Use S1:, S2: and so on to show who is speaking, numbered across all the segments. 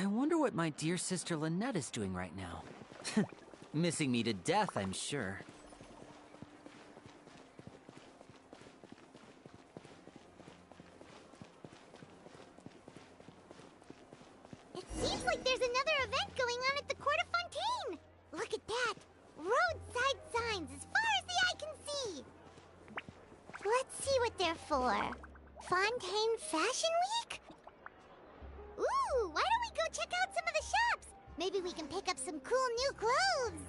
S1: I wonder what my dear sister Lynette is doing right now. Missing me to death, I'm sure.
S2: It seems like there's another event going on at the Court of Fontaine! Look at that! Roadside signs as far as the eye can see! Let's see what they're for. Fontaine Fashion Week? Ooh, why don't we go check out some of the shops? Maybe we can pick up some cool new clothes!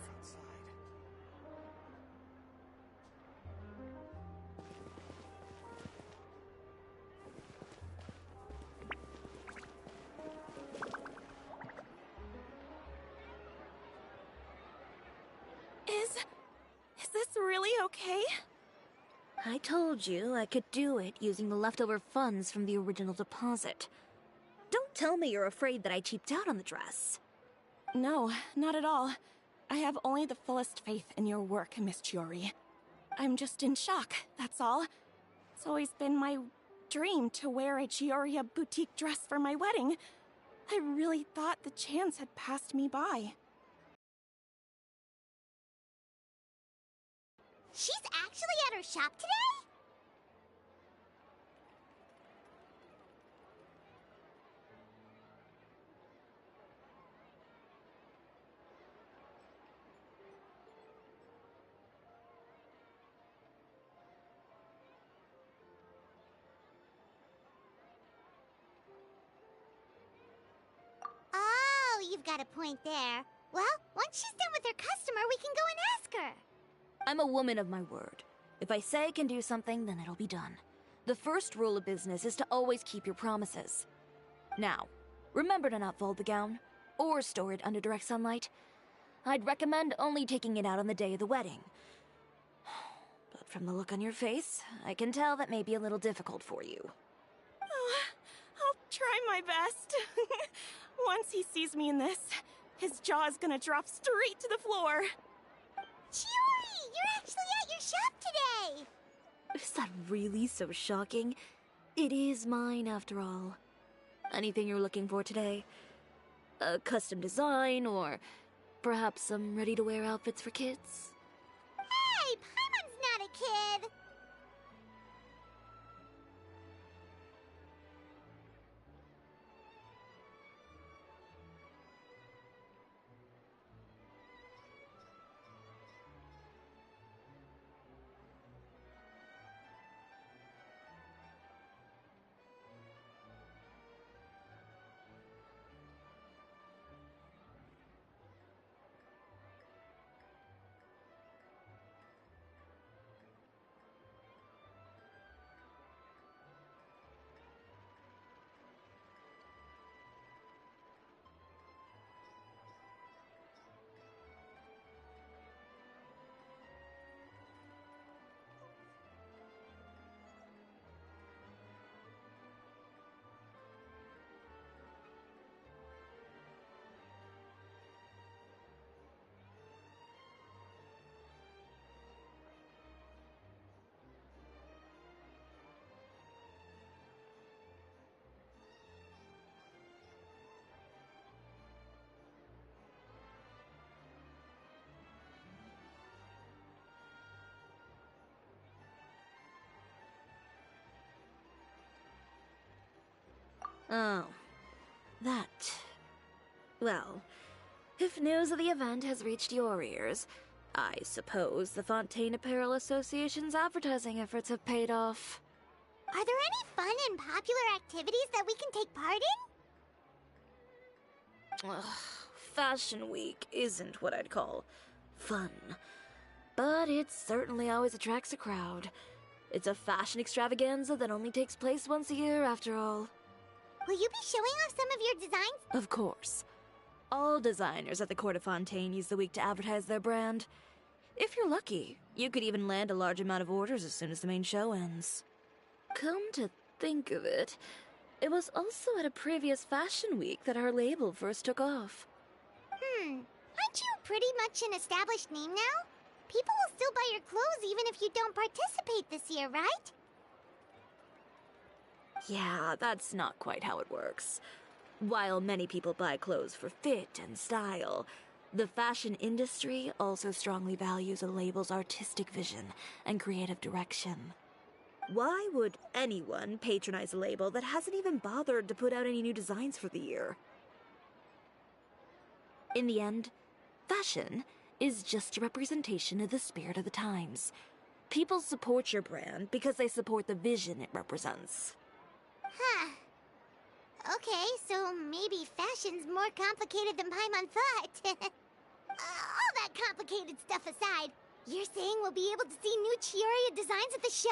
S3: Is this really okay?
S4: I told you I could do it using the leftover funds from the original deposit. Don't tell me you're afraid that I cheaped out on the dress.
S3: No, not at all. I have only the fullest faith in your work, Miss Chiori. I'm just in shock, that's all. It's always been my dream to wear a Chioria boutique dress for my wedding. I really thought the chance had passed me by.
S2: She's actually at her shop today? Oh, you've got a point there. Well, once she's done with her customer, we can go and ask her.
S4: I'm a woman of my word. If I say I can do something, then it'll be done. The first rule of business is to always keep your promises. Now, remember to not fold the gown, or store it under direct sunlight. I'd recommend only taking it out on the day of the wedding. But from the look on your face, I can tell that may be a little difficult for you.
S3: Oh, I'll try my best. Once he sees me in this, his jaw is gonna drop straight to the floor.
S2: Chiori, you're actually at your shop today!
S4: Is that really so shocking? It is mine, after all. Anything you're looking for today? A custom design, or perhaps some ready-to-wear outfits for kids?
S2: Hey, Paimon's not a kid!
S4: Oh, that. Well, if news of the event has reached your ears, I suppose the Fontaine Apparel Association's advertising efforts have paid off.
S2: Are there any fun and popular activities that we can take part in?
S4: Ugh, Fashion Week isn't what I'd call fun, but it certainly always attracts a crowd. It's a fashion extravaganza that only takes place once a year, after all.
S2: Will you be showing off some of your designs?
S4: Of course. All designers at the Court of Fontaine use the week to advertise their brand. If you're lucky, you could even land a large amount of orders as soon as the main show ends. Come to think of it, it was also at a previous Fashion Week that our label first took off.
S2: Aren't you pretty much an established name now? People will still buy your clothes even if you don't participate this year, right?
S4: Yeah, that's not quite how it works. While many people buy clothes for fit and style, the fashion industry also strongly values a label's artistic vision and creative direction. Why would anyone patronize a label that hasn't even bothered to put out any new designs for the year? In the end, fashion is just a representation of the spirit of the times. People support your brand because they support the vision it represents.
S2: Huh. Okay, so maybe fashion's more complicated than Paimon thought. All that complicated stuff aside, you're saying we'll be able to see new Chiori designs at the show?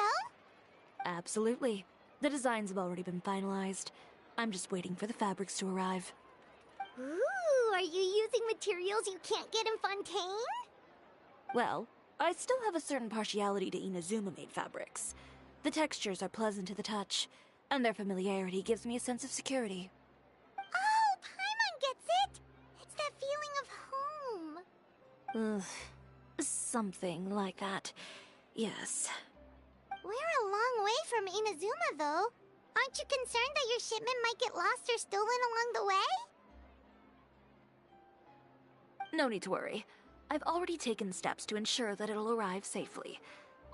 S4: Absolutely. The designs have already been finalized. I'm just waiting for the fabrics to arrive.
S2: Ooh, are you using materials you can't get in Fontaine?
S4: Well, I still have a certain partiality to Inazuma-made fabrics. The textures are pleasant to the touch, and their familiarity gives me a sense of security.
S2: Oh, Paimon gets it! It's that feeling of home.
S4: Ugh, something like that. Yes.
S2: We're a long way from Inazuma, though. Aren't you concerned that your shipment might get lost or stolen along the way?
S4: No need to worry. I've already taken steps to ensure that it'll arrive safely.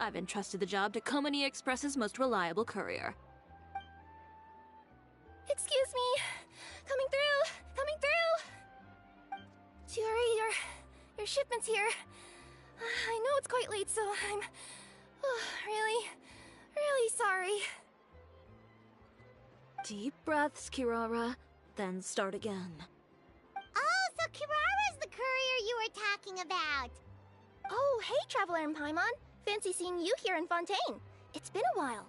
S4: I've entrusted the job to Komani Express's most reliable courier.
S3: Excuse me! Coming through! Coming through! Chiori, your shipment's here. I know it's quite late, so I'm... really sorry.
S4: Deep breaths, Kirara, then start again.
S2: Oh, so Kirara's the courier you were talking about.
S3: Oh, hey, Traveler and Paimon. Fancy seeing you here in Fontaine. It's been a while.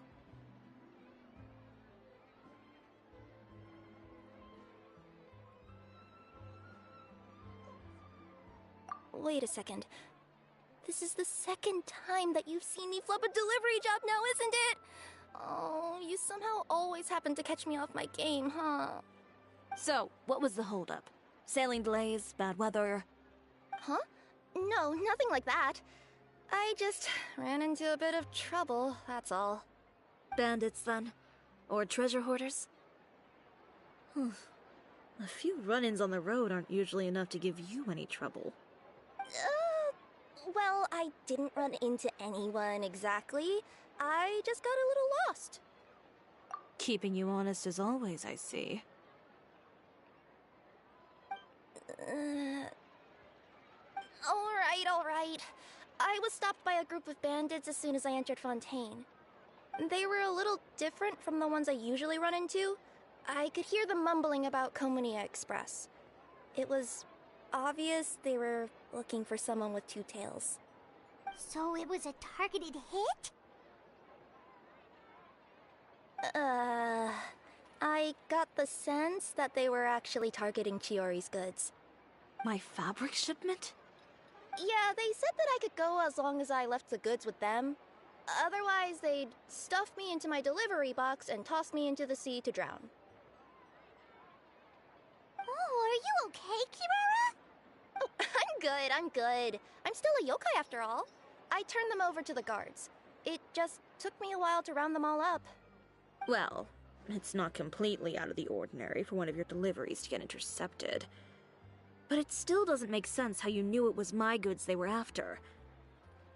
S3: Wait a second. This is the second time that you've seen me flub a delivery job now, isn't it? Oh, you somehow always happen to catch me off my game, huh?
S4: So, what was the holdup? Sailing delays, bad weather?
S3: Huh? No, nothing like that. I just ran into a bit of trouble, that's all.
S4: Bandits, then? Or treasure hoarders? A few run-ins on the road aren't usually enough to give you any trouble.
S3: Well, I didn't run into anyone exactly. I just got a little lost.
S4: Keeping you honest as always, I see.
S3: All right. I was stopped by a group of bandits as soon as I entered Fontaine. They were a little different from the ones I usually run into. I could hear them mumbling about Komani Express. It was obvious they were looking for someone with two tails.
S2: So it was a targeted hit?
S3: I got the sense that they were actually targeting Chiori's goods.
S4: My fabric shipment?
S3: Yeah, they said that I could go as long as I left the goods with them. Otherwise, they'd stuff me into my delivery box and toss me into the sea to drown.
S2: Oh, are you okay, Kirara?
S3: Oh, I'm good. I'm still a yokai after all. I turned them over to the guards. It just took me a while to round them all up.
S4: Well, it's not completely out of the ordinary for one of your deliveries to get intercepted. But it still doesn't make sense how you knew it was my goods they were after.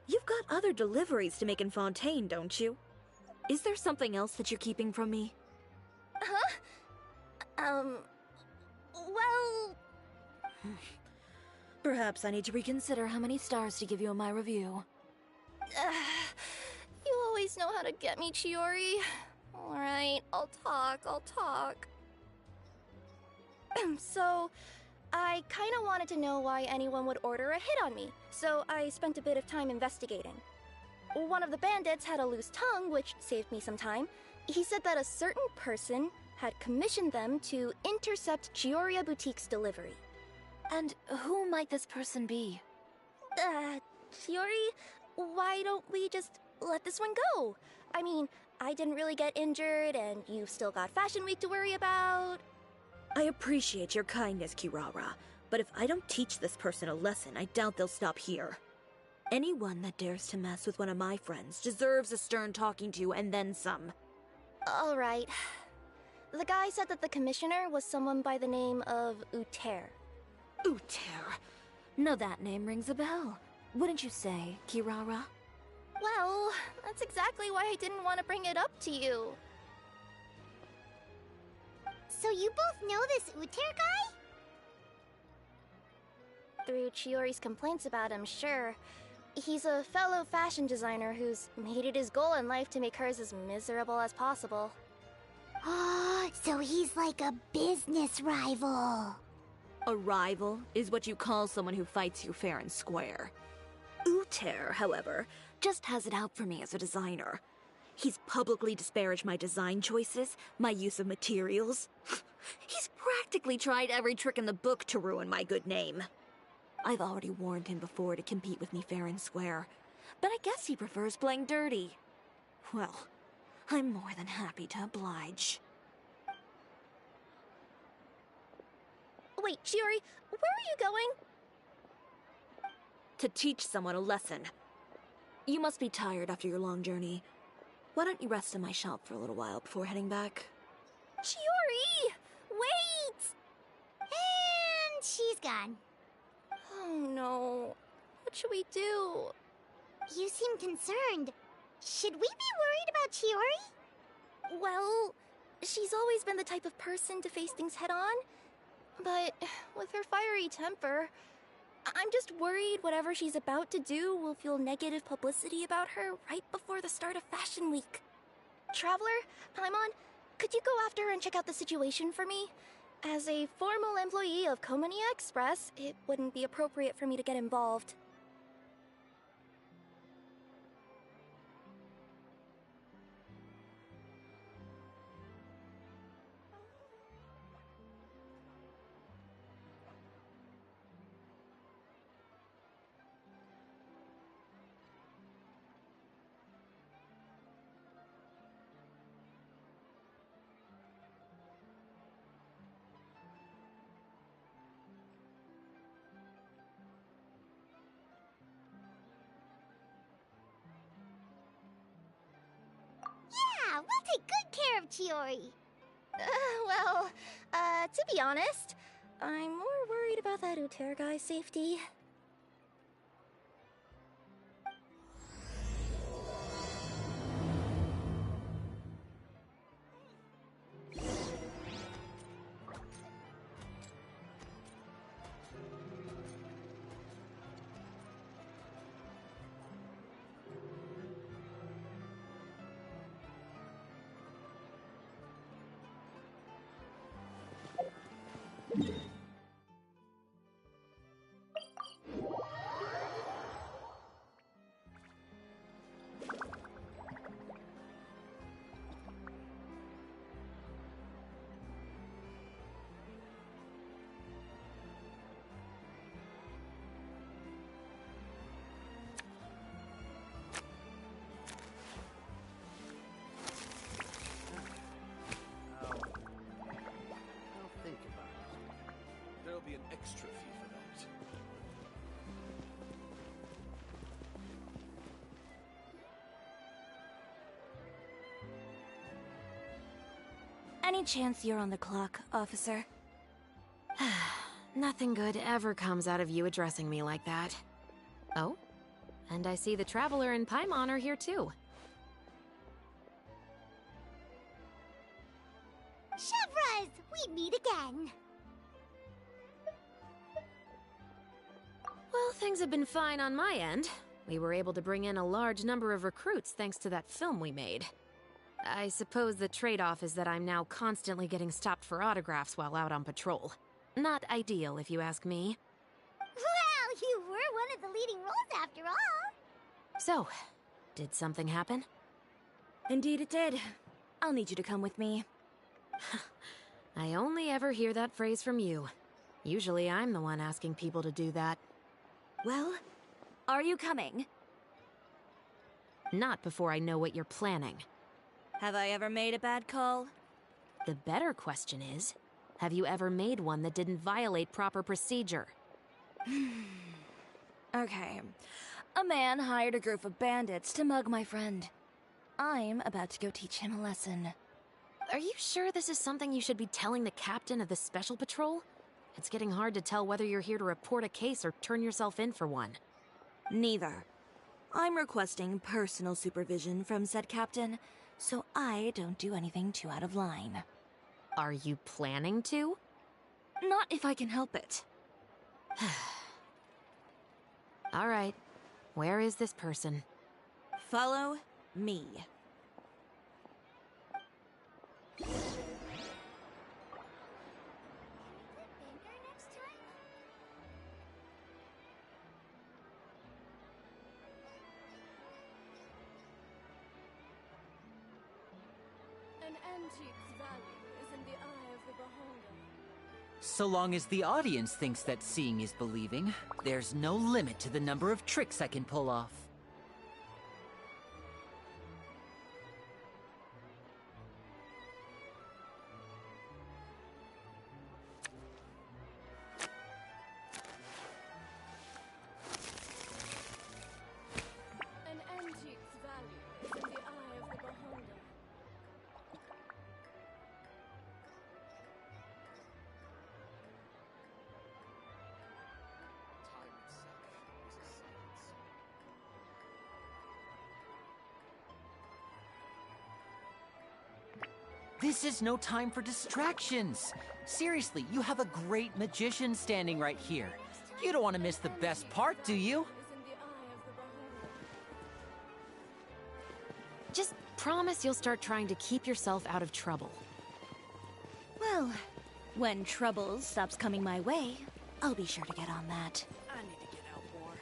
S4: You've got other deliveries to make in Fontaine, don't you? Is there something else that you're keeping from me?
S3: Huh? Well...
S4: Perhaps I need to reconsider how many stars to give you in my review.
S3: You always know how to get me, Chiori. Alright, I'll talk. So, I kinda wanted to know why anyone would order a hit on me, so I spent a bit of time investigating. One of the bandits had a loose tongue, which saved me some time. He said that a certain person had commissioned them to intercept Chiori Boutique's delivery.
S4: And who might this person be?
S3: Chiori, why don't we just let this one go? I mean, I didn't really get injured, and you've still got Fashion Week to worry about.
S4: I appreciate your kindness, Kirara, but if I don't teach this person a lesson, I doubt they'll stop here. Anyone that dares to mess with one of my friends deserves a stern talking to and then some.
S3: Alright. The guy said that the commissioner was someone by the name of Uter.
S4: Uter. Now that name rings a bell. Wouldn't you say, Kirara?
S3: Well, that's exactly why I didn't want to bring it up to you.
S2: So you both know this Uter guy?
S3: Through Chiori's complaints about him, sure. He's a fellow fashion designer who's made it his goal in life to make hers as miserable as possible.
S2: Oh, so he's like a business rival.
S4: A rival is what you call someone who fights you fair and square. Uter, however, just has it out for me as a designer. He's publicly disparaged my design choices, my use of materials. He's practically tried every trick in the book to ruin my good name. I've already warned him before to compete with me fair and square, but I guess he prefers playing dirty. Well, I'm more than happy to oblige.
S3: Wait, Chiori, where are you going?
S4: To teach someone a lesson. You must be tired after your long journey. Why don't you rest in my shop for a little while before heading back?
S3: Chiori! Wait!
S2: And she's gone.
S3: Oh no. What should we do?
S2: You seem concerned. Should we be worried about Chiori?
S3: Well, she's always been the type of person to face things head on. But with her fiery temper, I'm just worried whatever she's about to do will fuel negative publicity about her right before the start of Fashion Week. Traveler, Paimon, could you go after her and check out the situation for me? As a formal employee of Komonia Express, it wouldn't be appropriate for me to get involved.
S2: Yeah, we'll take good care of Chiori.
S3: To be honest, I'm more worried about that Uter guy's safety.
S5: I'll think about it. There'll be an extra fee for that.
S4: Any chance you're on the clock, officer?
S6: Nothing good ever comes out of you addressing me like that. Oh? And I see the Traveler and Paimon are here too.
S2: Chevras, we meet again.
S6: Well, things have been fine on my end. We were able to bring in a large number of recruits thanks to that film we made. I suppose the trade-off is that I'm now constantly getting stopped for autographs while out on patrol. Not ideal, if you ask me.
S2: Well, you were one of the leading roles after all.
S6: So, did something happen?
S4: Indeed it did. I'll need you to come with me.
S6: I only ever hear that phrase from you. Usually I'm the one asking people to do that.
S4: Well, are you coming?
S6: Not before I know what you're planning.
S4: Have I ever made a bad call?
S6: The better question is, have you ever made one that didn't violate proper procedure?
S4: Okay. A man hired a group of bandits to mug my friend. I'm about to go teach him a lesson.
S6: Are you sure this is something you should be telling the captain of the Special Patrol? It's getting hard to tell whether you're here to report a case or turn yourself in for one.
S4: Neither. I'm requesting personal supervision from said captain, so I don't do anything too out of line.
S6: Are you planning to?
S4: Not if I can help it.
S6: All right. Where is this person?
S4: Follow me.
S3: An antique's value is in the eye of the beholder.
S1: So long as the audience thinks that seeing is believing, there's no limit to the number of tricks I can pull off.
S3: An antique's value is in the eye of the beholder.
S5: Time itself is a science.
S1: This is no time for distractions. Seriously, you have a great magician standing right here. You don't want to miss the best part, do you?
S3: Is in the eye of the beholder.
S6: Just promise you'll start trying to keep yourself out of trouble.
S4: Well, when trouble stops coming my way, I'll be sure to get on that.
S3: I need to get out more.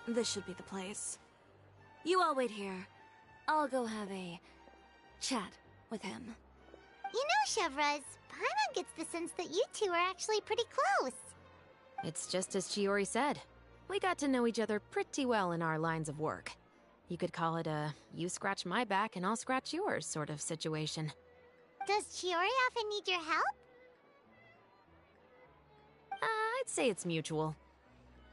S4: This should be the place. You all wait here. I'll go have a chat with him.
S2: You know, Chevraz, Paimon gets the sense that you two are actually pretty close.
S6: It's just as Chiori said. We got to know each other pretty well in our lines of work. You could call it a you scratch my back and I'll scratch yours sort of situation.
S2: Does Chiori often need your help?
S6: I'd say it's mutual.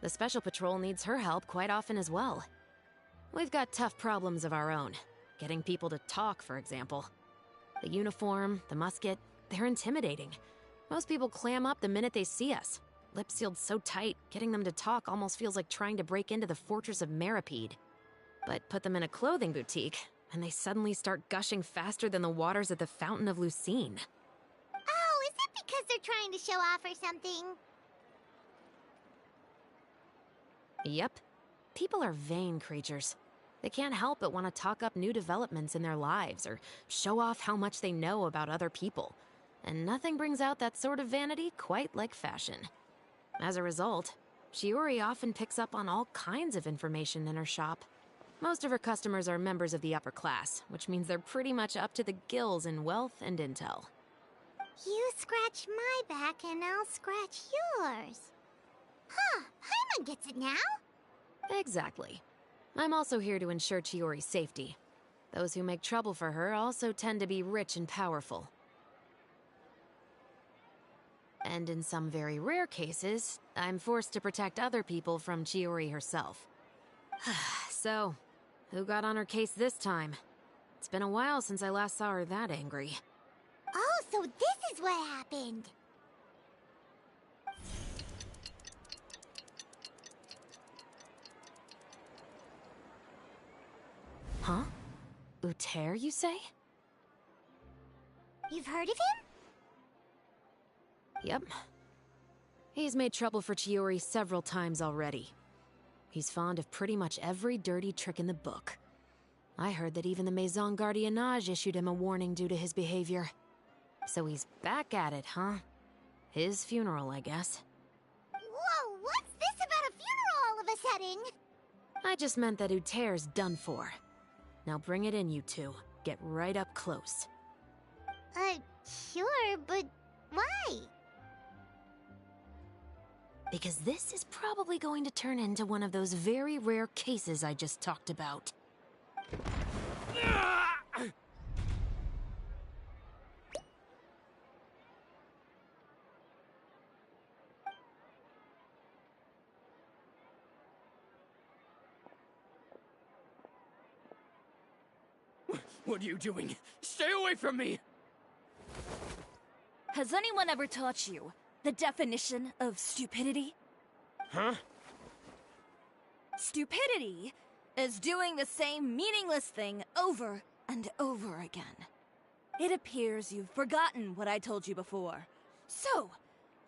S6: The Special Patrol needs her help quite often as well. We've got tough problems of our own. Getting people to talk, for example. The uniform, the musket, they're intimidating. Most people clam up the minute they see us. Lips sealed so tight, getting them to talk almost feels like trying to break into the fortress of Meripede. But put them in a clothing boutique, and they suddenly start gushing faster than the waters at the Fountain of Lucine.
S2: Oh, is it because they're trying to show off or something?
S6: Yep. People are vain creatures. They can't help but want to talk up new developments in their lives or show off how much they know about other people. And nothing brings out that sort of vanity quite like fashion. As a result, Chiori often picks up on all kinds of information in her shop. Most of her customers are members of the upper class, which means they're pretty much up to the gills in wealth and intel.
S2: You scratch my back and I'll scratch yours. Huh, Paimon gets it now.
S6: Exactly. I'm also here to ensure Chiori's safety. Those who make trouble for her also tend to be rich and powerful. And in some very rare cases, I'm forced to protect other people from Chiori herself. So, who got on her case this time? It's been a while since I last saw her that angry.
S2: Oh, so this is what happened.
S6: Huh? Uter, you say?
S2: You've heard of him?
S6: Yep. He's made trouble for Chiori several times already. He's fond of pretty much every dirty trick in the book. I heard that even the Maison Gardiennage issued him a warning due to his behavior. So he's back at it, huh? His funeral, I guess.
S2: Whoa, what's this about a funeral all of a sudden?
S6: I just meant that Uter's done for. Now bring it in, you two. Get right up close.
S2: Sure, but why?
S6: Because this is probably going to turn into one of those very rare cases I just talked about.
S7: What are you doing? Stay away from me!
S4: Has anyone ever taught you the definition of stupidity?
S7: Huh?
S4: Stupidity is doing the same meaningless thing over and over again. It appears you've forgotten what I told you before. So,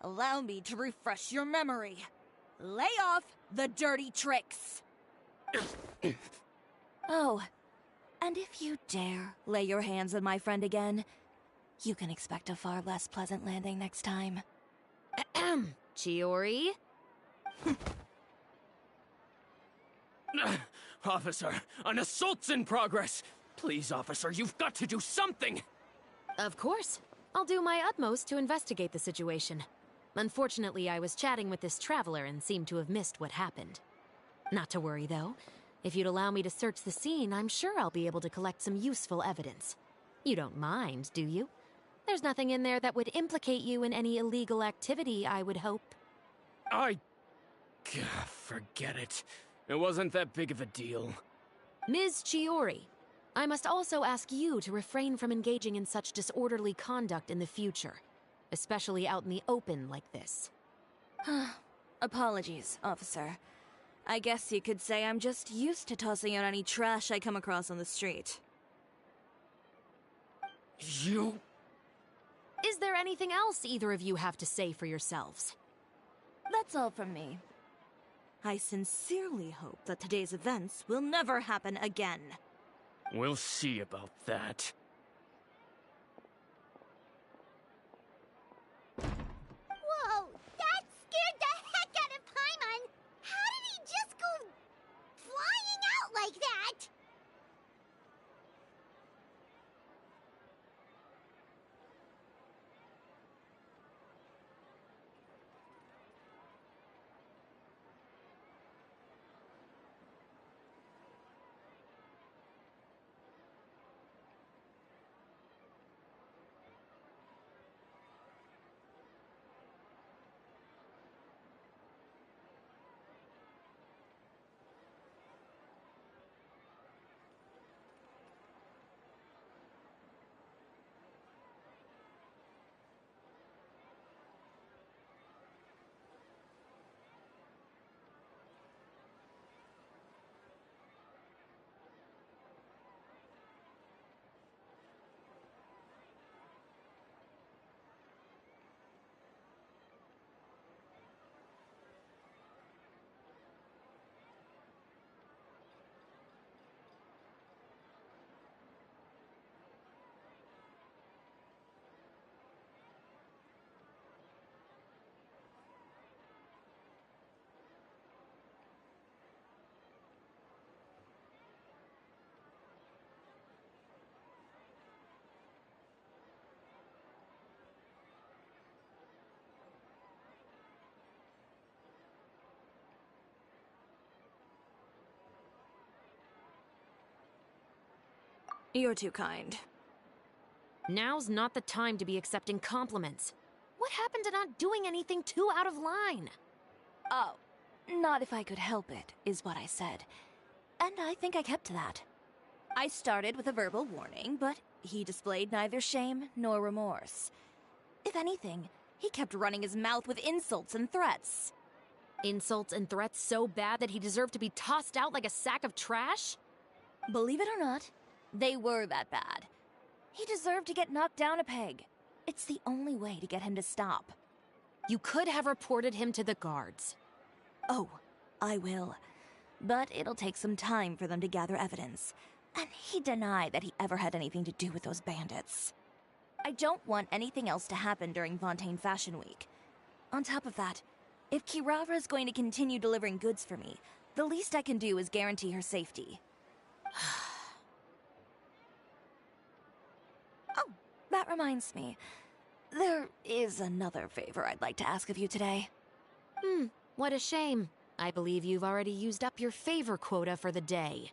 S4: allow me to refresh your memory. Lay off the dirty tricks! Oh, and if you dare lay your hands on my friend again, you can expect a far less pleasant landing next time.
S6: Ahem. Chiori?
S7: Officer, an assault's in progress! Please, officer, you've got to do something!
S6: Of course. I'll do my utmost to investigate the situation. Unfortunately, I was chatting with this traveler and seemed to have missed what happened. Not to worry, though. If you'd allow me to search the scene, I'm sure I'll be able to collect some useful evidence. You don't mind, do you? There's nothing in there that would implicate you in any illegal activity, I would hope.
S7: Forget it. It wasn't that big of a deal.
S6: Ms. Chiori, I must also ask you to refrain from engaging in such disorderly conduct in the future, especially out in the open like this.
S4: Apologies, officer. I guess you could say I'm just used to tossing out any trash I come across on the street.
S7: You...
S6: Is there anything else either of you have to say for yourselves?
S4: That's all from me. I sincerely hope that today's events will never happen again.
S7: We'll see about that.
S2: Whoa, that scared the heck out of Paimon! How did he just go flying out like that?
S4: You're too kind.
S6: Now's not the time to be accepting compliments. What happened to not doing anything too out of line?
S4: Oh, not if I could help it, is what I said. And I think I kept to that. I started with a verbal warning, but he displayed neither shame nor remorse. If anything, he kept running his mouth with insults and threats.
S6: Insults and threats so bad that he deserved to be tossed out like a sack of trash?
S4: Believe it or not, they were that bad. He deserved to get knocked down a peg. It's the only way to get him to stop.
S6: You could have reported him to the guards.
S4: Oh, I will. But it'll take some time for them to gather evidence. And he denied that he ever had anything to do with those bandits. I don't want anything else to happen during Fontaine Fashion Week. On top of that, if Kirara is going to continue delivering goods for me, the least I can do is guarantee her safety. Oh, that reminds me. There is another favor I'd like to ask of you today.
S6: What a shame. I believe you've already used up your favor quota for the day.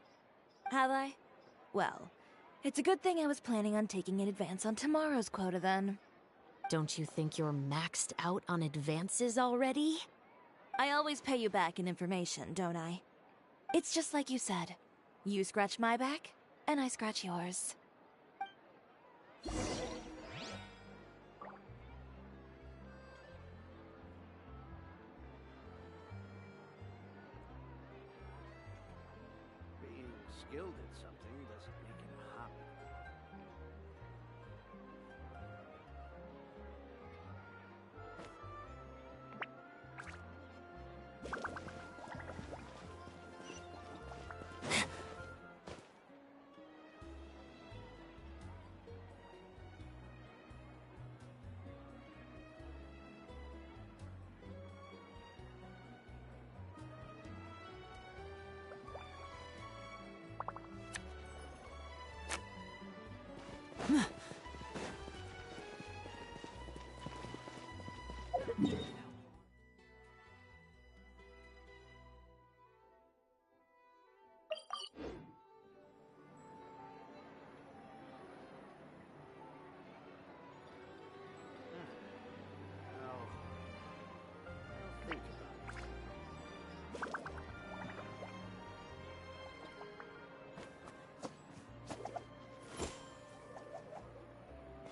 S4: Have I? Well, it's a good thing I was planning on taking an advance on tomorrow's quota then.
S6: Don't you think you're maxed out on advances already?
S4: I always pay you back in information, don't I? It's just like you said. You scratch my back, and I scratch yours.
S5: Being skilled at something doesn't make it a hobby. I'll think about it.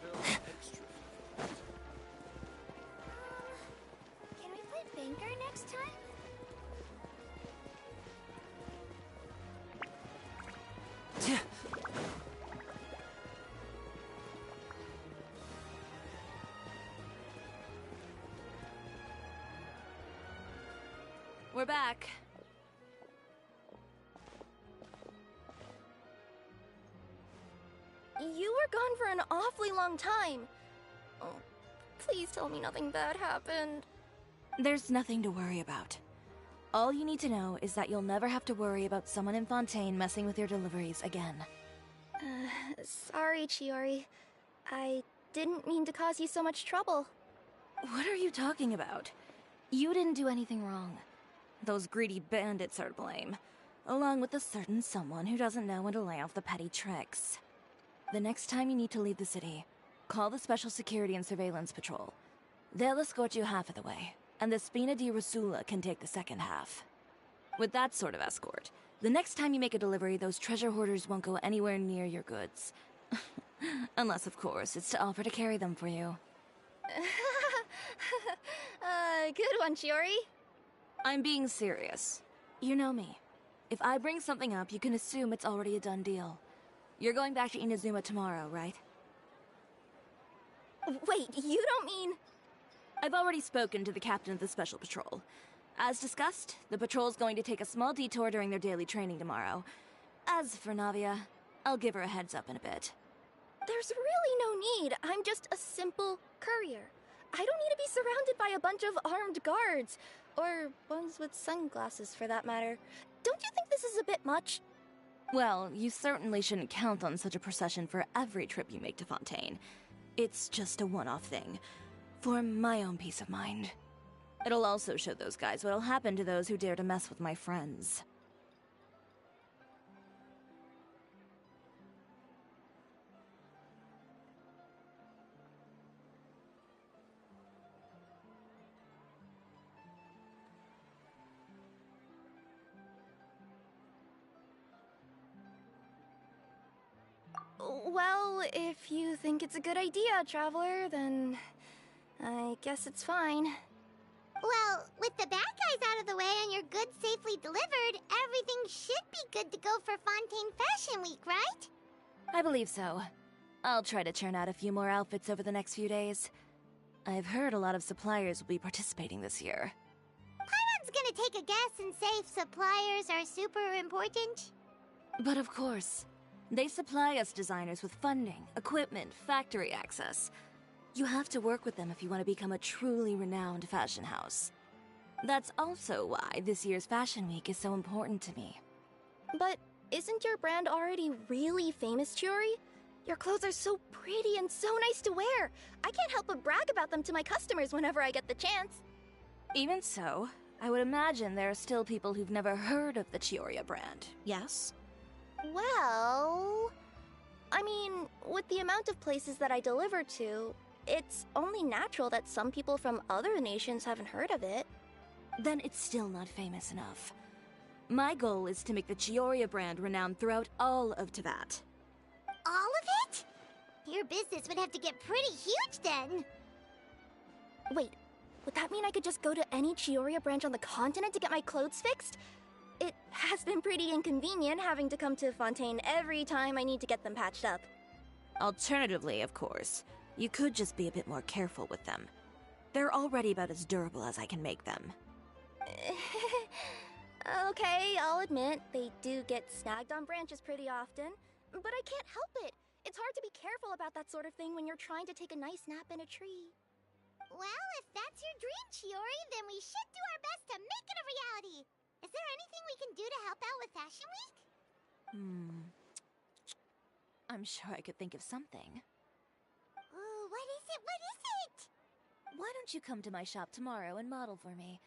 S5: There'll be extra fee for that.
S2: Can we play banker next time?
S4: We're back.
S3: You were gone for an awfully long time. Oh, please tell me nothing bad happened.
S4: There's nothing to worry about. All you need to know is that you'll never have to worry about someone in Fontaine messing with your deliveries again.
S3: Sorry, Chiori. I didn't mean to cause you so much trouble.
S4: What are you talking about? You didn't do anything wrong. Those greedy bandits are to blame, along with a certain someone who doesn't know when to lay off the petty tricks. The next time you need to leave the city, call the Special Security and Surveillance Patrol. They'll escort you half of the way, and the Spina di Rosula can take the second half. With that sort of escort, the next time you make a delivery, those treasure hoarders won't go anywhere near your goods. Unless, of course, it's to offer to carry them for you.
S3: Good one, Chiori.
S4: I'm being serious. You know me. If I bring something up, you can assume it's already a done deal. You're going back to Inazuma tomorrow, right?
S3: Wait, you don't mean...
S4: I've already spoken to the captain of the Special Patrol. As discussed, the patrol's going to take a small detour during their daily training tomorrow. As for Navia, I'll give her a heads up in a bit.
S3: There's really no need. I'm just a simple courier. I don't need to be surrounded by a bunch of armed guards. Or ones with sunglasses, for that matter. Don't you think this is a bit much?
S4: Well, you certainly shouldn't count on such a procession for every trip you make to Fontaine. It's just a one-off thing, for my own peace of mind. It'll also show those guys what'll happen to those who dare to mess with my friends.
S3: Well, if you think it's a good idea, Traveler, then I guess it's fine.
S2: Well, with the bad guys out of the way and your goods safely delivered, everything should be good to go for Fontaine Fashion Week, right?
S4: I believe so. I'll try to churn out a few more outfits over the next few days. I've heard a lot of suppliers will be participating this year.
S2: Paimon's gonna take a guess and say suppliers are super important.
S4: But of course, they supply us designers with funding, equipment, factory access. You have to work with them if you want to become a truly renowned fashion house. That's also why this year's Fashion Week is so important to me.
S3: But isn't your brand already really famous, Chiori? Your clothes are so pretty and so nice to wear. I can't help but brag about them to my customers whenever I get the chance.
S4: Even so, I would imagine there are still people who've never heard of the Chiori brand, yes?
S3: Well... I mean, with the amount of places that I deliver to, it's only natural that some people from other nations haven't heard of it.
S4: Then it's still not famous enough. My goal is to make the Chiori brand renowned throughout all of Teyvat.
S2: All of it? Your business would have to get pretty huge then.
S3: Wait, would that mean I could just go to any Chioria branch on the continent to get my clothes fixed? It has been pretty inconvenient having to come to Fontaine every time I need to get them patched up.
S4: Alternatively, of course, you could just be a bit more careful with them. They're already about as durable as I can make them.
S3: Okay, I'll admit, they do get snagged on branches pretty often, but I can't help it. It's hard to be careful about that sort of thing when you're trying to take a nice nap in a tree.
S2: Well, if that's your dream, Chiori, then we should do our best to make it a reality. Is there anything we can do to help out with Fashion Week?
S4: I'm sure I could think of something.
S2: Ooh, what is it? What is it?
S4: Why don't you come to my shop tomorrow and model for me?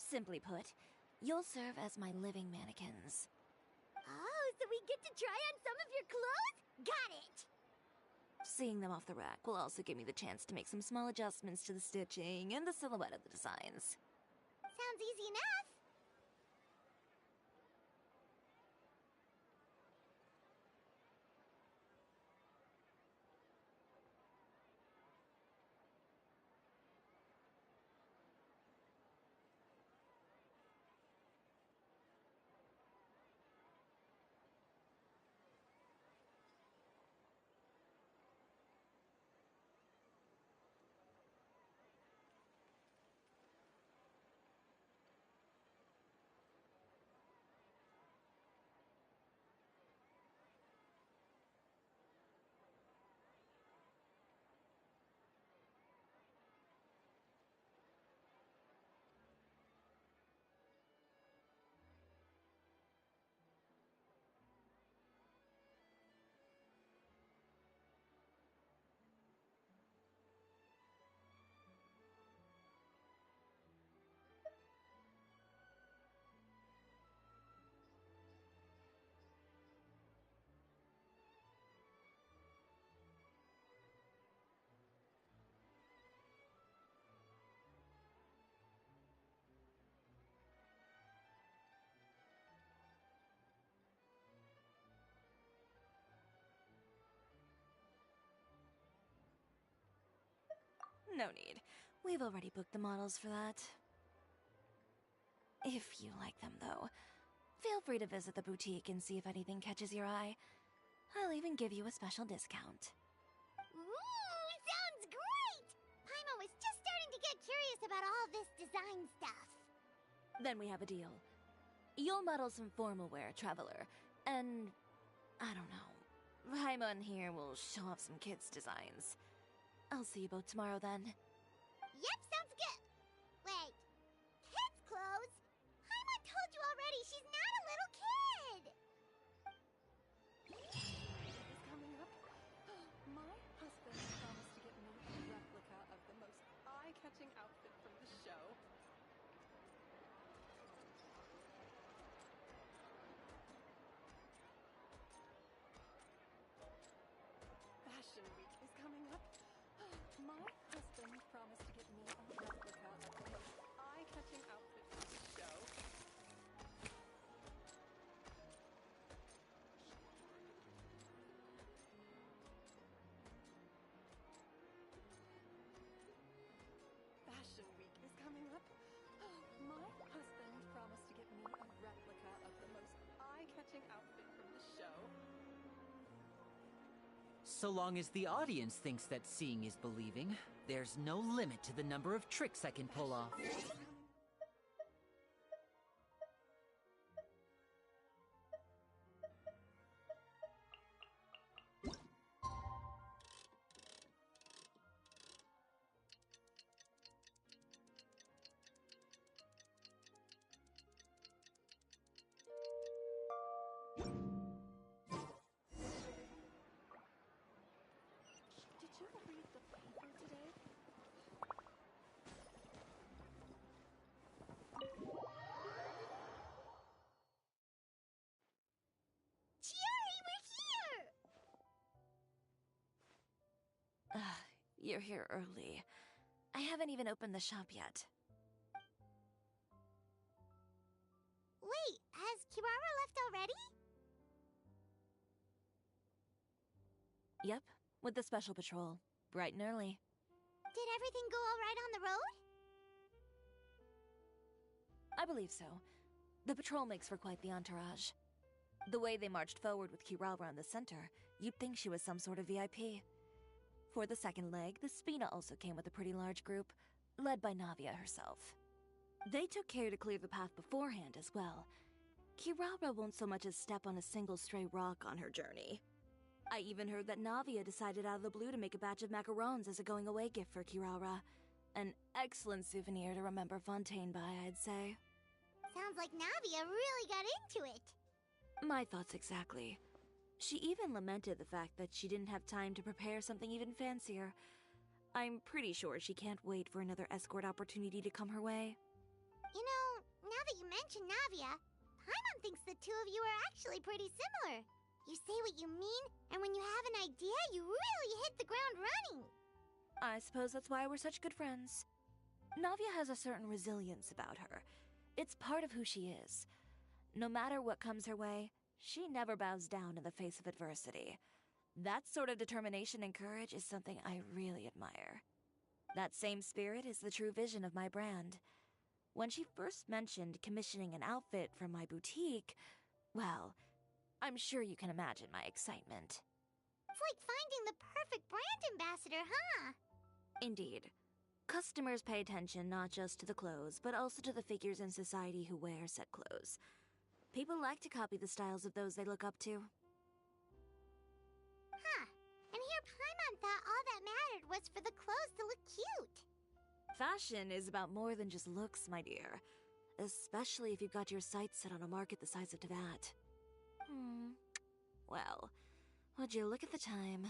S4: Simply put, you'll serve as my living mannequins.
S2: Oh, so we get to try on some of your clothes? Got it!
S4: Seeing them off the rack will also give me the chance to make some small adjustments to the stitching and the silhouette of the designs.
S2: Sounds easy enough.
S4: No need. We've already booked the models for that. If you like them, though, feel free to visit the boutique and see if anything catches your eye. I'll even give you a special discount.
S2: Ooh, sounds great! Paimon was just starting to get curious about all this design stuff.
S4: Then we have a deal. You'll model some formal wear, Traveler, and I don't know. Paimon here will show off some kids' designs. I'll see you both tomorrow then.
S2: Yep, sounds good. Wait, kids' clothes? Paimon told you already she's not a little kid.
S8: Is coming up. My husband promised to get me a replica of the most eye-catching outfit from the show. Fashion Week is coming up. My husband promised to get me a replica of the most eye-catching outfit from the show. Fashion Week is coming up. My husband promised to get me a replica of the most eye-catching outfit from the show.
S1: So long as the audience thinks that seeing is believing, there's no limit to the number of tricks I can pull off.
S8: Did you read the paper today?
S2: Chiori, we're here!
S4: You're here early. I haven't even opened the shop yet.
S2: Wait, has Kirara left already?
S4: Yep, with the special patrol, bright and early.
S2: Did everything go all right on the road?
S4: I believe so. The patrol makes for quite the entourage. The way they marched forward with Kirara in the center, you'd think she was some sort of VIP. For the second leg, the Spina also came with a pretty large group, led by Navia herself. They took care to clear the path beforehand as well. Kirara won't so much as step on a single stray rock on her journey. I even heard that Navia decided out of the blue to make a batch of macarons as a going-away gift for Kirara. An excellent souvenir to remember Fontaine by, I'd say.
S2: Sounds like Navia really got into it.
S4: My thoughts exactly. She even lamented the fact that she didn't have time to prepare something even fancier. I'm pretty sure she can't wait for another escort opportunity to come her way.
S2: You know, now that you mention Navia, Paimon thinks the two of you are actually pretty similar. You say what you mean, and when you have an idea, you really hit the ground running.
S4: I suppose that's why we're such good friends. Navia has a certain resilience about her. It's part of who she is. No matter what comes her way, she never bows down in the face of adversity. That sort of determination and courage is something I really admire. That same spirit is the true vision of my brand. When she first mentioned commissioning an outfit from my boutique, well, I'm sure you can imagine my excitement.
S2: It's like finding the perfect brand ambassador, huh?
S4: Indeed. Customers pay attention not just to the clothes, but also to the figures in society who wear said clothes. People like to copy the styles of those they look up to.
S2: Huh. And here Paimon thought all that mattered was for the clothes to look cute.
S4: Fashion is about more than just looks, my dear. Especially if you've got your sights set on a market the size of Teyvat. Well, would you look at the time?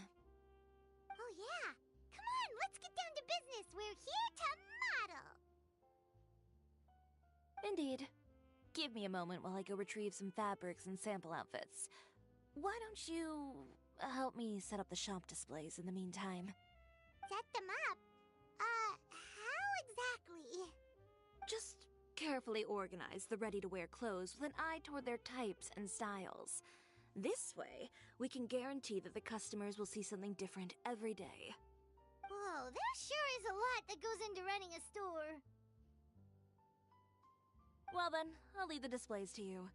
S2: Oh yeah. Come on, let's get down to business. We're here to model.
S4: Indeed. Give me a moment while I go retrieve some fabrics and sample outfits. Why don't you help me set up the shop displays in the meantime?
S2: Set them up? How exactly?
S4: Just carefully organize the ready-to-wear clothes with an eye toward their types and styles. This way, we can guarantee that the customers will see something different every day.
S2: Whoa, there sure is a lot that goes into running a store.
S4: Well then, I'll leave the displays to you.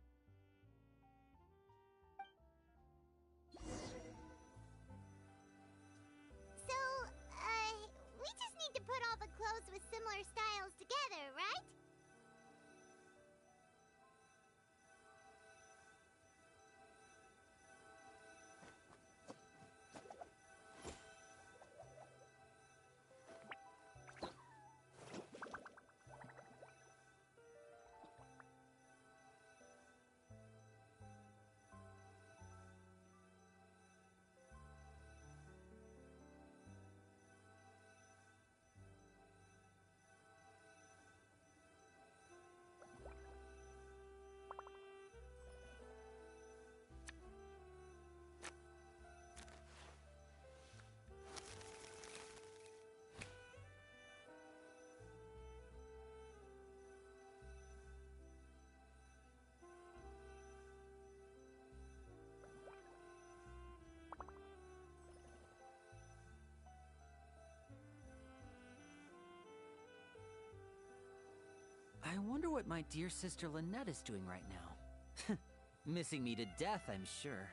S2: So, we just need to put all the clothes with similar styles together, right?
S1: I wonder what my dear sister Lynette is doing right now. Missing me to death, I'm sure.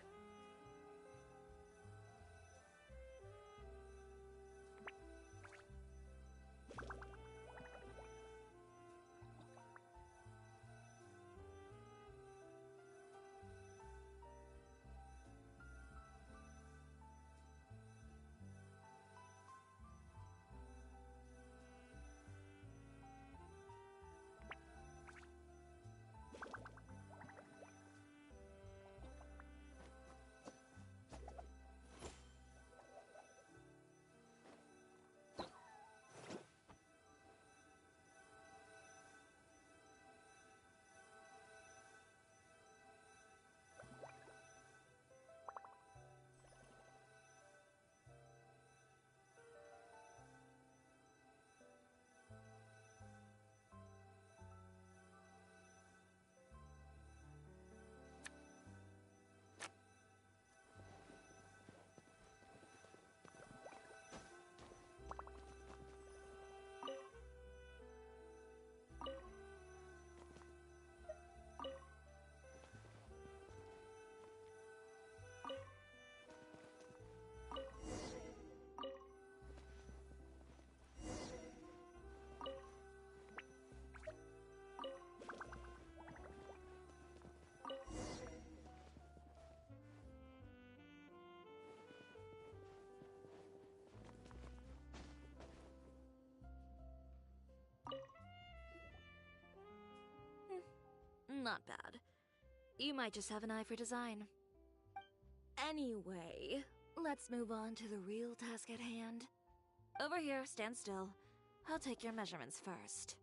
S4: Not bad. You might just have an eye for design. Anyway, let's move on to the real task at hand. Over here, stand still. I'll take your measurements first.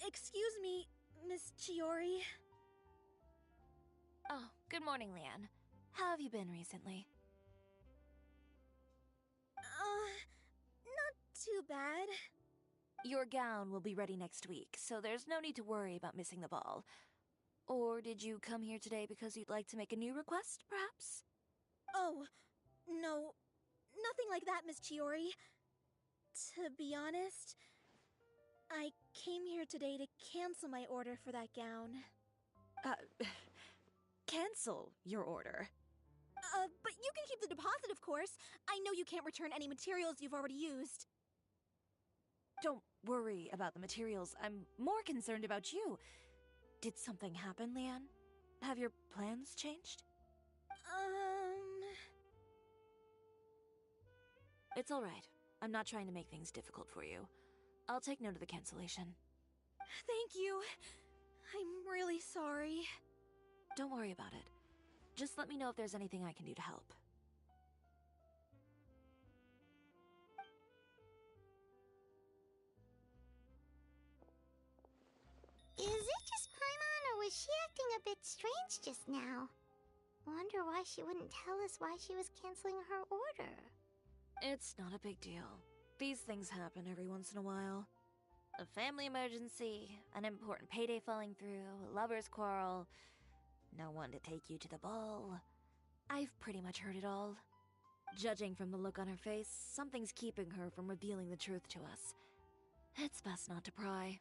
S3: Excuse me, Miss Chiori.
S4: Oh, good morning, Leanne. How have you been recently?
S3: Not too bad.
S4: Your gown will be ready next week, so there's no need to worry about missing the ball. Or did you come here today because you'd like to make a new request, perhaps?
S3: Oh, no. Nothing like that, Miss Chiori. To be honest, I came here today to cancel my order for that gown.
S4: Cancel your order.
S3: But you can keep the deposit, of course. I know you can't return any materials you've already used.
S4: Don't worry about the materials. I'm more concerned about you. Did something happen, Leanne? Have your plans changed? It's all right. I'm not trying to make things difficult for you. I'll take note of the cancellation.
S3: Thank you. I'm really sorry.
S4: Don't worry about it. Just let me know if there's anything I can do to help.
S2: Is it just Paimon, or was she acting a bit strange just now? Wonder why she wouldn't tell us why she was canceling her order.
S4: It's not a big deal. These things happen every once in a while. A family emergency, an important payday falling through, a lover's quarrel, no one to take you to the ball. I've pretty much heard it all. Judging from the look on her face, something's keeping her from revealing the truth to us. It's best not to pry.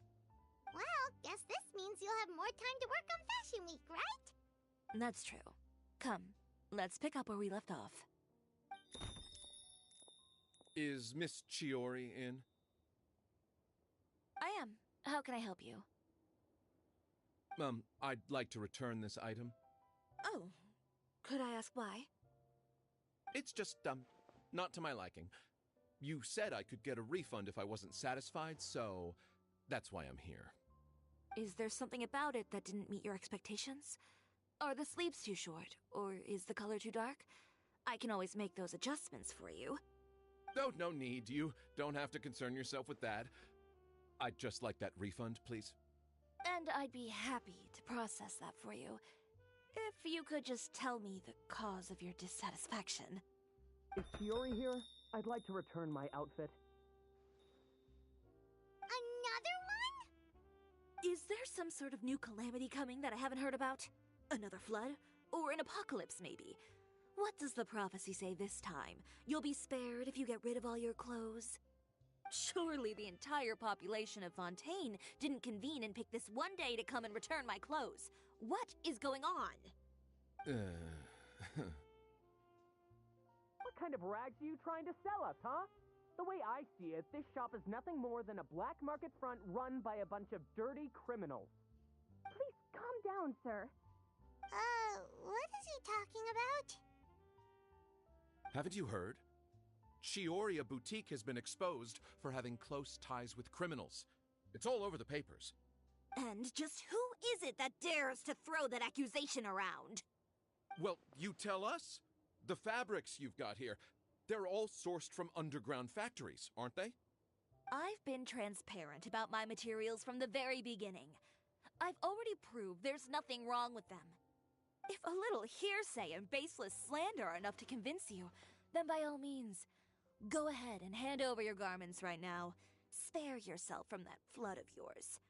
S2: Well, guess this means you'll have more time to work on Fashion Week, right?
S4: That's true. Come, let's pick up where we left off.
S9: Is Miss Chiori in?
S4: I am. How can I help you?
S9: I'd like to return this item.
S4: Oh, could I ask why?
S9: It's just, not to my liking. You said I could get a refund if I wasn't satisfied, so that's why I'm here.
S4: Is there something about it that didn't meet your expectations? Are the sleeves too short, or is the color too dark? I can always make those adjustments for you.
S9: Oh, no need. You don't have to concern yourself with that. I'd just like that refund, please.
S4: And I'd be happy to process that for you. If you could just tell me the cause of your dissatisfaction.
S7: Is Chiori here? I'd like to return my outfit.
S2: Another one?
S4: Is there some sort of new calamity coming that I haven't heard about? Another flood? Or an apocalypse, maybe? What does the prophecy say this time? You'll be spared if you get rid of all your clothes? Surely the entire population of Fontaine didn't convene and pick this one day to come and return my clothes. What is going on?
S7: What kind of rags are you trying to sell us, huh? The way I see it, this shop is nothing more than a black market front run by a bunch of dirty criminals.
S3: Please calm down, sir.
S2: What is he talking about?
S9: Haven't you heard? Chiori Boutique has been exposed for having close ties with criminals. It's all over the papers.
S4: And just who is it that dares to throw that accusation around?
S9: Well, you tell us. The fabrics you've got here, they're all sourced from underground factories, aren't they?
S4: I've been transparent about my materials from the very beginning. I've already proved there's nothing wrong with them. If a little hearsay and baseless slander are enough to convince you, then by all means, go ahead and hand over your garments right now. Spare yourself from that flood of yours.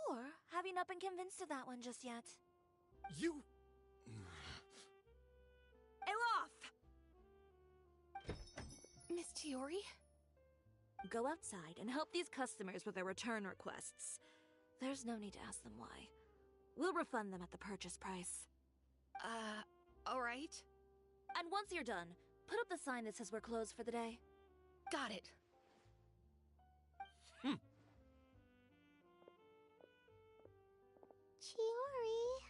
S4: Or have you not been convinced of that one just yet?
S9: You...
S4: Elof!
S3: Miss Chiori?
S4: Go outside and help these customers with their return requests. There's no need to ask them why. We'll refund them at the purchase price.
S6: Alright.
S4: And once you're done, put up the sign that says we're closed for the day.
S6: Got it.
S2: Chiori.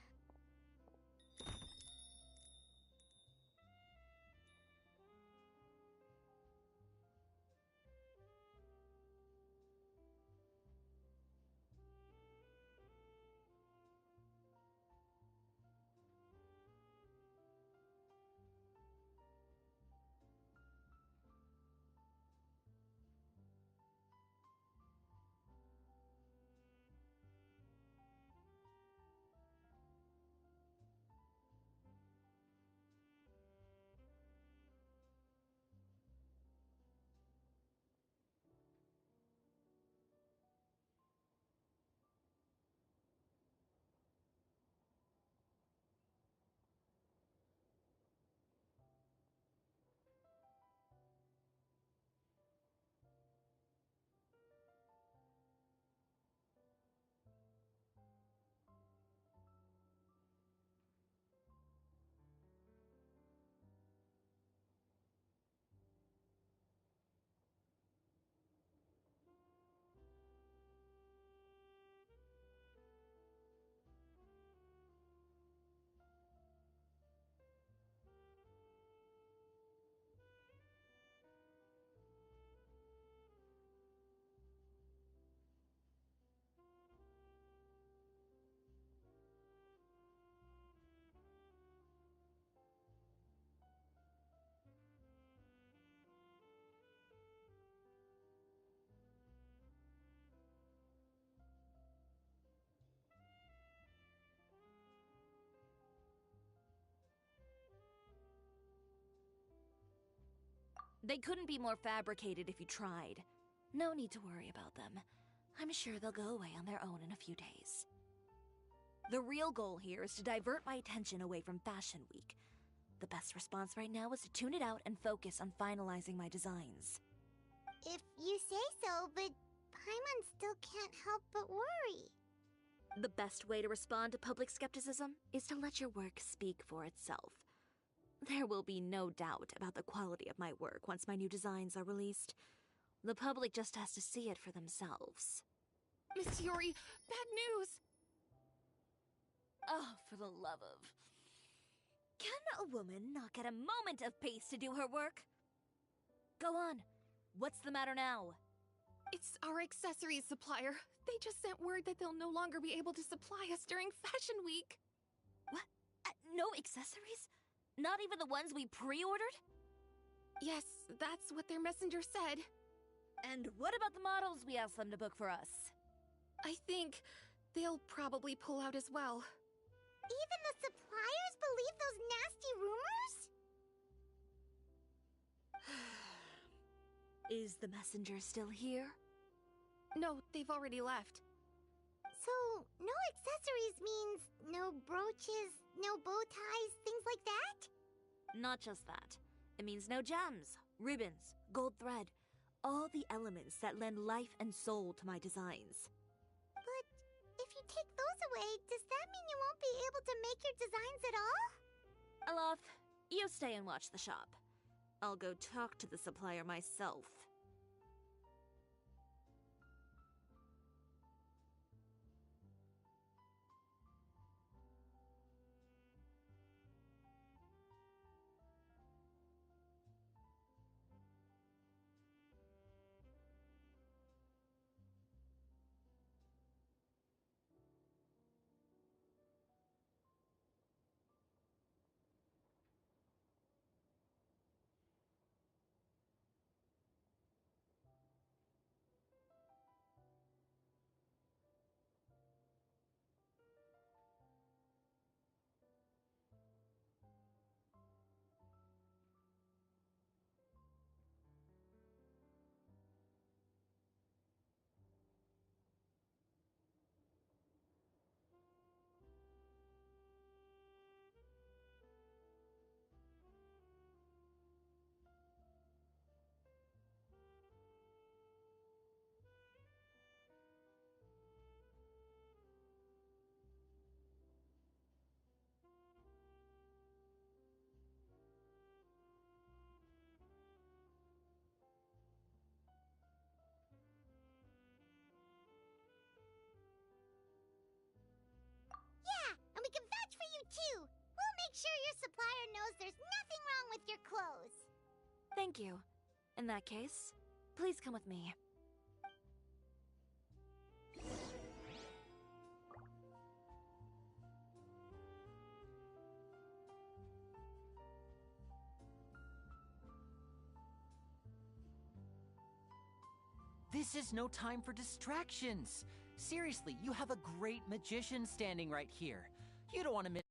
S4: They couldn't be more fabricated if you tried. No need to worry about them. I'm sure they'll go away on their own in a few days. The real goal here is to divert my attention away from Fashion Week. The best response right now is to tune it out and focus on finalizing my designs.
S2: If you say so, but Paimon still can't help but worry.
S4: The best way to respond to public skepticism is to let your work speak for itself. There will be no doubt about the quality of my work once my new designs are released. The public just has to see it for themselves.
S3: Miss Ciori, bad news!
S4: Oh, for the love of... Can a woman not get a moment of peace to do her work? Go on. What's the matter now?
S3: It's our accessories supplier. They just sent word that they'll no longer be able to supply us during Fashion Week.
S4: What? No accessories? Not even the ones we pre-ordered?
S3: Yes, that's what their messenger said.
S4: And what about the models we asked them to book for us?
S3: I think they'll probably pull out as well.
S2: Even the suppliers believe those nasty rumors?
S4: Is the messenger still here?
S3: No, they've already left.
S2: So, no accessories means no brooches, no bow ties, things like that?
S4: Not just that. It means no gems, ribbons, gold thread, all the elements that lend life and soul to my designs.
S2: But if you take those away, does that mean you won't be able to make your designs at all?
S4: Alof, you stay and watch the shop. I'll go talk to the supplier myself.
S2: And we can vouch for you too! We'll make sure your supplier knows there's nothing wrong with your clothes!
S4: Thank you. In that case, please come with me.
S1: This is no time for distractions. Seriously, you have a great magician standing right here. You don't want to miss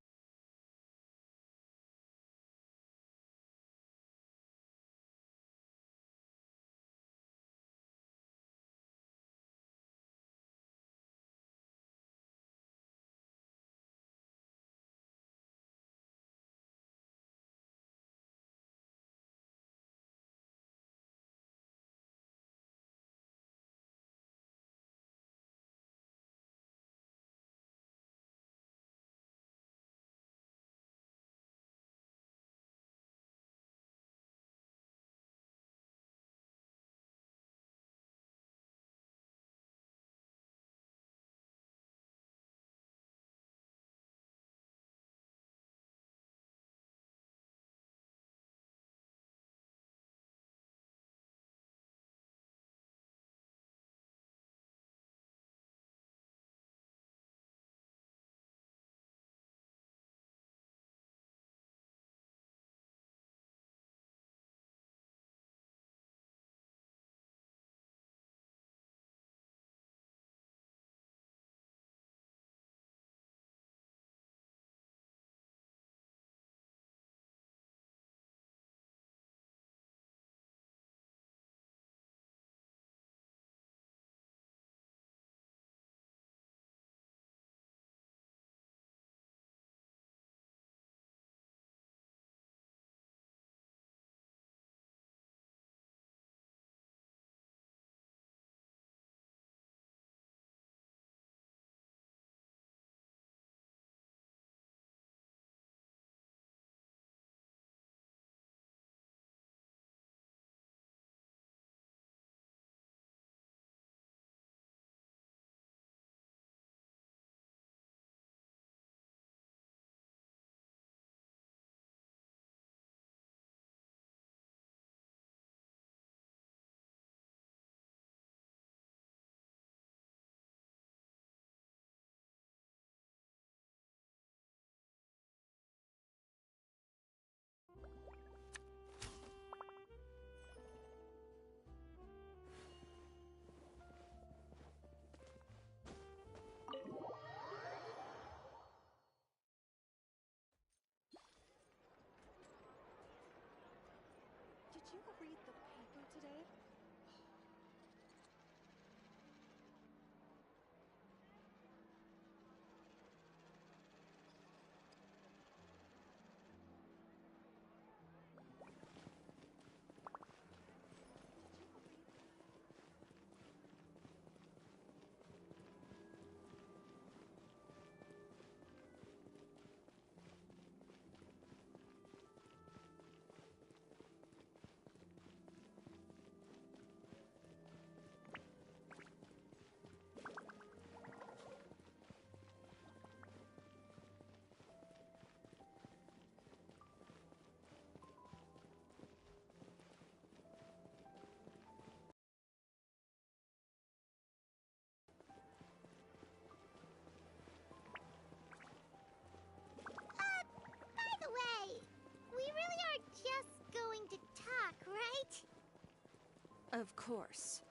S4: Of course.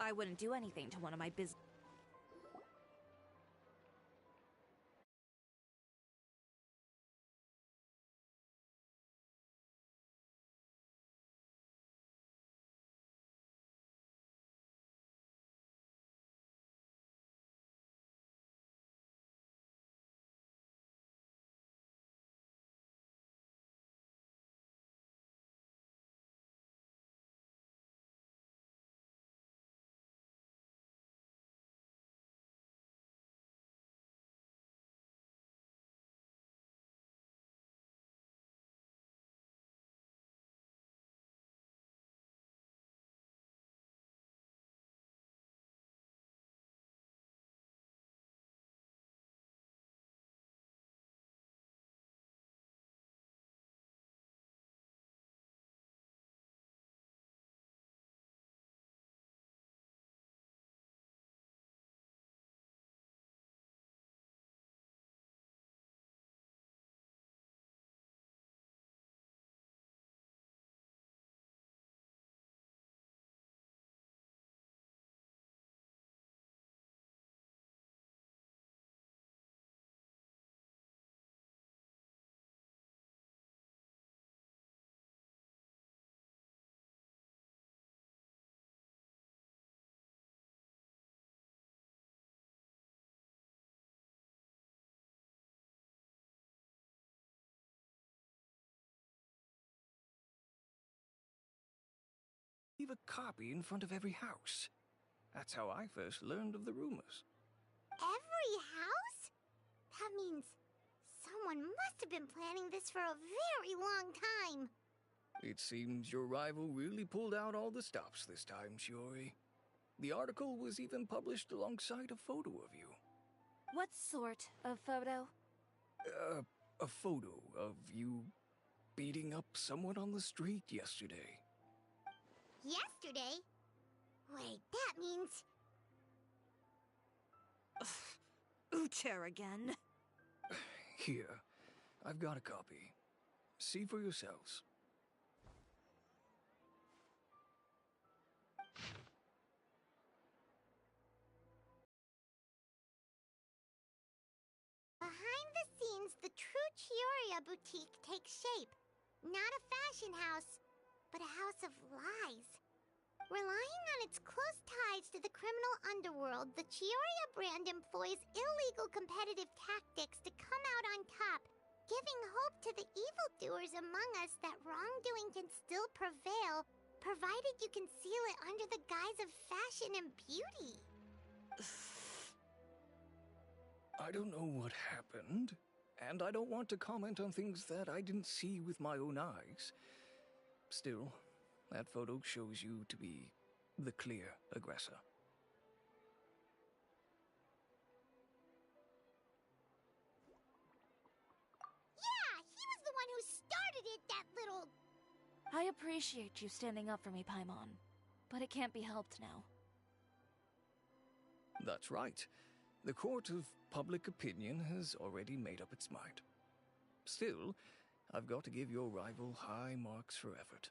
S4: I wouldn't do anything to one of my business.
S10: Leave a copy in front of every house. That's how I first learned of the rumors.
S2: Every house? That means someone must have been planning this for a very long time.
S10: It seems your rival really pulled out all the stops this time, Chiori. The article was even published alongside a photo of you.
S4: What sort of photo?
S10: A photo of you beating up someone on the street yesterday.
S2: Yesterday? Wait, that means...
S4: Ucher again.
S10: Here, I've got a copy. See for yourselves.
S2: Behind the scenes, the true Chioria boutique takes shape. Not a fashion house, but a house of lies. Relying on its close ties to the criminal underworld, the Chioria brand employs illegal competitive tactics to come out on top, giving hope to the evildoers among us that wrongdoing can still prevail, provided you conceal it under the guise of fashion and beauty.
S10: I don't know what happened, and I don't want to comment on things that I didn't see with my own eyes. Still, that photo shows you to be the clear aggressor.
S2: Yeah, he was the one who started it, that little...
S4: I appreciate you standing up for me, Paimon, but it can't be helped now.
S10: That's right. The court of public opinion has already made up its mind. Still, I've got to give your rival high marks for effort.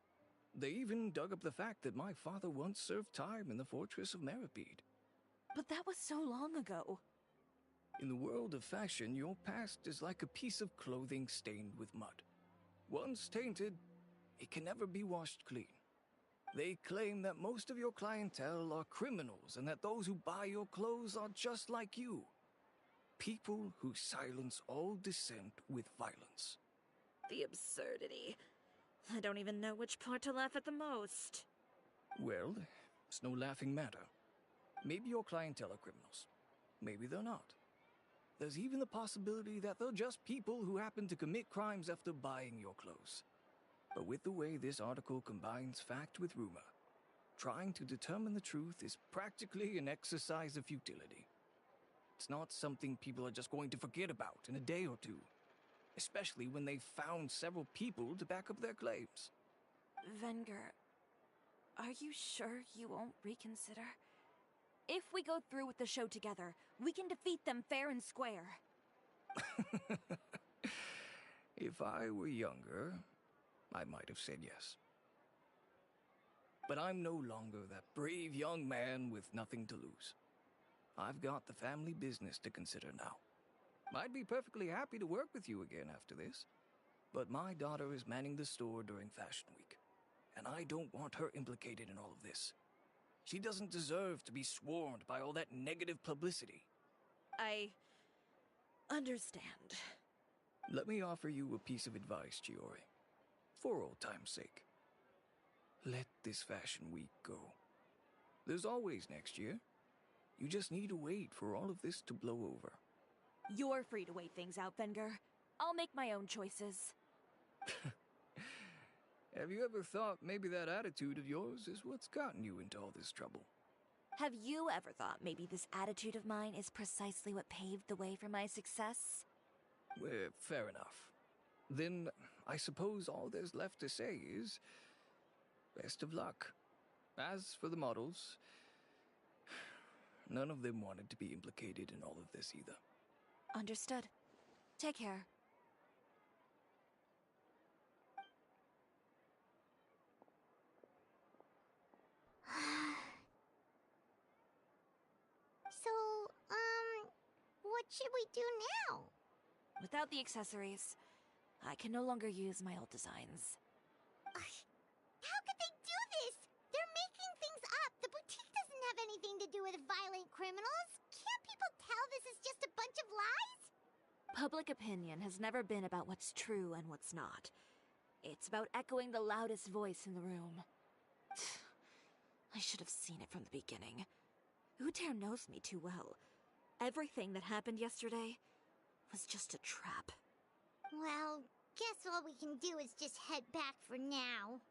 S10: They even dug up the fact that my father once served time in the fortress of Meripede.
S4: But that was so long ago.
S10: In the world of fashion, your past is like a piece of clothing stained with mud. Once tainted, it can never be washed clean. They claim that most of your clientele are criminals and that those who buy your clothes are just like you. People who silence all dissent with violence.
S4: The absurdity. I don't even know which part to laugh at the most.
S10: Well, it's no laughing matter. Maybe your clientele are criminals. Maybe they're not. There's even the possibility that they're just people who happen to commit crimes after buying your clothes. But with the way this article combines fact with rumor, trying to determine the truth is practically an exercise of futility. It's not something people are just going to forget about in a day or two, especially when they've found several people to back up their claims.
S4: Venger, are you sure you won't reconsider? If we go through with the show together, we can defeat them fair and square.
S10: If I were younger, I might have said yes. But I'm no longer that brave young man with nothing to lose. I've got the family business to consider now. I'd be perfectly happy to work with you again after this, but my daughter is manning the store during Fashion Week, and I don't want her implicated in all of this. She doesn't deserve to be swarmed by all that negative publicity.
S4: I understand.
S10: Let me offer you a piece of advice, Chiori. For old time's sake. Let this Fashion Week go. There's always next year. You just need to wait for all of this to blow over.
S4: You're free to wait things out, Venger. I'll make my own choices.
S10: Have you ever thought maybe that attitude of yours is what's gotten you into all this trouble?
S4: Have you ever thought maybe this attitude of mine is precisely what paved the way for my success?
S10: Well, fair enough. Then, I suppose all there's left to say is... best of luck. As for the models... none of them wanted to be implicated in all of this either.
S4: Understood. Take care.
S2: So, what should we do now?
S4: Without the accessories, I can no longer use my old designs.
S2: How could they do this? They're making things up. The boutique doesn't have anything to do with violent criminals. Can't people tell this is just a bunch of lies?
S4: Public opinion has never been about what's true and what's not. It's about echoing the loudest voice in the room. I should have seen it from the beginning. Uter knows me too well. Everything that happened yesterday was just a trap.
S2: Well, guess all we can do is just head back for now.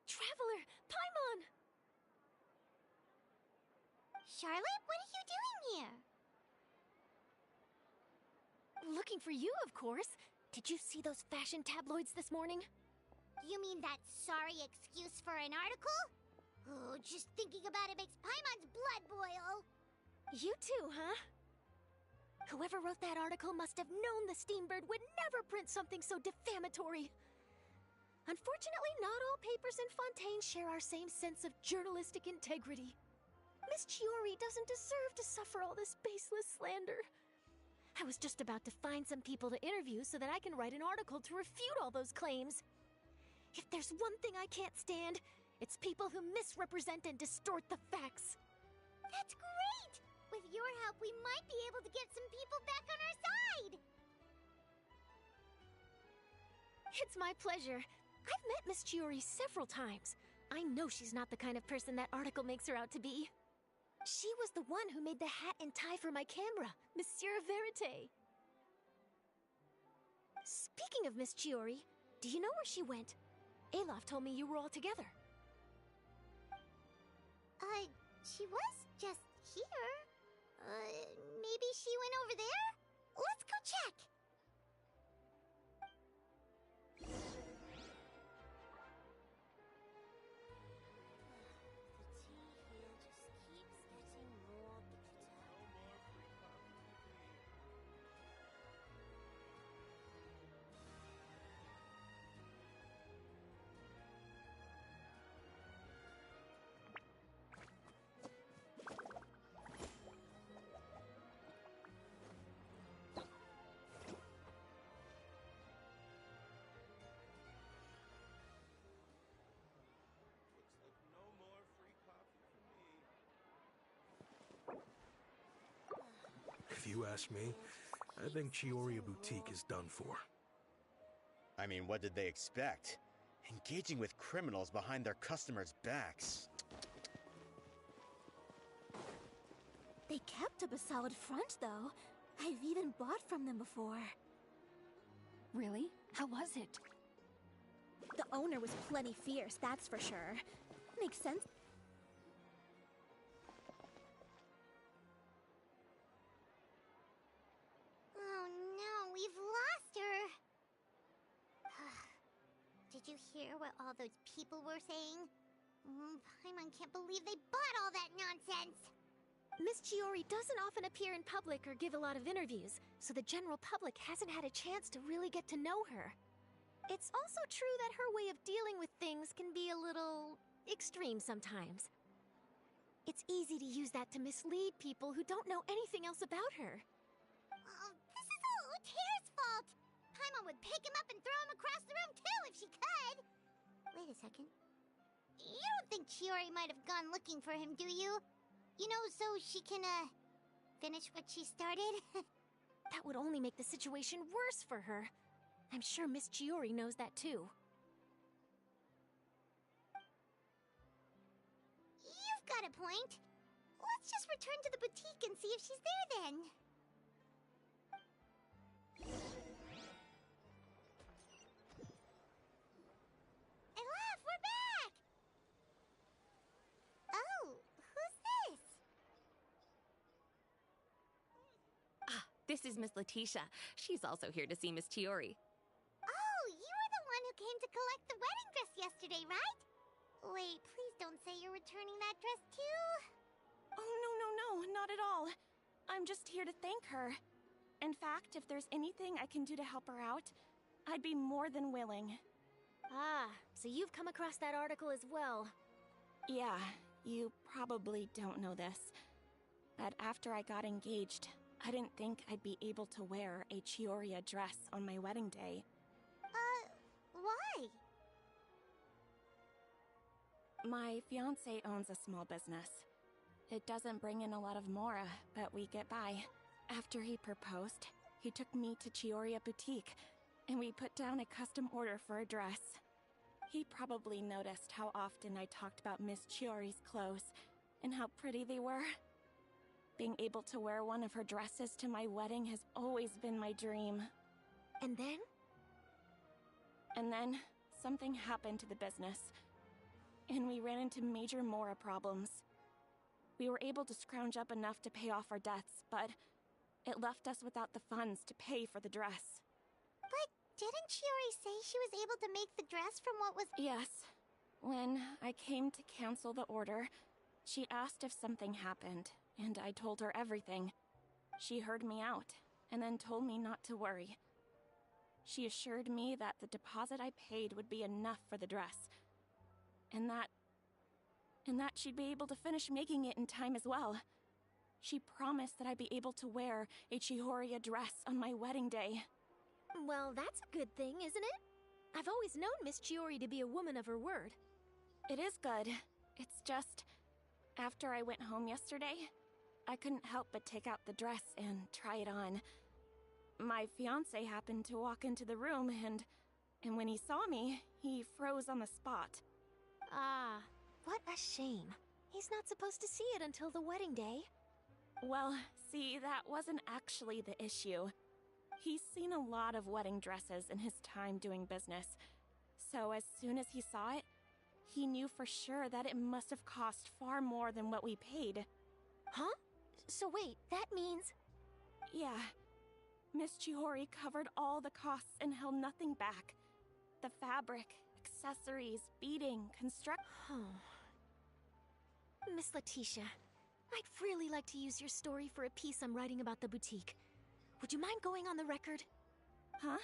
S3: Traveler! Paimon!
S2: Charlotte, what are you doing here?
S3: Looking for you, of course. Did you see those fashion tabloids this morning?
S2: You mean that sorry excuse for an article? Oh, just thinking about it makes Paimon's blood boil.
S3: You too, huh? Whoever wrote that article must have known the Steambird would never print something so defamatory. Unfortunately, not all papers in Fontaine share our same sense of journalistic integrity. Miss Chiori doesn't deserve to suffer all this baseless slander. I was just about to find some people to interview so that I can write an article to refute all those claims. If there's one thing I can't stand, it's people who misrepresent and distort the facts.
S2: That's great! With your help, we might be able to get some people back on our side!
S3: It's my pleasure. I've met Miss Chiori several times. I know she's not the kind of person that article makes her out to be. She was the one who made the hat and tie for my camera, Monsieur Verite. Speaking of Miss Chiori, do you know where she went? Alof told me you were all together.
S2: She was just here. Maybe she went over there? Let's go check!
S11: If you ask me, I think Chiori Boutique is done for.
S12: I mean, what did they expect? Engaging with criminals behind their customers' backs.
S3: They kept up a solid front, though. I've even bought from them before.
S13: Really? How was it?
S3: The owner was plenty fierce, that's for sure. Makes sense.
S2: Oh no, we've lost her! Did you hear what all those people were saying? Paimon can't believe they bought all that nonsense!
S14: Miss Chiori doesn't often appear in public or give a lot of interviews, so the general public hasn't had a chance to really get to know her. It's also true that her way of dealing with things can be a little extreme sometimes. It's easy to use that to mislead people who don't know anything else about her.
S2: Oh, this is all Uter's fault! Paimon would pick him up and throw him across the room too if she could! Wait a second. You don't think Chiori might have gone looking for him, do you? You know, so she can, finish what she started?
S14: That would only make the situation worse for her. I'm sure Miss Chiori knows that too.
S2: You've got a point. Let's just return to the boutique and see if she's there then. Olaf, we're back! Oh, who's this?
S15: Ah, this is Miss Letitia. She's also here to see Miss Chiori.
S2: Oh, you were the one who came to collect the wedding dress yesterday, right? Wait, please don't say you're returning that dress too.
S3: Oh, no, not at all. I'm just here to thank her. In fact, if there's anything I can do to help her out, I'd be more than willing.
S14: Ah, so you've come across that article as well.
S3: Yeah, you probably don't know this, but after I got engaged, I didn't think I'd be able to wear a Chiori dress on my wedding day.
S2: Why?
S3: My fiancé owns a small business. It doesn't bring in a lot of mora, but we get by. After he proposed, he took me to Chiori Boutique, and we put down a custom order for a dress. He probably noticed how often I talked about Miss Chiori's clothes, and how pretty they were. Being able to wear one of her dresses to my wedding has always been my dream.
S14: And then?
S3: And then, something happened to the business, and we ran into major mora problems. We were able to scrounge up enough to pay off our debts, but it left us without the funds to pay for the dress.
S2: But didn't Chiori say she was able to make the dress from what was—
S3: Yes. When I came to cancel the order, she asked if something happened, and I told her everything. She heard me out, and then told me not to worry. She assured me that the deposit I paid would be enough for the dress, and that she'd be able to finish making it in time as well. She promised that I'd be able to wear a Chiori dress on my wedding day.
S14: Well, that's a good thing, isn't it? I've always known Miss Chiori to be a woman of her word.
S3: It is good. It's just, after I went home yesterday, I couldn't help but take out the dress and try it on. My fiancé happened to walk into the room, and when he saw me, he froze on the spot.
S14: Ah, what a shame. He's not supposed to see it until the wedding day.
S3: Well, see, that wasn't actually the issue. He's seen a lot of wedding dresses in his time doing business, so as soon as he saw it, he knew for sure that it must have cost far more than what we paid.
S14: Huh? So wait, that means—
S3: Yeah. Miss Chiori covered all the costs and held nothing back. The fabric, accessories, beading,
S14: Miss Letitia, I'd really like to use your story for a piece I'm writing about the boutique. Would you mind going on the record?
S3: Huh?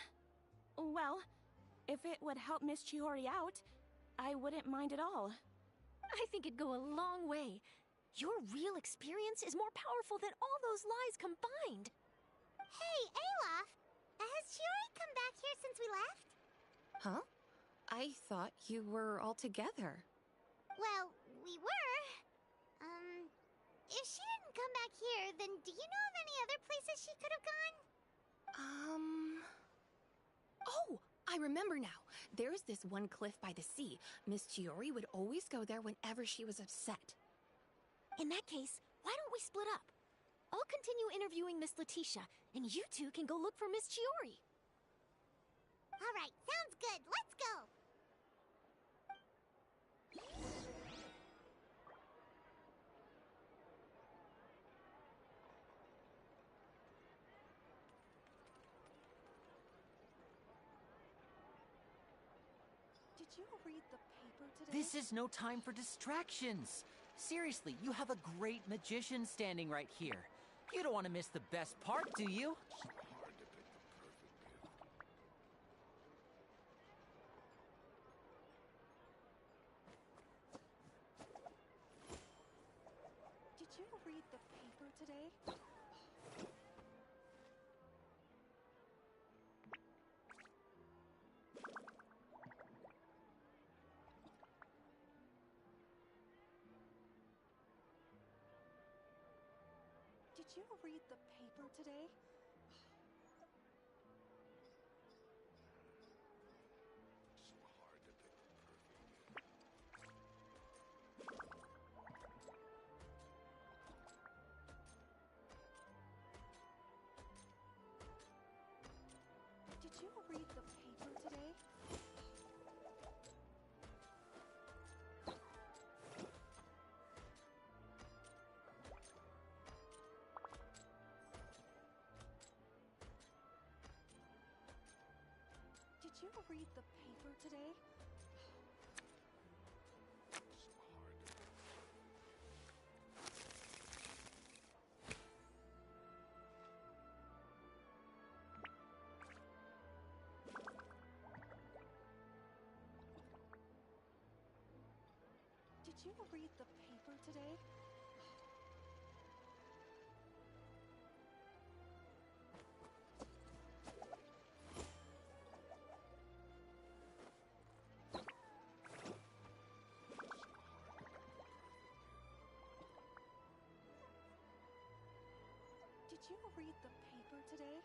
S3: Well, if it would help Miss Chiori out, I wouldn't mind at all.
S14: I think it'd go a long way. Your real experience is more powerful than all those lies combined.
S2: Hey, Olaf! Has Chiori come back here since we left?
S15: Huh? I thought you were all together.
S2: Well, we were. If she didn't come back here, then do you know of any other places she could have gone?
S15: Oh, I remember now. There's this one cliff by the sea. Miss Chiori would always go there whenever she was upset.
S14: In that case, why don't we split up? I'll continue interviewing Miss Letitia, and you two can go look for Miss Chiori.
S2: All right, sounds good. Let's go!
S8: Did you read the paper today?
S1: This is no time for distractions. Seriously, you have a great magician standing right here. You don't want to miss the best part, do you?
S8: Did you read the paper today? Did you read the paper today? Did you read the paper today? Did you read the paper today? Did you read the paper today? Did you read the paper today?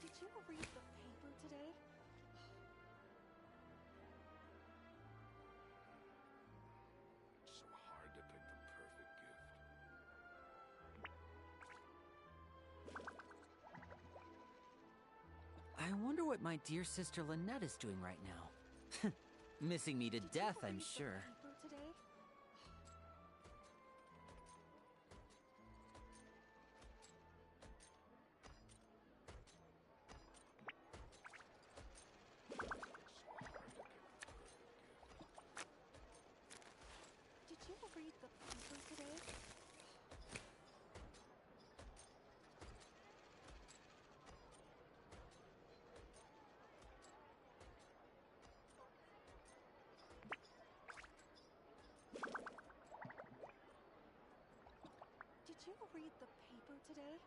S8: Did you read the paper today?
S9: So hard to pick the perfect gift.
S1: I wonder what my dear sister Lynette is doing right now. Missing me to death, I'm sure.
S8: Paper today? Did you read the paper today? Did you read the paper today?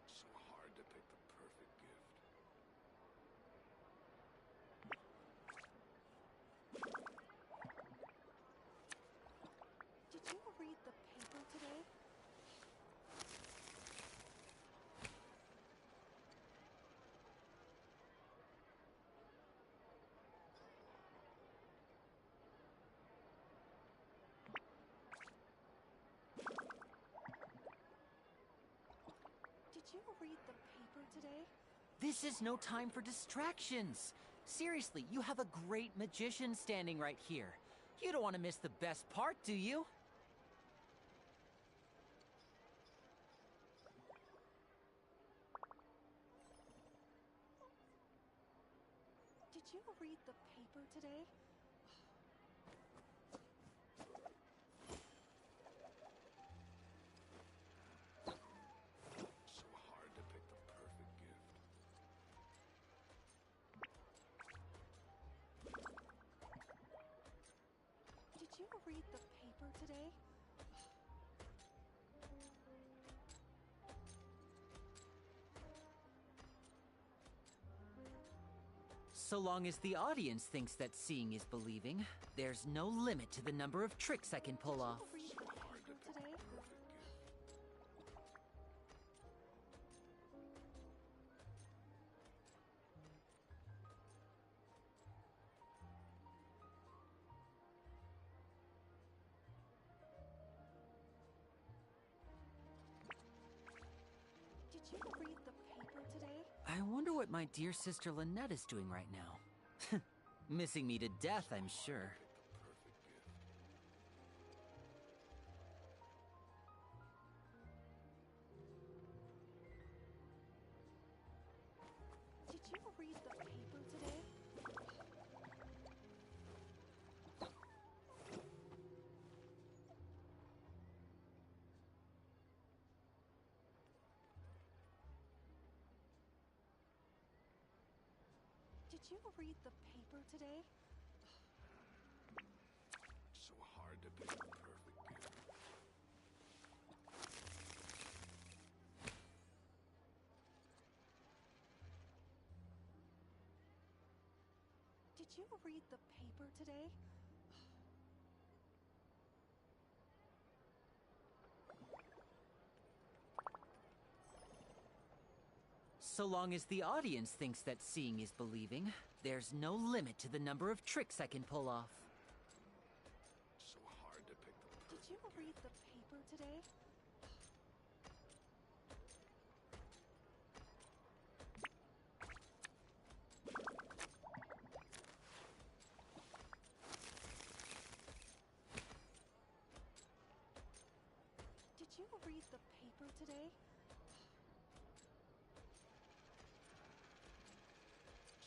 S9: So hard to pick the perfect gift.
S8: Did you read the paper today? Did you read the paper today?
S1: This is no time for distractions. Seriously, you have a great magician standing right here. You don't want to miss the best part, do you?
S8: Did you read the paper today?
S9: So hard to pick the perfect gift.
S8: Did you read the paper today?
S1: So long as the audience thinks that seeing is believing, there's no limit to the number of tricks I can pull off.
S8: Read the paper today? Did you read the
S1: I wonder what my dear sister Lynette is doing right now. Missing me to death, I'm sure.
S8: Did you read the paper today? Did you read the paper today?
S11: So hard to pick the perfect gift.
S8: Did you read the paper today?
S1: So long as the audience thinks that seeing is believing, there's no limit to the number of tricks I can pull off.
S11: So hard to pick the perfect
S8: Did you read the paper today? Did you read the paper today?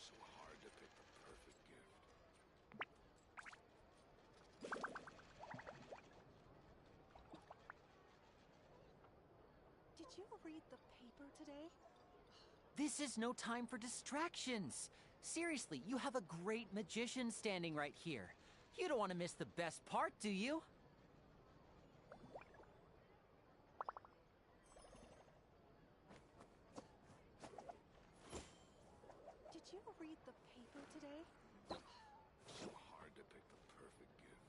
S11: So hard to pick the perfect gift.
S8: Did you read the paper today?
S1: This is no time for distractions. Seriously, you have a great magician standing right here. You don't want to miss the best part, do you?
S8: Did you read the paper today?
S11: So hard to pick the perfect gift.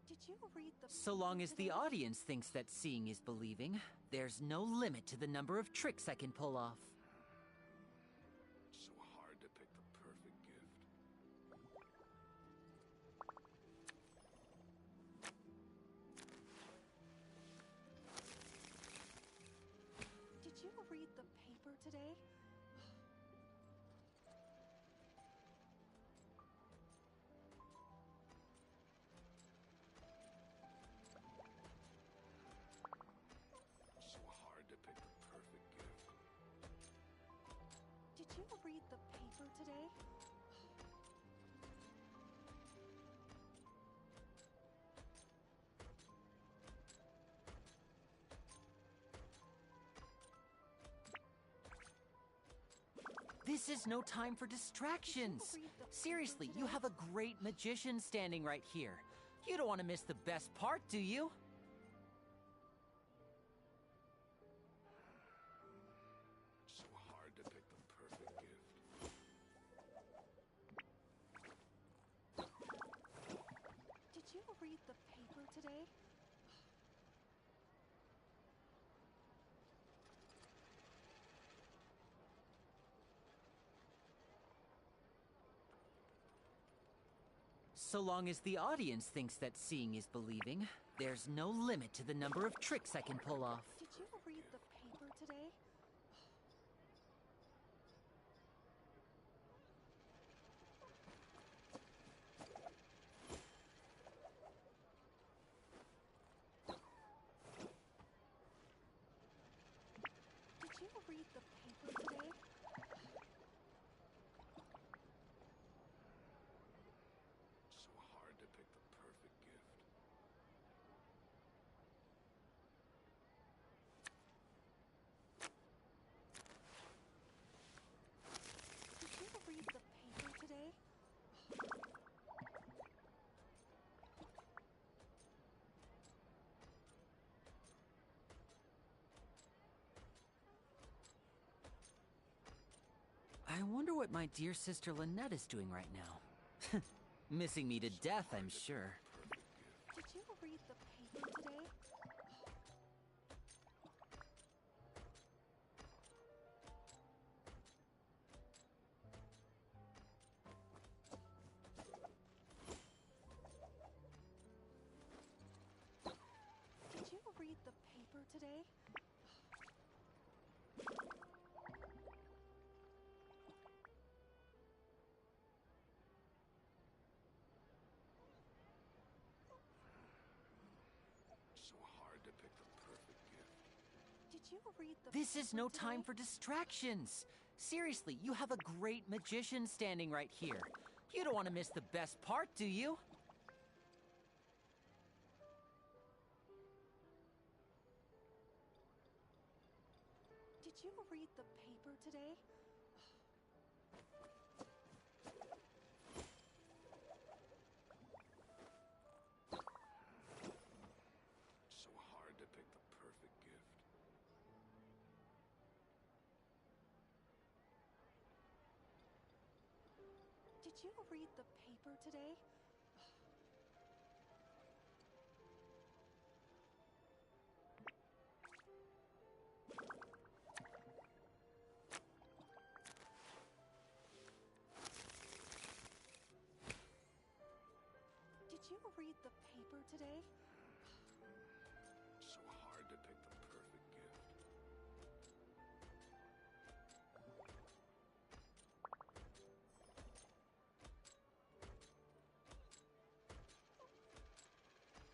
S8: Did you read the
S1: So long as the
S8: today?
S1: audience thinks that seeing is believing, there's no limit to the number of tricks I can pull off.
S11: So hard to pick the perfect gift.
S8: Did you read the paper today?
S11: So hard to pick the perfect gift.
S8: Did you read the paper today?
S1: This is no time for distractions. Seriously, you have a great magician standing right here. You don't want to miss the best part, do you?
S11: So hard to pick the perfect gift.
S8: Did you read the paper today?
S1: So long as the audience thinks that seeing is believing, there's no limit to the number of tricks I can pull off.
S8: Did you read the paper today? Did you read the paper today?
S11: So hard to pick the perfect gift.
S8: Did you read the paper today?
S1: I wonder what my dear sister Lynette is doing right now. Missing me to death, I'm sure.
S8: Did you read the paper today? paper today?
S5: So hard to pick the perfect gift.
S8: Did you read the
S1: This is no
S8: paper
S1: time
S8: today?
S1: for distractions. Seriously, you have a great magician standing right here. You don't want to miss the best part, do you?
S8: Did you read the paper today?
S5: So hard to pick the perfect gift.
S8: Did you read the paper today? Did you read the paper today?
S5: So hard to pick the perfect gift.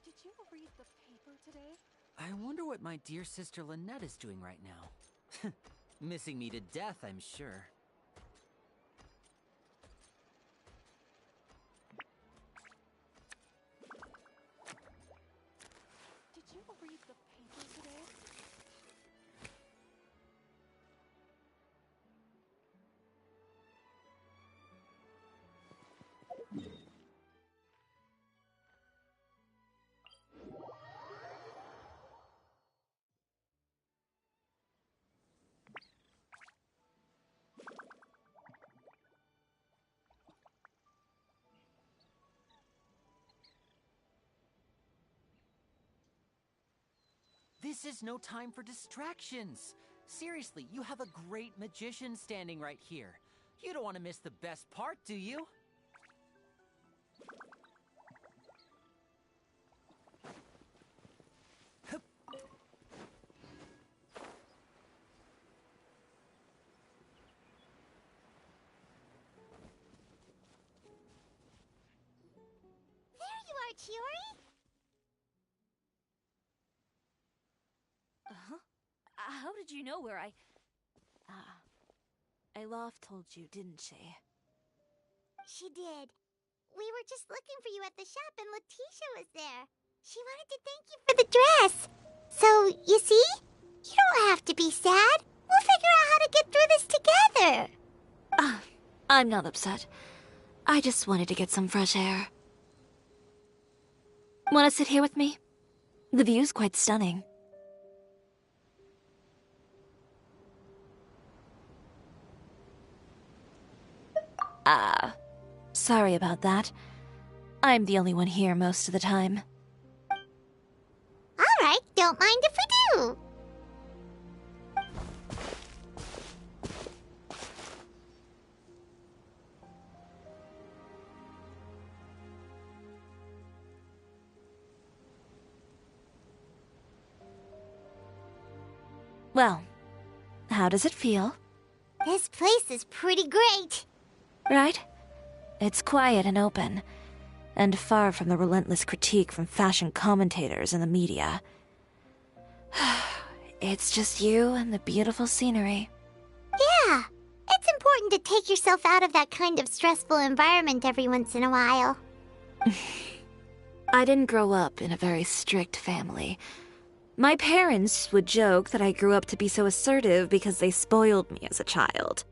S8: Did you read the paper today?
S1: I wonder what my dear sister Lynette is doing right now. Missing me to death, I'm sure.
S8: Did you read the paper today?
S1: This is no time for distractions. Seriously, you have a great magician standing right here. You don't want to miss the best part, do you?
S2: There you are, Chiori!
S4: Huh? How did you know where I... Alof told you, didn't she?
S2: She did. We were just looking for you at the shop and Letitia was there. She wanted to thank you for the dress. So, you see? You don't have to be sad. We'll figure out how to get through this together.
S4: I'm not upset. I just wanted to get some fresh air. Want to sit here with me? The view's quite stunning. Sorry about that. I'm the only one here most of the time.
S2: All right, don't mind if we do.
S4: Well, how does it feel?
S2: This place is pretty great.
S4: Right? It's quiet and open, and far from the relentless critique from fashion commentators and the media. It's just you and the beautiful scenery.
S2: Yeah, it's important to take yourself out of that kind of stressful environment every once in a while.
S4: I didn't grow up in a very strict family. My parents would joke that I grew up to be so assertive because they spoiled me as a child.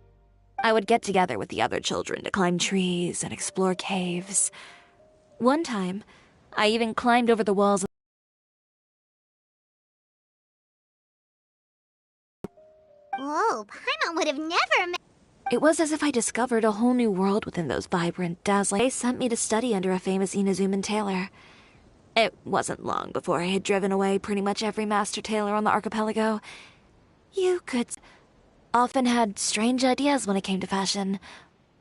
S4: I would get together with the other children to climb trees and explore caves. One time, I even climbed over the walls of...
S2: Whoa, Paimon would have never met.
S4: It was as if I discovered a whole new world within those vibrant, dazzling... They sent me to study under a famous Inazuman tailor. It wasn't long before I had driven away pretty much every master tailor on the archipelago. You could... often had strange ideas when it came to fashion.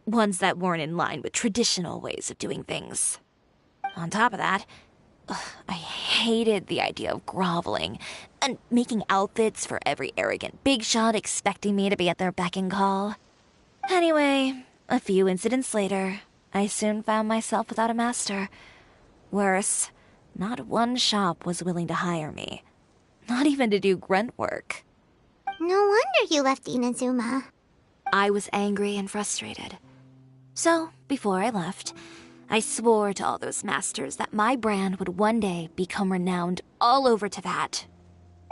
S4: Ones that weren't in line with traditional ways of doing things. On top of that, I hated the idea of groveling. and making outfits for every arrogant big shot expecting me to be at their beck and call. Anyway, a few incidents later, I soon found myself without a master. Worse, not one shop was willing to hire me. Not even to do grunt work.
S2: No wonder you left Inazuma.
S4: I was angry and frustrated. So, before I left, I swore to all those masters that my brand would one day become renowned all over Teyvat.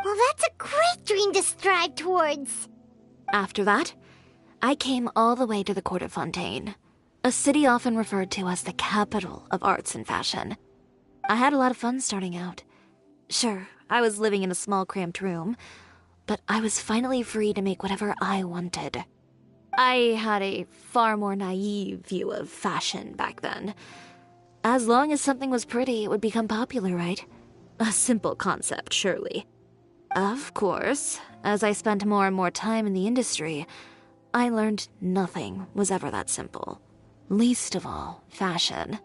S2: Well, that's a great dream to strive towards.
S4: After that, I came all the way to the Court of Fontaine, a city often referred to as the capital of arts and fashion. I had a lot of fun starting out. Sure, I was living in a small cramped room, but I was finally free to make whatever I wanted. I had a far more naive view of fashion back then. As long as something was pretty, it would become popular, right? A simple concept, surely. Of course, as I spent more and more time in the industry, I learned nothing was ever that simple. Least of all, fashion.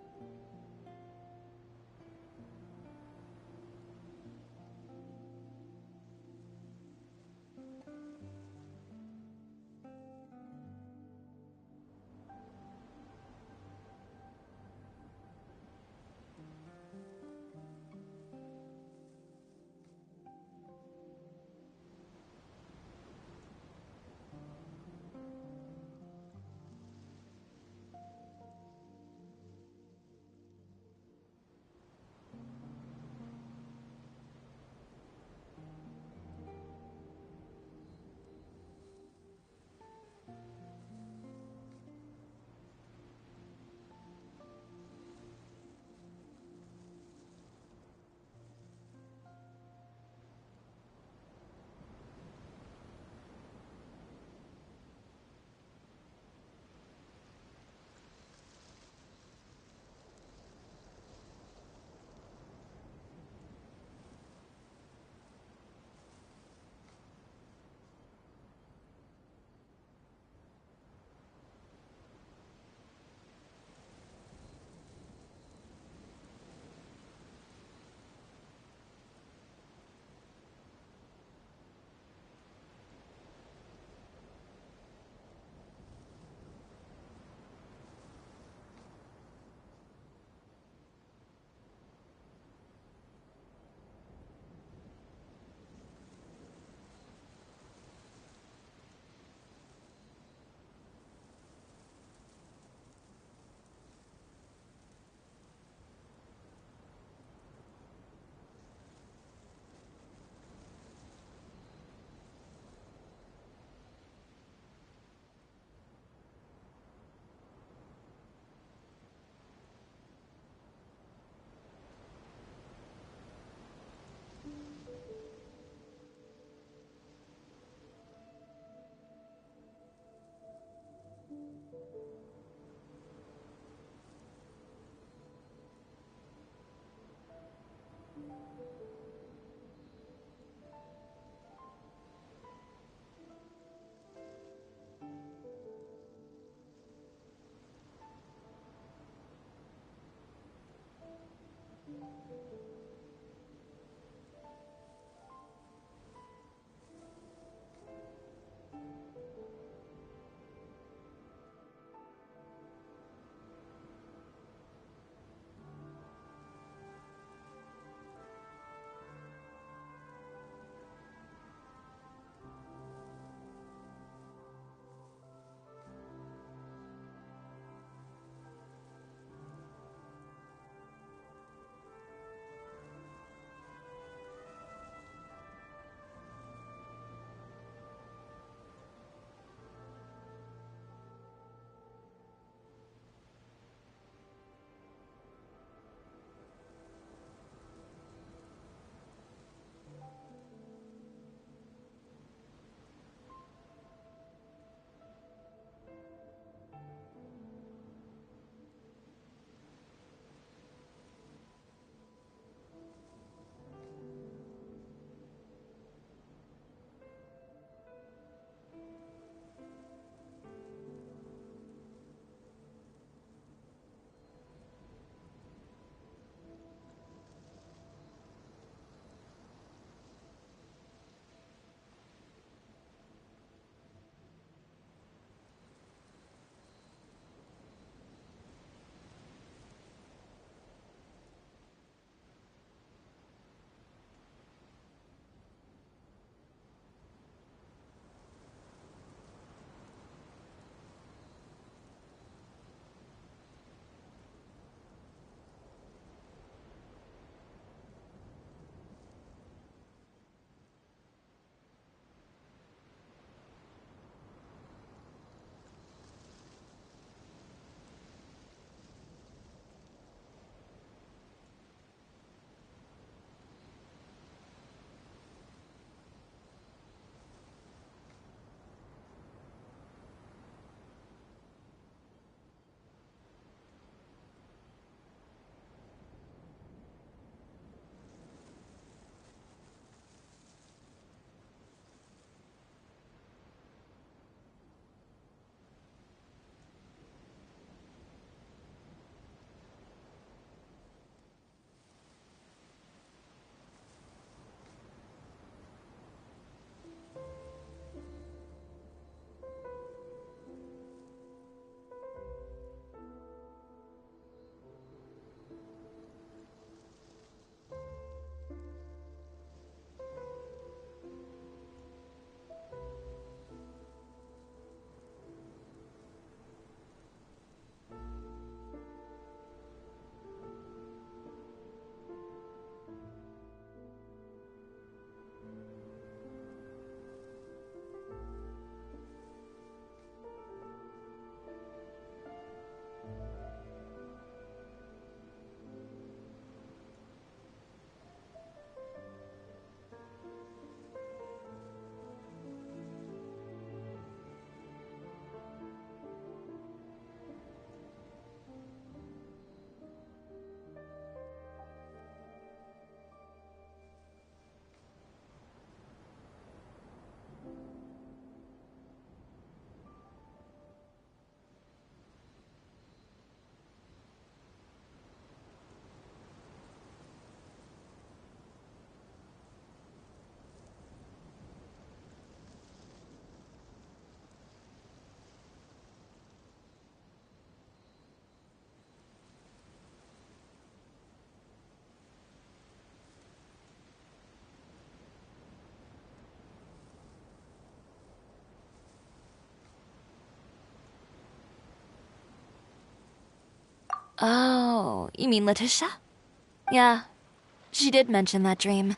S4: Oh, you mean Letitia? Yeah, she did mention that dream.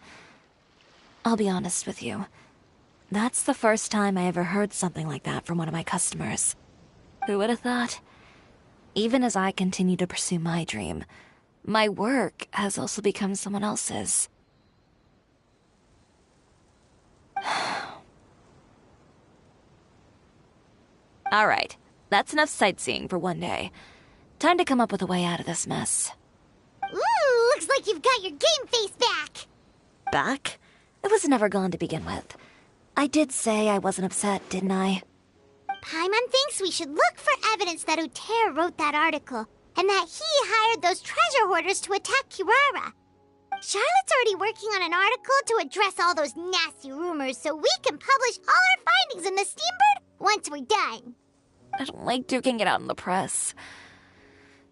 S4: I'll be honest with you. That's the first time I ever heard something like that from one of my customers. Who would have thought? Even as I continue to pursue my dream, my work has also become someone else's. Alright, that's enough sightseeing for one day. Time to come up with a way out of this mess.
S2: Ooh, looks like you've got your game face back!
S4: Back? It was never gone to begin with. I did say I wasn't upset, didn't I?
S2: Paimon thinks we should look for evidence that Uter wrote that article, and that he hired those treasure hoarders to attack Kirara. Charlotte's already working on an article to address all those nasty rumors so we can publish all our findings in the Steambird once we're done.
S4: I don't like duking it out in the press.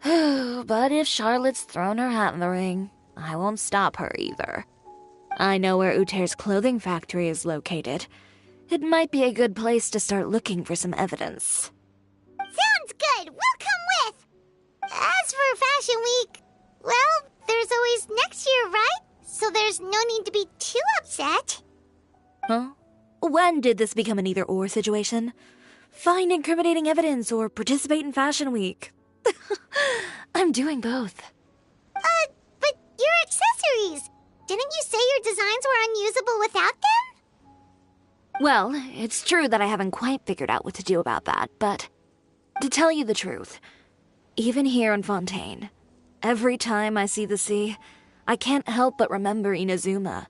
S4: But if Charlotte's thrown her hat in the ring, I won't stop her either. I know where Uter's clothing factory is located. It might be a good place to start looking for some evidence.
S2: Sounds good! We'll come with! As for Fashion Week, well, there's always next year, right? So there's no need to be too upset.
S4: Huh? When did this become an either-or situation? Find incriminating evidence or participate in Fashion Week. I'm doing both.
S2: But your accessories! Didn't you say your designs were unusable without them?
S4: Well, it's true that I haven't quite figured out what to do about that, but to tell you the truth, even here in Fontaine, every time I see the sea, I can't help but remember Inazuma,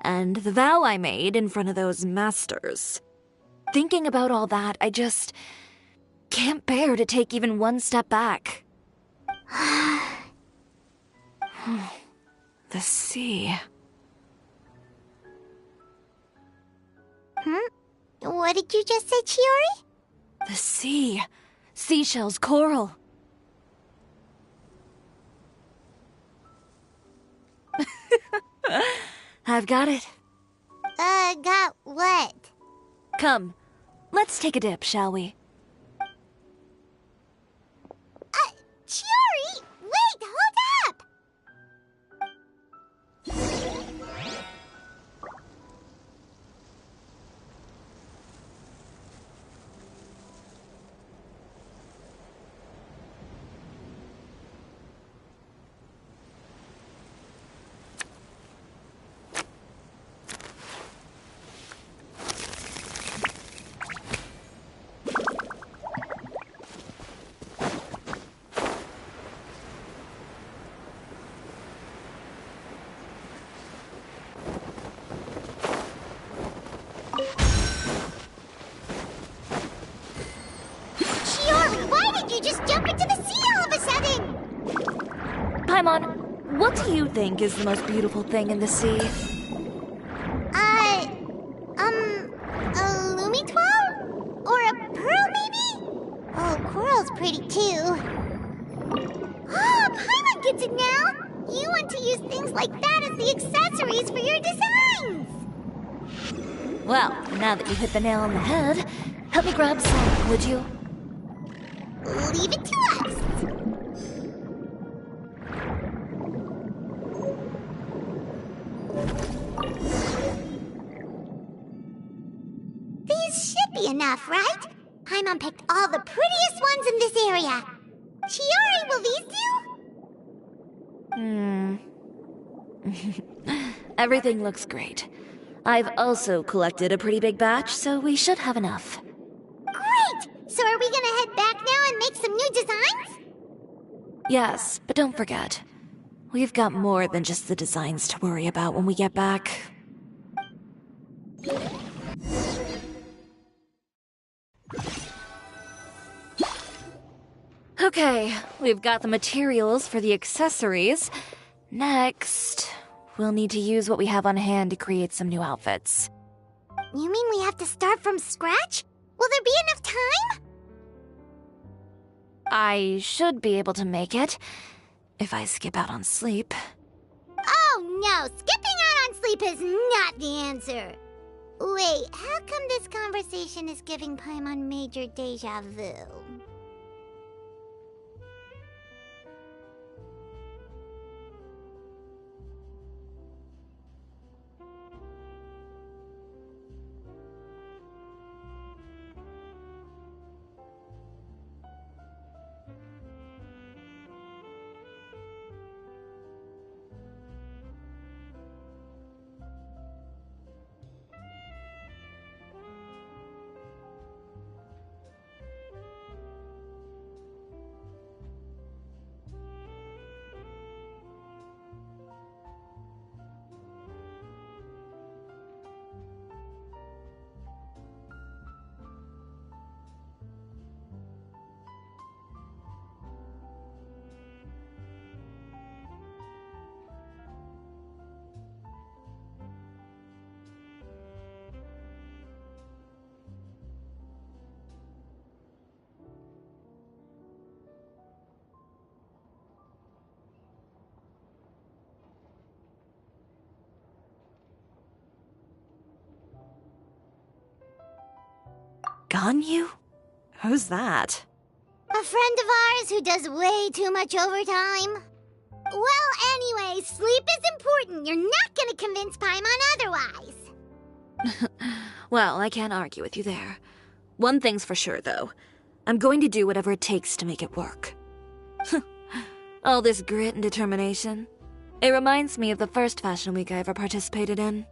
S4: and the vow I made in front of those masters. Thinking about all that, I just can't bear to take even one step back. The sea.
S2: What did you just say, Chiori?
S4: The sea. Seashells, coral. I've got it.
S2: Got what?
S4: Come, let's take a dip, shall we?
S2: Chiori! Wait, hold up! Just jump into the sea all of a sudden!
S4: Paimon, what do you think is the most beautiful thing in the sea?
S2: A Lumitoile? Or a pearl, maybe? Oh, coral's pretty too. Oh, Paimon gets it now! You want to use things like that as the accessories for your designs!
S4: Well, now that you hit the nail on the head, help me grab some, would you?
S2: Leave it to us! These should be enough, right? Paimon picked all the prettiest ones in this area. Chiori, will these
S4: do? Everything looks great. I've also collected a pretty big batch, so we should have enough.
S2: Great! So are we gonna head back now and make some new designs?
S4: Yes, but don't forget, we've got more than just the designs to worry about when we get back. Okay, we've got the materials for the accessories. Next, we'll need to use what we have on hand to create some new outfits.
S2: You mean we have to start from scratch? Will there be enough time?
S4: I should be able to make it, if I skip out on sleep.
S2: Oh no, skipping out on sleep is not the answer. Wait, how come this conversation is giving Paimon major deja vu?
S4: on you? Who's that?
S2: A friend of ours who does way too much overtime. Well, anyway, sleep is important. You're not gonna convince Paimon otherwise.
S4: Well, I can't argue with you there. One thing's for sure, though. I'm going to do whatever it takes to make it work. All this grit and determination. It reminds me of the first fashion week I ever participated in.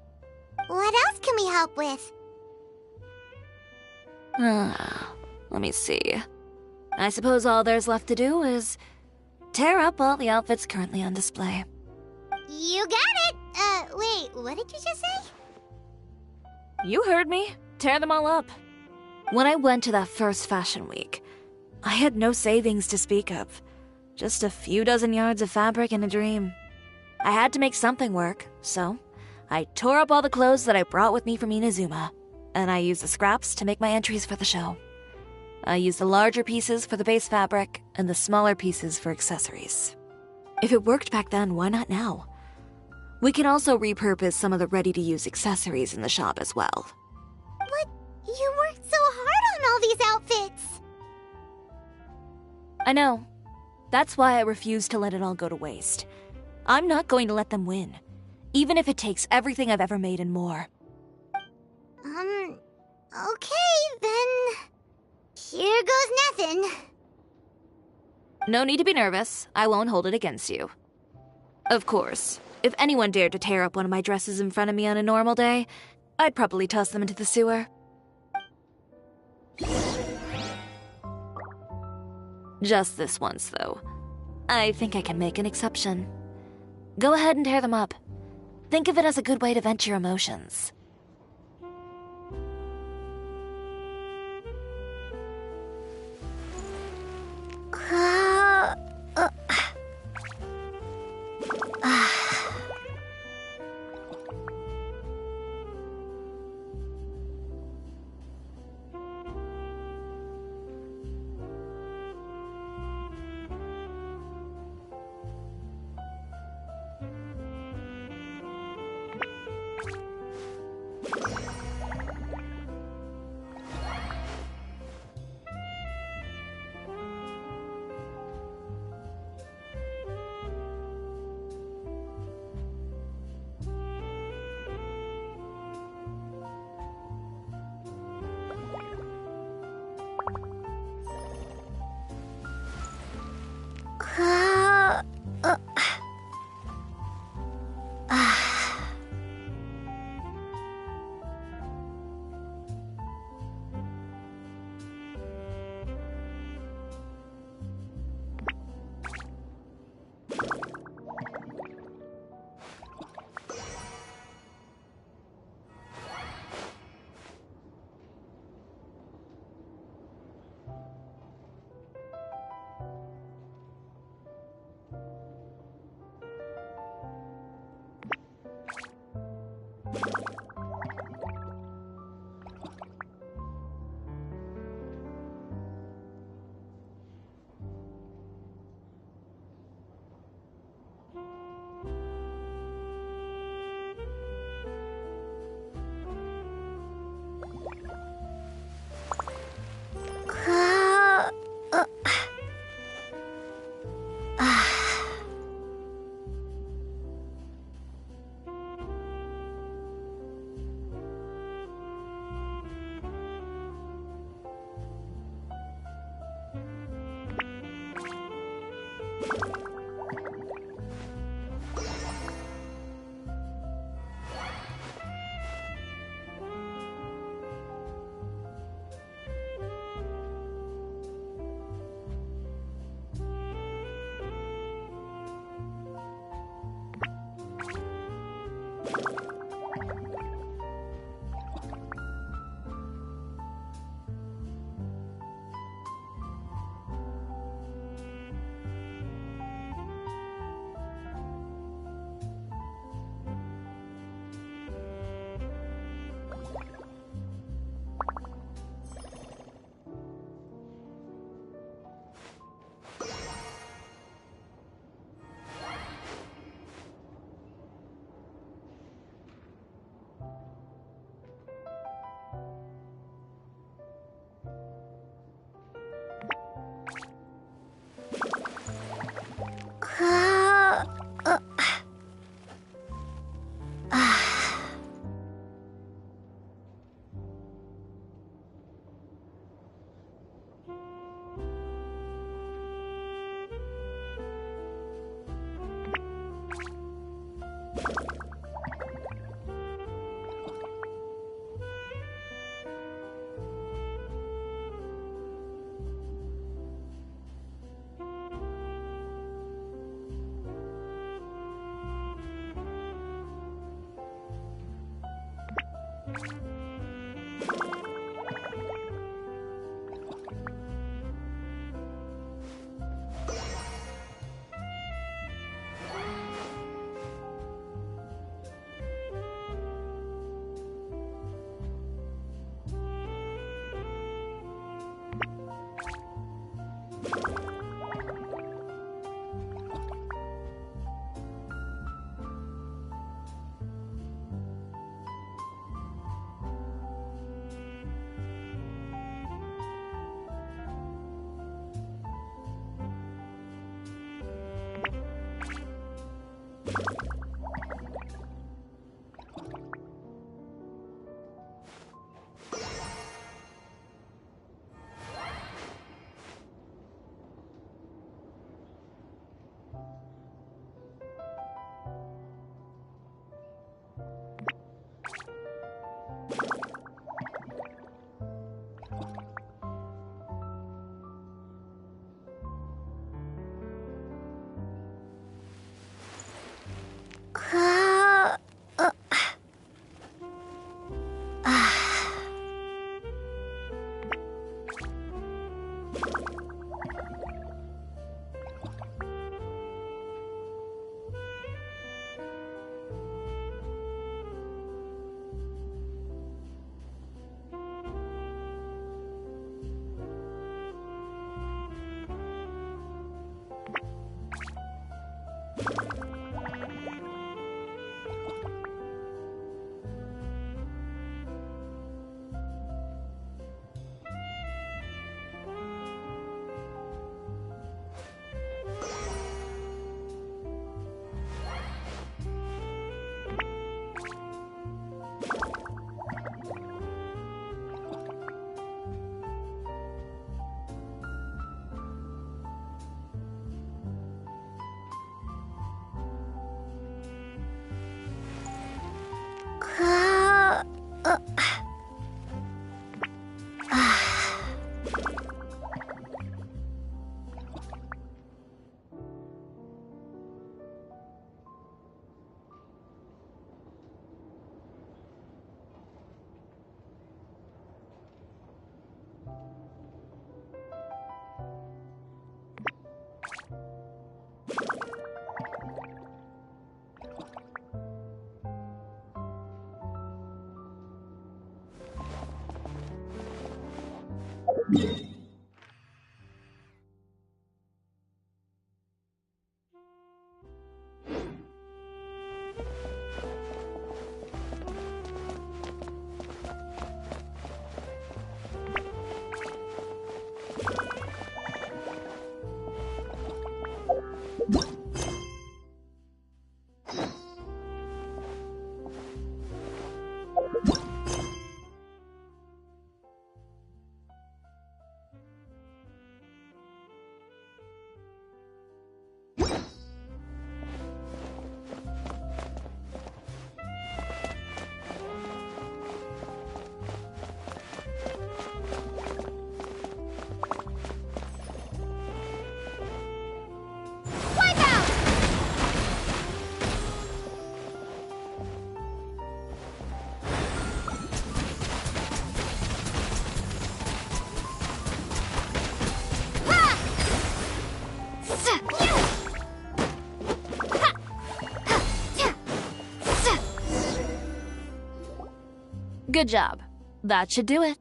S2: What else can we help with?
S4: Let me see. I suppose all there's left to do is tear up all the outfits currently on display.
S2: You got it! Wait, what did you just say?
S4: You heard me. Tear them all up. When I went to that first fashion week, I had no savings to speak of. Just a few dozen yards of fabric and a dream. I had to make something work, so I tore up all the clothes that I brought with me from Inazuma, and I used the scraps to make my entries for the show. I used the larger pieces for the base fabric and the smaller pieces for accessories. If it worked back then, why not now? We can also repurpose some of the ready-to-use accessories in the shop as well.
S2: But you worked so hard on all these outfits!
S4: I know. That's why I refuse to let it all go to waste. I'm not going to let them win, even if it takes everything I've ever made and more.
S2: Okay, then... Here goes nothing.
S4: No need to be nervous. I won't hold it against you. Of course, if anyone dared to tear up one of my dresses in front of me on a normal day, I'd probably toss them into the sewer. Just this once, though. I think I can make an exception. Go ahead and tear them up. Think of it as a good way to vent your emotions. Good job. That should do it.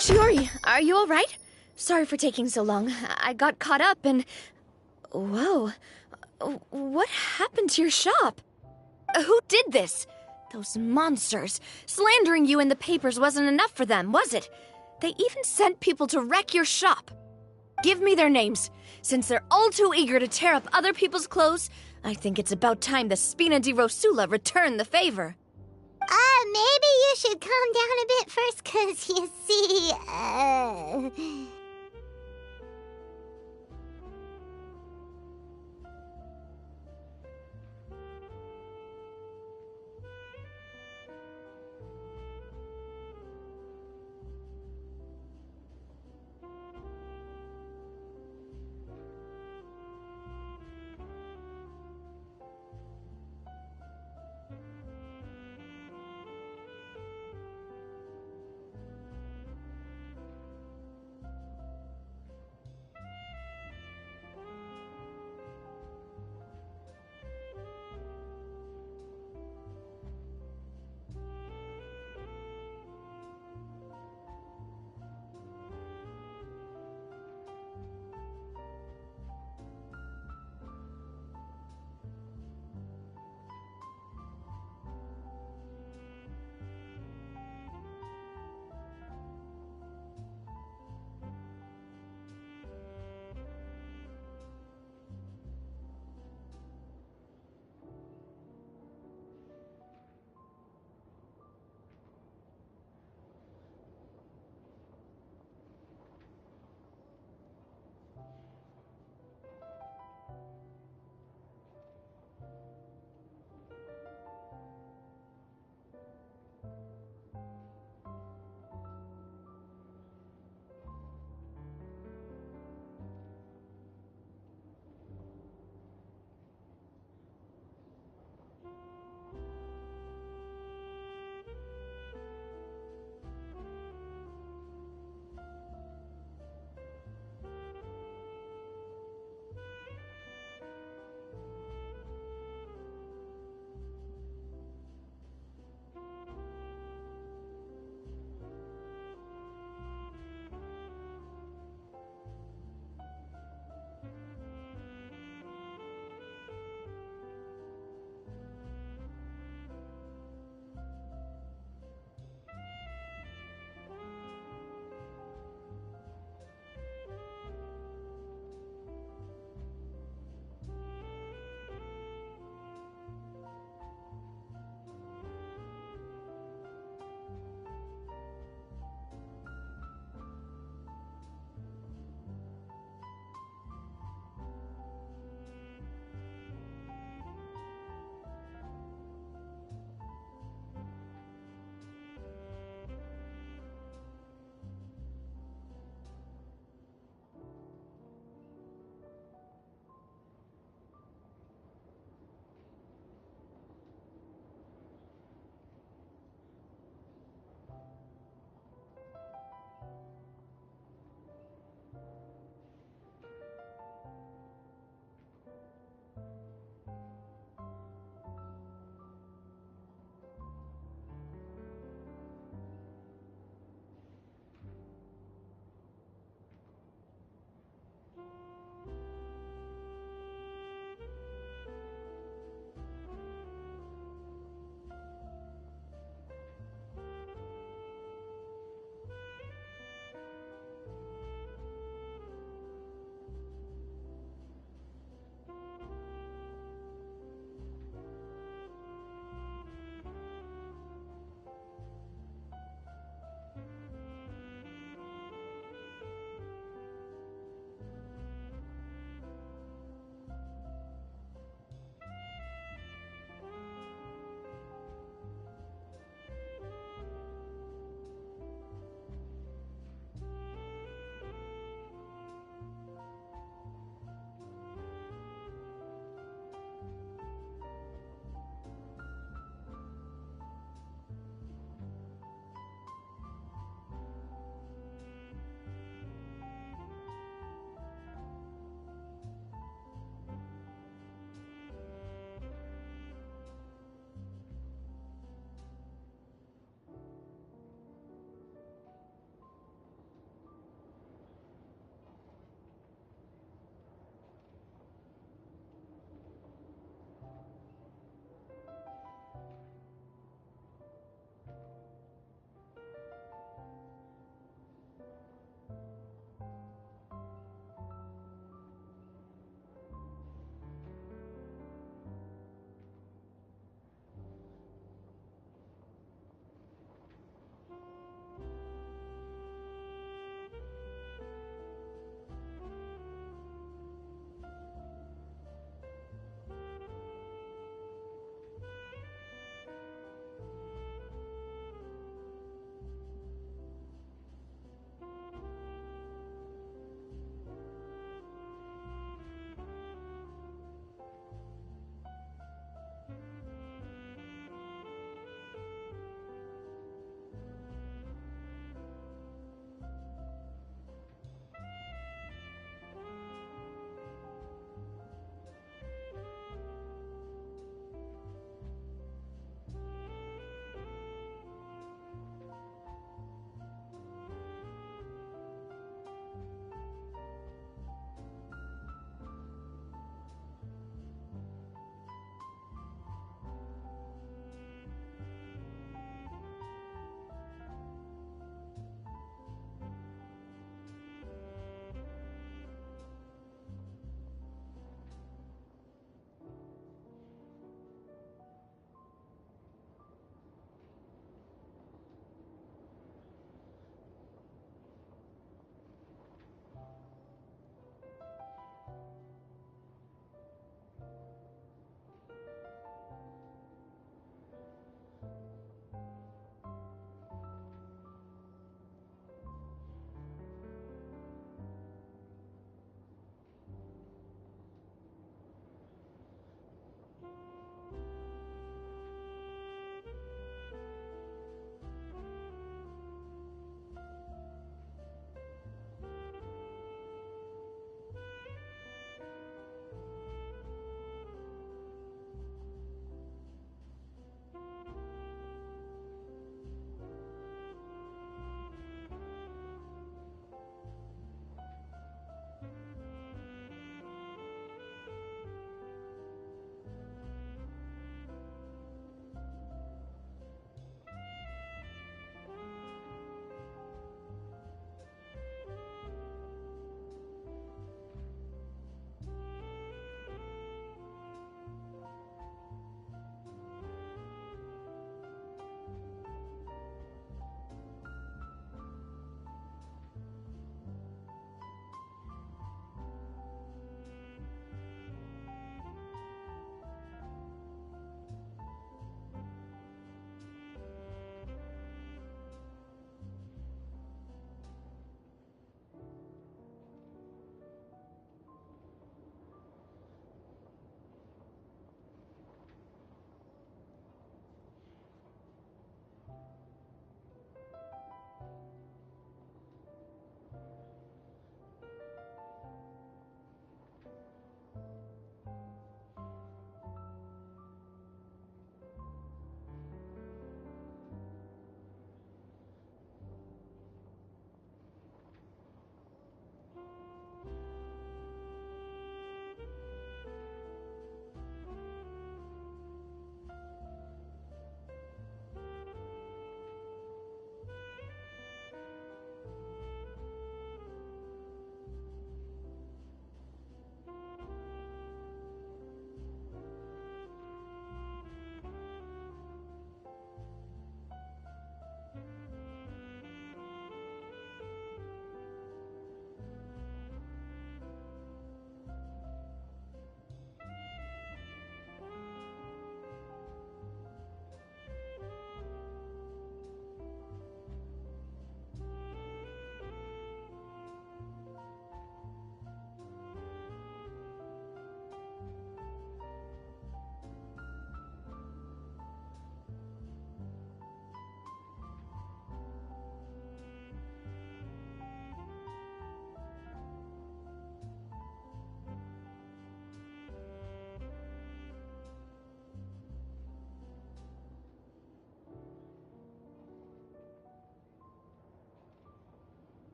S16: Chiori, are you alright? Sorry for taking so long. I got caught up and... Whoa. What happened to your shop? Who did this? Those monsters. Slandering you in the papers wasn't enough for them, was it? They even sent people to wreck your shop. Give me their names. Since they're all too eager to tear up other people's clothes, I think it's about time the Spina di Rosula return the favor.
S2: Maybe you should calm down a bit first, 'cause you see,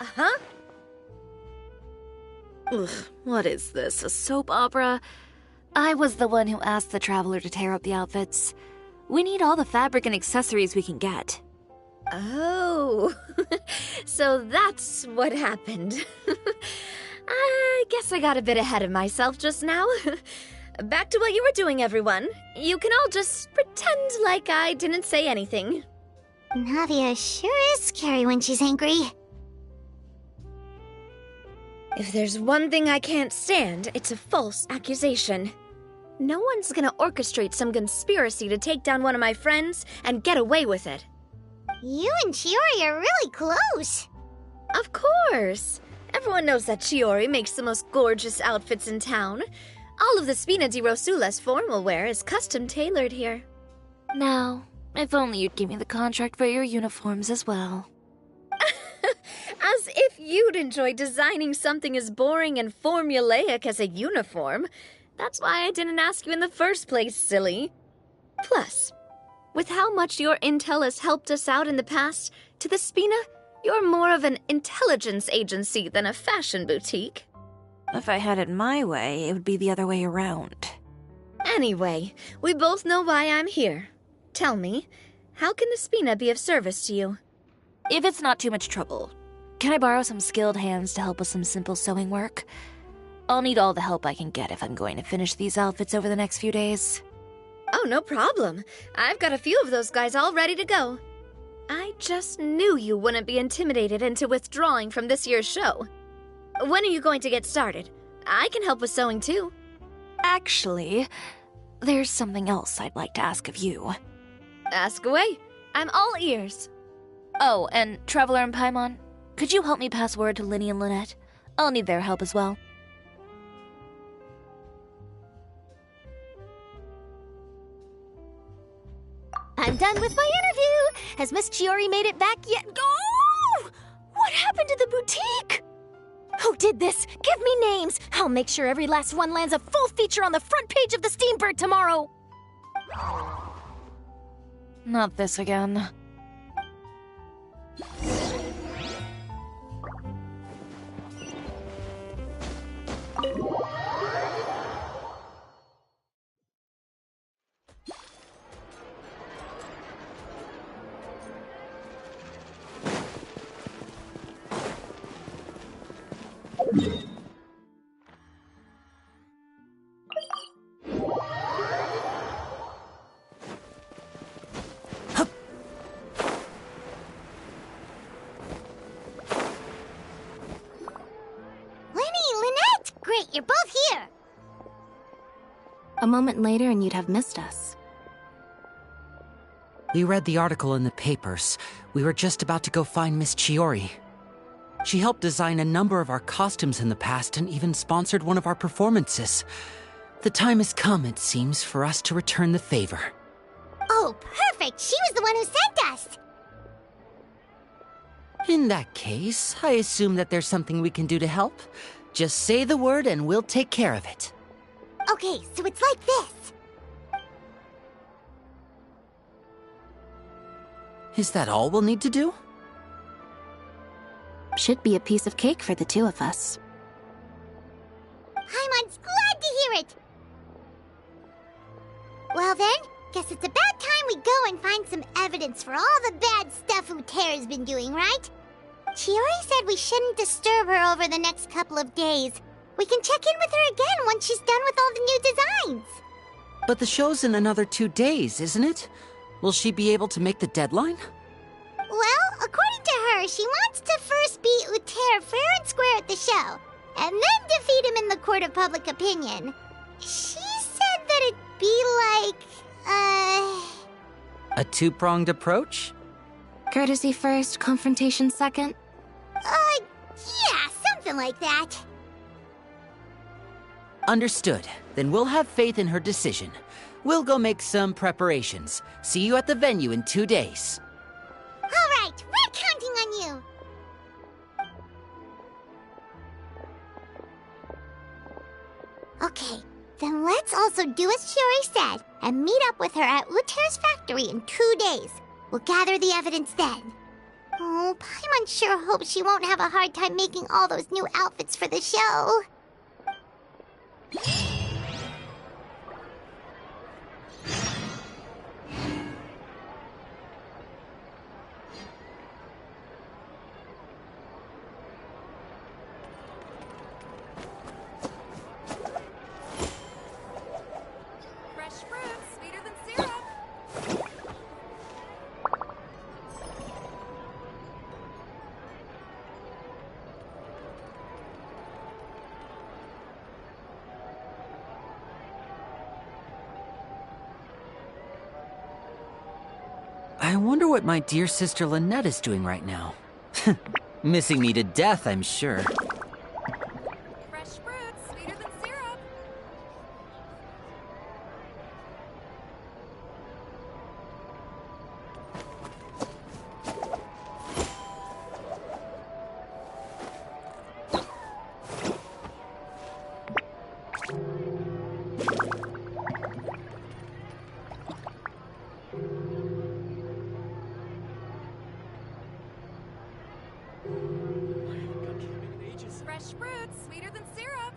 S16: Huh?
S4: Ugh, what is this, a soap opera? I was the one who asked the traveler to tear up the outfits. We need all the fabric and accessories we can get.
S16: Oh, so that's what happened. I guess I got a bit ahead of myself just now. Back to what you were doing, everyone. You can all just pretend like I didn't say anything.
S2: Navia sure is scary when she's angry.
S16: If there's one thing I can't stand, it's a false accusation. No one's gonna orchestrate some conspiracy to take down one of my friends and get away with it.
S2: You and Chiori are really close.
S16: Of course. Everyone knows that Chiori makes the most gorgeous outfits in town. All of the Spina di Rosula's formal wear is custom tailored here.
S4: Now, if only you'd give me the contract for your uniforms as well.
S16: As if you'd enjoy designing something as boring and formulaic as a uniform. That's why I didn't ask you in the first place, silly. Plus, with how much your intel has helped us out in the past, to the Spina, you're more of an intelligence agency than a fashion boutique.
S4: If I had it my way, it would be the other way around.
S16: Anyway, we both know why I'm here. Tell me, how can the Spina be of service to you?
S4: If it's not too much trouble, can I borrow some skilled hands to help with some simple sewing work? I'll need all the help I can get if I'm going to finish these outfits over the next few days.
S16: Oh, no problem. I've got a few of those guys all ready to go. I just knew you wouldn't be intimidated into withdrawing from this year's show. When are you going to get started? I can help with sewing too.
S4: Actually, there's something else I'd like to ask of you.
S16: Ask away. I'm all ears.
S4: Oh, and Traveler and Paimon, could you help me pass word to Linny and Lynette? I'll need their help as well.
S14: I'm done with my interview! Has Miss Chiori made it back yet? Oh! What happened to the boutique? Who did this? Give me names! I'll make sure every last one lands a full feature on the front page of the Steambird tomorrow!
S4: Not this again.
S2: You're both here!
S17: A moment later and you'd have missed us.
S1: We read the article in the papers. We were just about to go find Miss Chiori. She helped design a number of our costumes in the past and even sponsored one of our performances. The time has come, it seems, for us to return the favor.
S2: Oh, perfect! She was the one who sent us!
S1: In that case, I assume that there's something we can do to help. Just say the word and we'll take care of it.
S2: Okay, so it's like this.
S1: Is that all we'll need to do?
S17: Should be a piece of cake for the two of us.
S2: Paimon's glad to hear it! Well then, guess it's about time we go and find some evidence for all the bad stuff Utera's been doing, right? Chiori said we shouldn't disturb her over the next couple of days. We can check in with her again once she's done with all the new designs.
S1: But the show's in another 2 days, isn't it? Will she be able to make the deadline?
S2: Well, according to her, she wants to first beat Utera fair and square at the show, and then defeat him in the court of public opinion. She said that it'd be like,
S1: A two-pronged approach?
S17: Courtesy first, confrontation second?
S2: Yeah, something like that.
S1: Understood. Then we'll have faith in her decision. We'll go make some preparations. See you at the venue in 2 days.
S2: All right, we're counting on you. Okay, then let's also do as Chiori said and meet up with her at Utera's factory in 2 days. We'll gather the evidence then. Oh, Paimon sure hopes she won't have a hard time making all those new outfits for the show.
S4: Fresh fruit, sweeter than syrup.
S1: I wonder what my dear sister Lynette is doing right now. Missing me to death, I'm sure.
S4: Fresh fruit, sweeter than syrup. Fresh fruit, sweeter than syrup.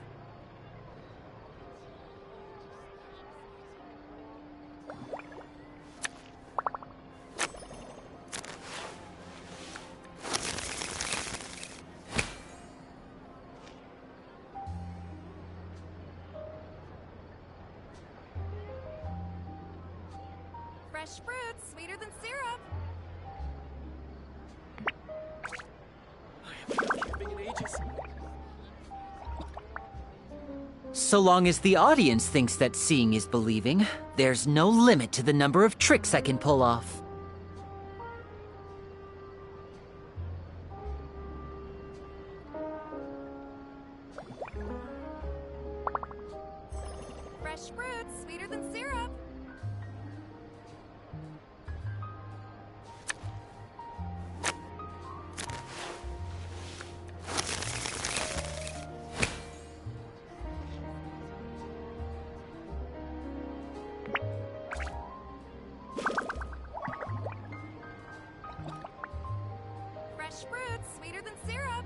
S4: Fresh fruit, sweeter than syrup.
S1: So long as the audience thinks that seeing is believing, there's no limit to the number of tricks I can pull off.
S4: Fresh fruit, sweeter than syrup. Fresh fruit, sweeter than syrup.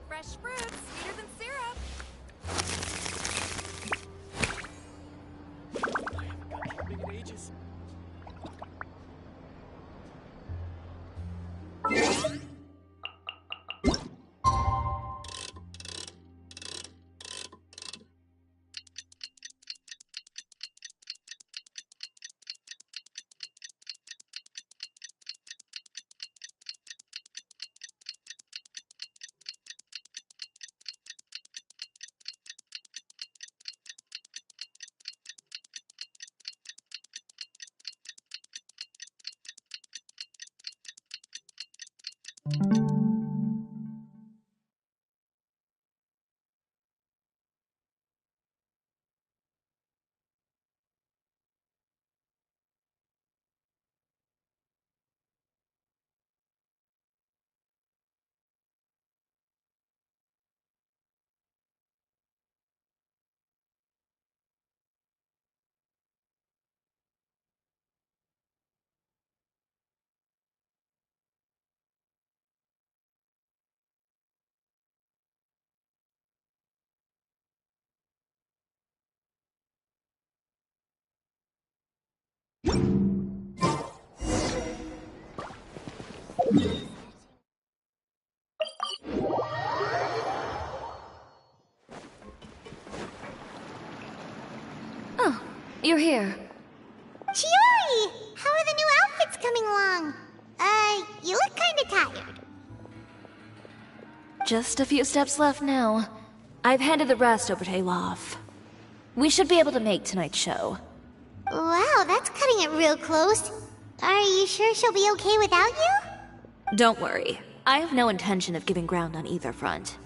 S4: Fresh fruit, sweeter than syrup.
S16: Oh, you're here.
S2: Chiori! How are the new outfits coming along? You look kinda tired.
S4: Just a few steps left now. I've handed the rest over to Olaf. We should be able to make tonight's show.
S2: Wow, that's cutting it real close. Are you sure she'll be okay without you?
S4: Don't worry. I have no intention of giving ground on either front.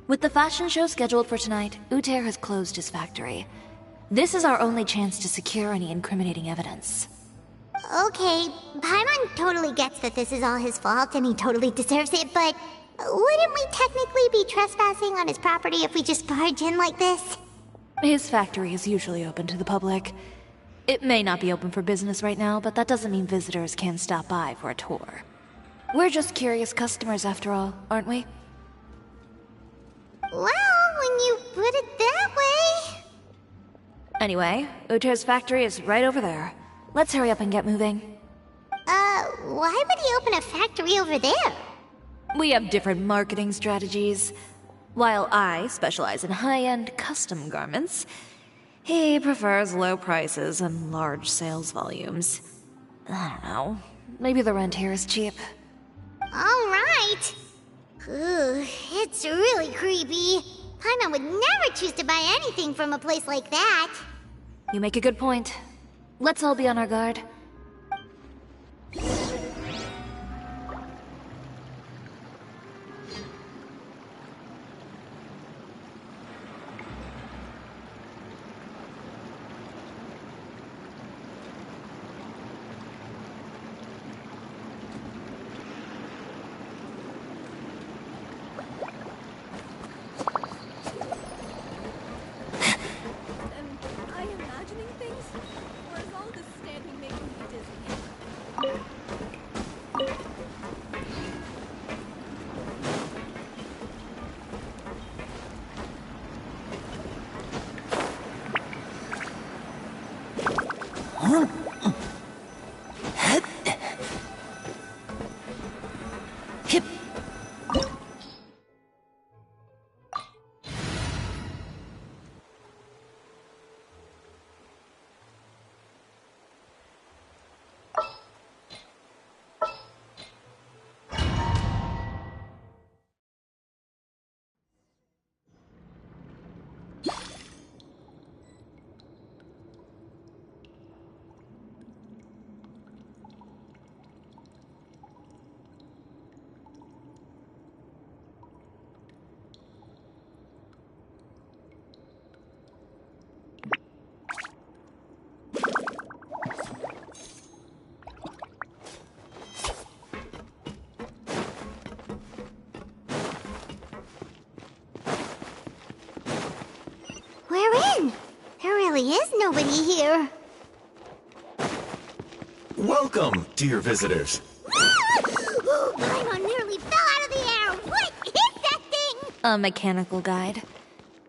S4: With the fashion show scheduled for tonight, Uter has closed his factory. This is our only chance to secure any incriminating evidence.
S2: Okay, Paimon totally gets that this is all his fault and he totally deserves it, but wouldn't we technically be trespassing on his property if we just barge in like this?
S4: His factory is usually open to the public. It may not be open for business right now, but that doesn't mean visitors can't stop by for a tour. We're just curious customers after all, aren't we?
S2: Well, when you put it that way...
S4: Anyway, Uter's factory is right over there. Let's hurry up and get moving.
S2: Why would he open a factory over there?
S4: We have different marketing strategies. While I specialize in high-end custom garments, he prefers low prices and large sales volumes. I don't know. Maybe the rent here is cheap.
S2: Alright. It's really creepy. Paimon would never choose to buy anything from a place like that.
S4: You make a good point. Let's all be on our guard.
S2: We're in! There really is nobody here.
S18: Welcome, dear visitors.
S2: Paimon nearly fell out of the air! What is that thing?
S4: A mechanical guide.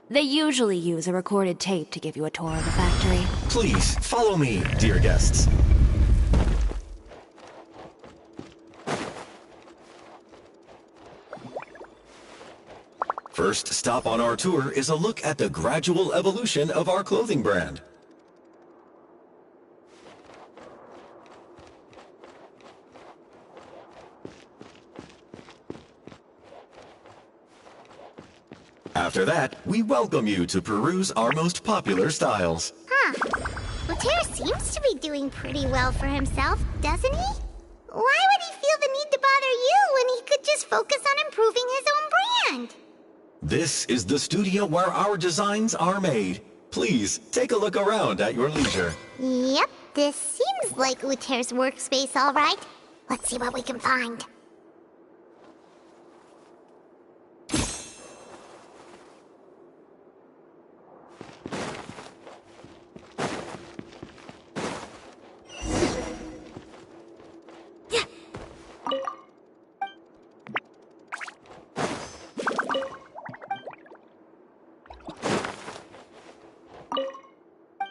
S4: They usually use a recorded tape to give you a tour of the factory.
S18: Please, follow me, dear guests. First stop on our tour is a look at the gradual evolution of our clothing brand. After that, we welcome you to peruse our most popular styles.
S2: Huh. Uter seems to be doing pretty well for himself, doesn't he? Why would he feel the need to bother you when he could just focus on improving his own brand?
S18: This is the studio where our designs are made. Please, take a look around at your leisure.
S2: Yep, this seems like Uter's workspace, all right. Let's see what we can find.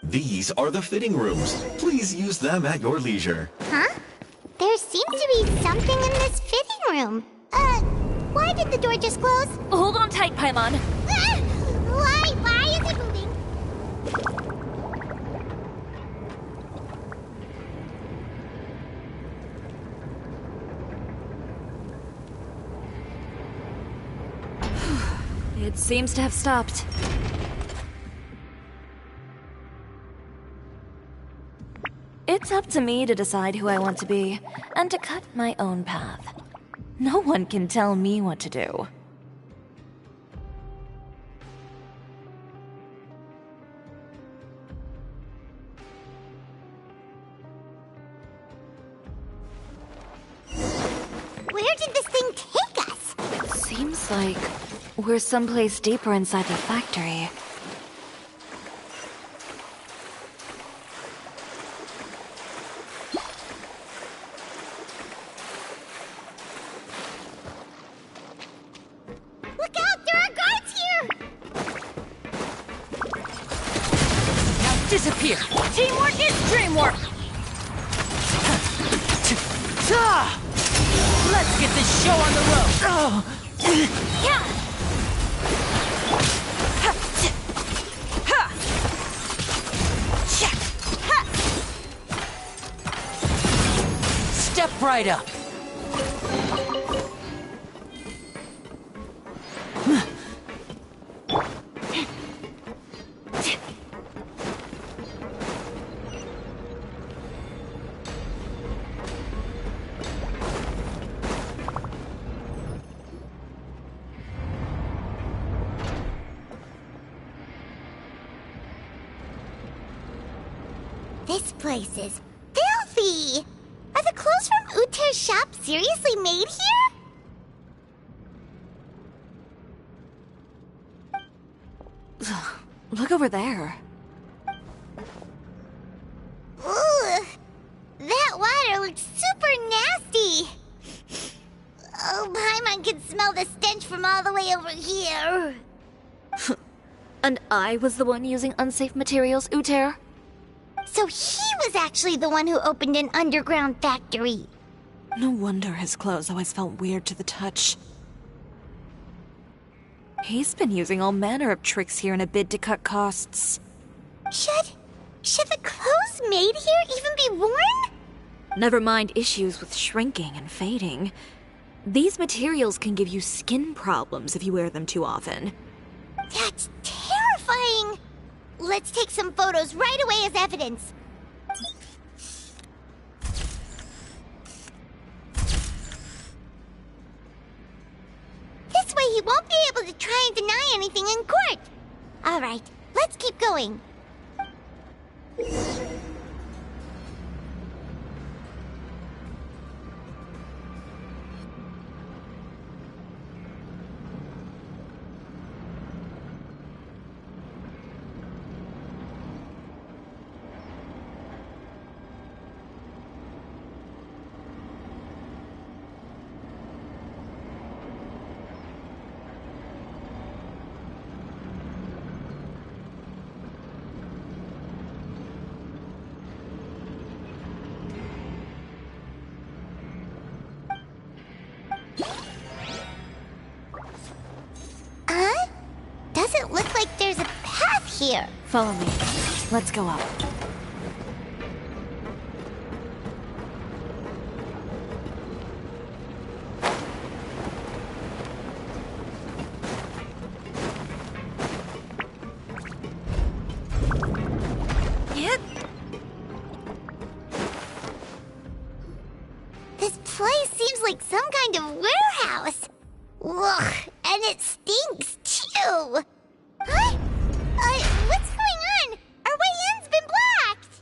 S18: These are the fitting rooms. Please use them at your leisure.
S2: Huh? There seems to be something in this fitting room. Why did the door just close?
S4: Hold on tight, Paimon.
S2: Ah! Why is it moving?
S4: It seems to have stopped. It's up to me to decide who I want to be, and to cut my own path. No one can tell me what to do. Looks like we're someplace deeper inside the factory.
S2: Look out! There are guards here!
S1: Now disappear!
S4: Teamwork is dreamwork!
S1: Let's get this show on the road! Step right up!
S2: This place is filthy! Are the clothes from Uter's shop seriously made here?
S4: Look over there.
S2: Ooh! That water looks super nasty! Oh, Paimon can smell the stench from all the way over here.
S4: And I was the one using unsafe materials, Uter?
S2: So he was actually the one who opened an underground factory.
S4: No wonder his clothes always felt weird to the touch. He's been using all manner of tricks here in a bid to cut costs.
S2: Should the clothes made here even be worn?
S4: Never mind issues with shrinking and fading. These materials can give you skin problems if you wear them too often.
S2: That's terrifying! Let's take some photos right away as evidence. This way he won't be able to try and deny anything in court. All right, let's keep going. Doesn't look like there's a path here.
S4: Follow me. Let's go up.
S2: This place seems like some kind of warehouse. Ugh, and it stinks too. Huh? What's going on? Our way in's been blocked.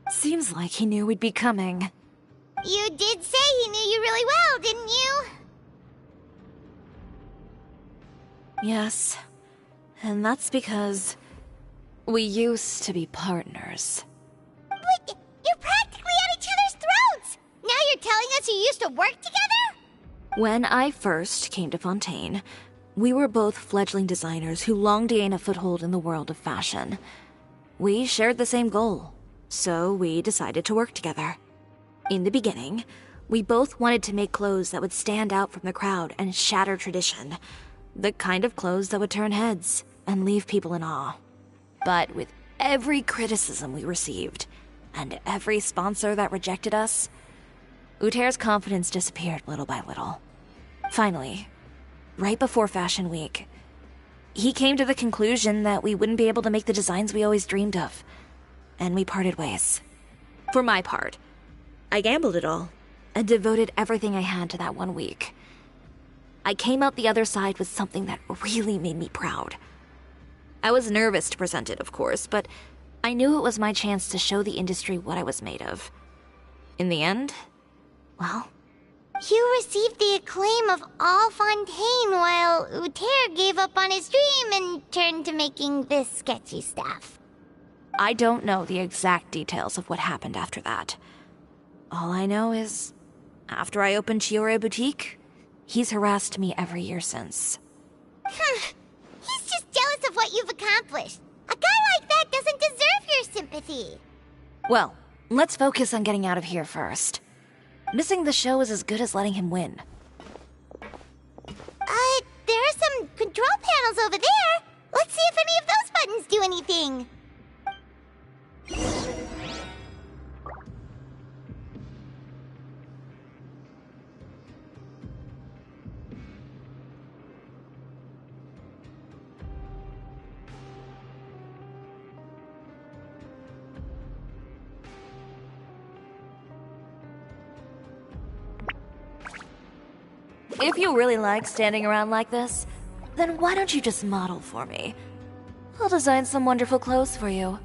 S4: Seems like he knew we'd be coming.
S2: You did say he knew you really well, didn't you?
S4: Yes. And that's because we used to be partners.
S2: But you're practically at each other's throats! Now you're telling us you used to work together?
S4: When I first came to Fontaine, we were both fledgling designers who longed to gain a foothold in the world of fashion. We shared the same goal, so we decided to work together. In the beginning, we both wanted to make clothes that would stand out from the crowd and shatter tradition. The kind of clothes that would turn heads and leave people in awe. But with every criticism we received, and every sponsor that rejected us, Uter's confidence disappeared little by little. Finally, right before Fashion Week, he came to the conclusion that we wouldn't be able to make the designs we always dreamed of, and we parted ways. For my part, I gambled it all, and devoted everything I had to that 1 week. I came out the other side with something that really made me proud. I was nervous to present it, of course, but I knew it was my chance to show the industry what I was made of. In the end, well...
S2: You received the acclaim of all Fontaine while Uter gave up on his dream and turned to making this sketchy stuff.
S4: I don't know the exact details of what happened after that. All I know is, after I opened Chiori Boutique, he's harassed me every year since.
S2: He's just jealous of what you've accomplished. A guy like that doesn't deserve your sympathy.
S4: Well, let's focus on getting out of here first. Missing the show is as good as letting him win.
S2: There are some control panels over there. Let's see if any of those buttons do anything.
S4: If you really like standing around like this, then why don't you just model for me? I'll design some wonderful clothes for you.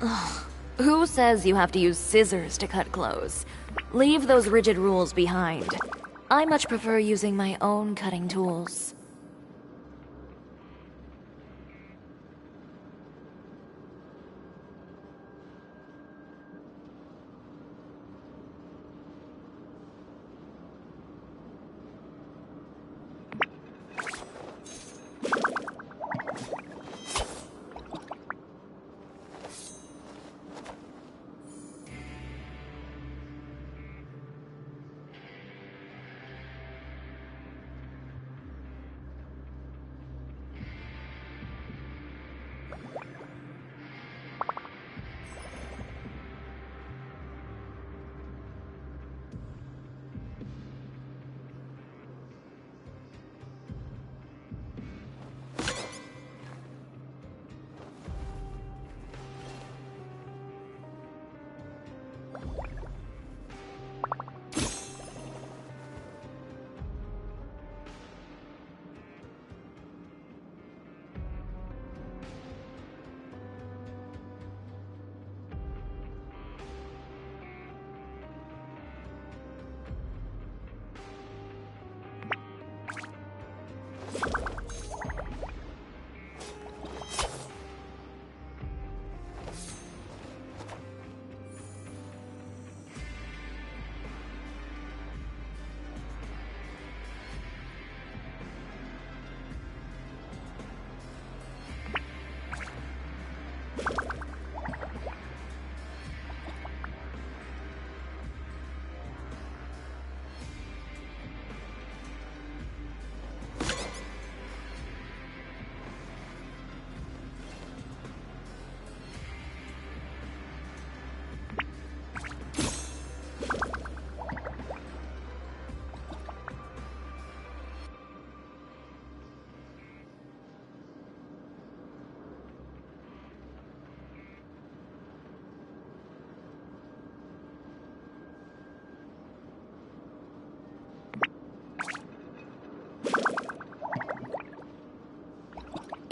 S4: Ugh. Who says you have to use scissors to cut clothes? Leave those rigid rules behind. I much prefer using my own cutting tools.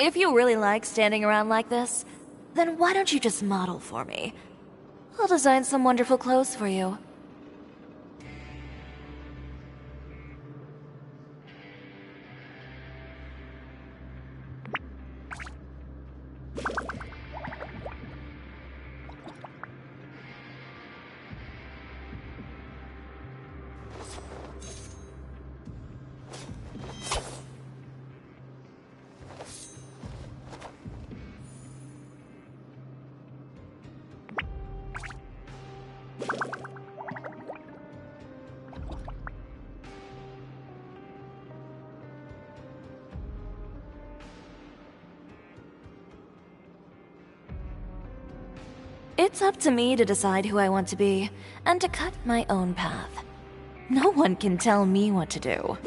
S4: If you really like standing around like this, then why don't you just model for me? I'll design some wonderful clothes for you. It's up to me to decide who I want to be, and to cut my own path. No one can tell me what to do.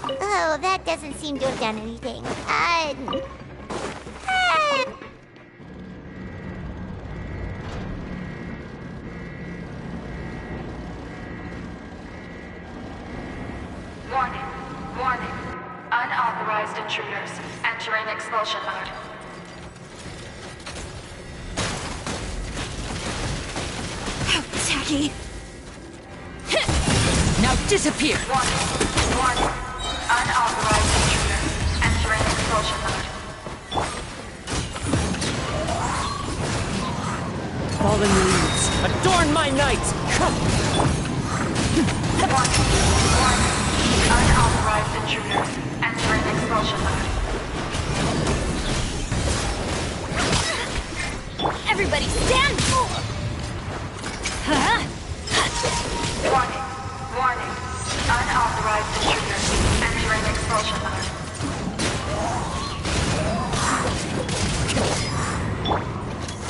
S2: Oh, that doesn't seem to have done anything.
S19: Warning. Warning. Unauthorized intruders entering expulsion mode.
S16: How tacky!
S1: Now disappear!
S19: Warning. Unauthorized intruders entering expulsion mode.
S1: Fallen leaves.
S7: Adorn my night!
S19: Unauthorized intruders entering expulsion mode.
S16: Everybody stand!
S19: Warning. Warning. Unauthorized intruders entering expulsion mode.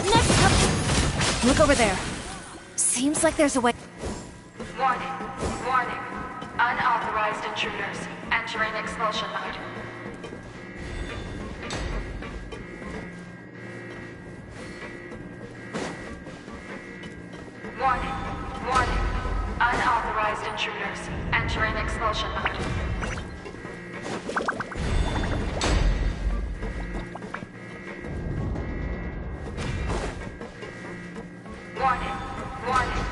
S16: Next up! Look over there. Seems like there's a way.
S19: Warning. Warning. Unauthorized intruders entering expulsion mode. Warning. Warning. Unauthorized intruders entering expulsion mode. Warning. Warning.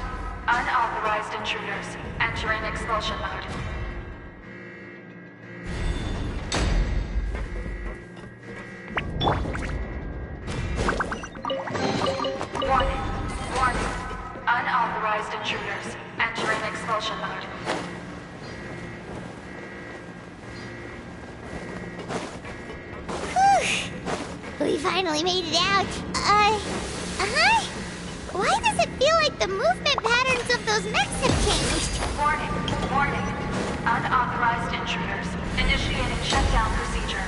S19: Unauthorized intruders entering expulsion mode. Warning. Warning. Unauthorized intruders entering expulsion mode.
S2: Whew. We finally made it out. Why does it feel like the movement patterns of those mechs have changed?
S19: Warning. Warning. Unauthorized intruders initiating shutdown procedure.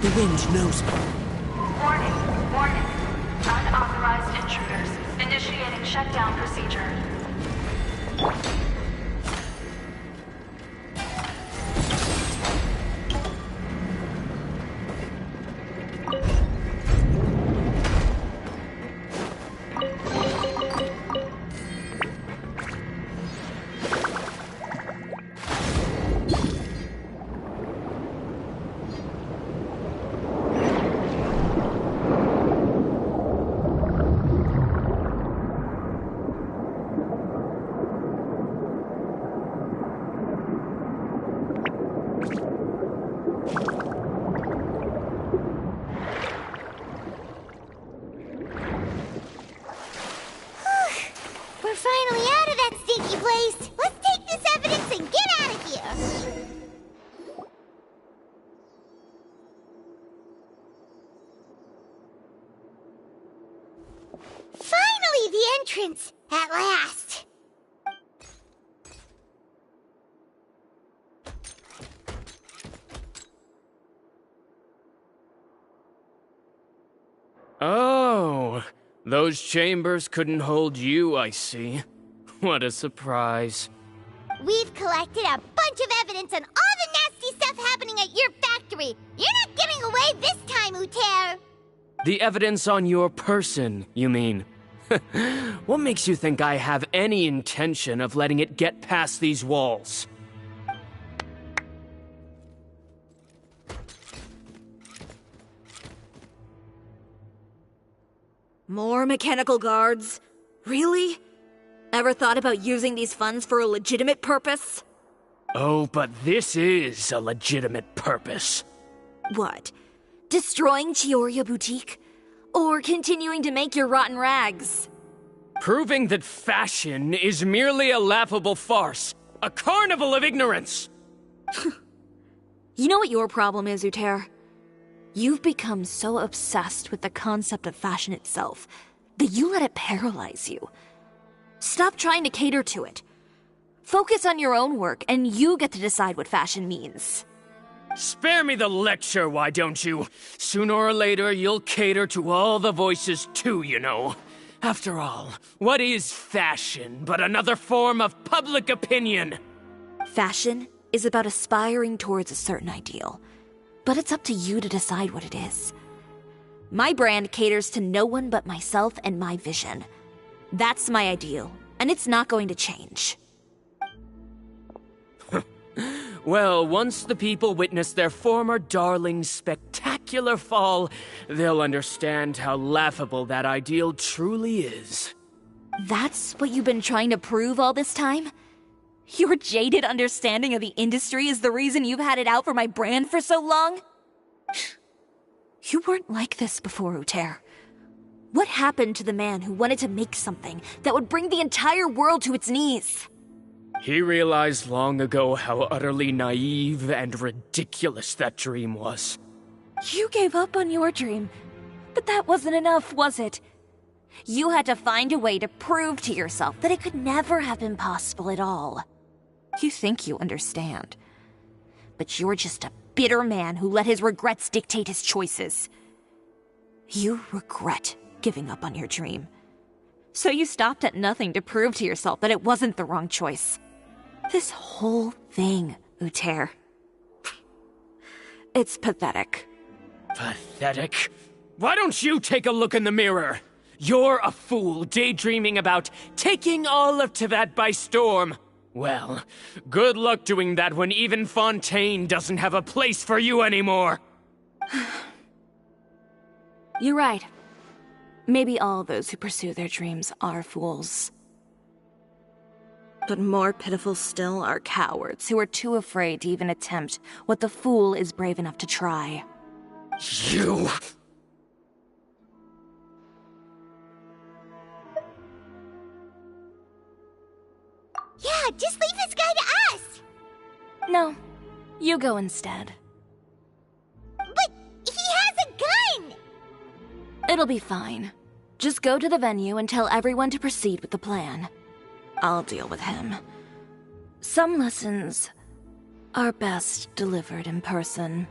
S7: The wind knows me.
S19: Warning. Warning. Unauthorized intruders initiating shutdown procedure.
S2: We're finally out of that stinky place. Let's take this evidence and get out of here. Finally, the entrance! At last!
S7: Oh, those chambers couldn't hold you, I see. What a surprise.
S2: We've collected a bunch of evidence on all the nasty stuff happening at your factory. You're not getting away this time, Uter.
S7: The evidence on your person, you mean? What makes you think I have any intention of letting it get past these walls?
S4: More mechanical guards? Really? Ever thought about using these funds for a legitimate purpose?
S7: Oh, but this is a legitimate purpose.
S4: What? Destroying Chiori Boutique? Or continuing to make your rotten rags?
S7: Proving that fashion is merely a laughable farce. A carnival of ignorance!
S4: You know what your problem is, Uter? You've become so obsessed with the concept of fashion itself that you let it paralyze you. Stop trying to cater to it. Focus on your own work, and you get to decide what fashion means.
S7: Spare me the lecture, why don't you? Sooner or later, you'll cater to all the voices too, you know. After all, what is fashion but another form of public opinion?
S4: Fashion is about aspiring towards a certain ideal, but it's up to you to decide what it is. My brand caters to no one but myself and my vision. That's my ideal, and it's not going to change.
S7: Well, once the people witness their former darling's spectacular fall, they'll understand how laughable that ideal truly is.
S4: That's what you've been trying to prove all this time? Your jaded understanding of the industry is the reason you've had it out for my brand for so long? You weren't like this before, Uter. What happened to the man who wanted to make something that would bring the entire world to its knees?
S7: He realized long ago how utterly naive and ridiculous that dream was.
S4: You gave up on your dream, but that wasn't enough, was it? You had to find a way to prove to yourself that it could never have been possible at all. You think you understand, but you're just a bitter man who let his regrets dictate his choices. You regret giving up on your dream. So you stopped at nothing to prove to yourself that it wasn't the wrong choice. This whole thing, Uter. It's pathetic.
S7: Pathetic? Why don't you take a look in the mirror? You're a fool daydreaming about taking all of Teyvat by storm. Well, good luck doing that when even Fontaine doesn't have a place for you anymore.
S4: You're right. Maybe all those who pursue their dreams are fools. But more pitiful still are cowards who are too afraid to even attempt what the fool is brave enough to try.
S7: You...
S2: Yeah, just leave this guy to us!
S4: No, you go instead.
S2: But he has a gun!
S4: It'll be fine. Just go to the venue and tell everyone to proceed with the plan. I'll deal with him. Some lessons are best delivered in person.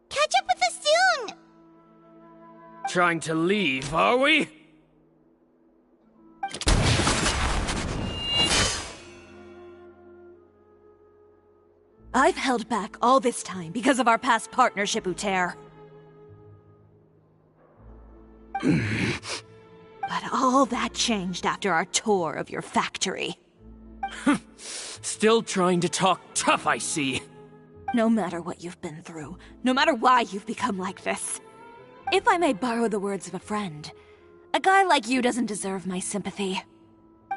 S2: Catch up with us soon!
S7: Trying to leave, are we?
S4: I've held back all this time because of our past partnership, Uter. But all that changed after our tour of your factory.
S7: Still trying to talk tough, I see.
S4: No matter what you've been through, no matter why you've become like this. If I may borrow the words of a friend, a guy like you doesn't deserve my sympathy.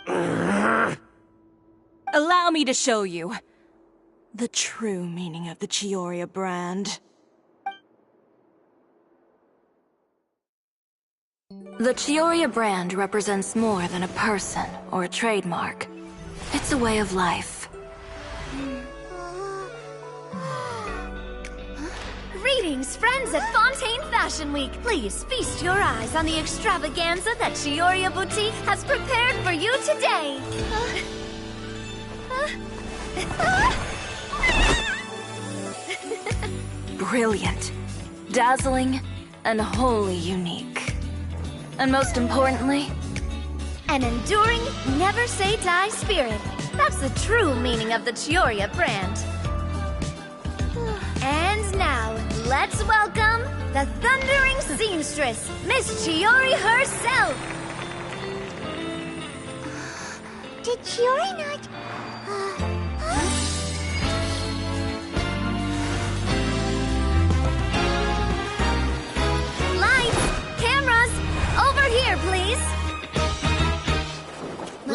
S4: Allow me to show you the true meaning of the Chiori brand. The Cisoria brand represents more than a person or a trademark. It's a way of life.
S20: Greetings, friends at Fontaine Fashion Week. Please feast your eyes on the extravaganza that Cisoria Boutique has prepared for you today.
S4: Brilliant, dazzling, and wholly unique. And most importantly,
S20: an enduring, never-say-die spirit. That's the true meaning of the Cisoria brand. And now, let's welcome the thundering seamstress, Miss Chiori herself!
S2: Did Chiori not...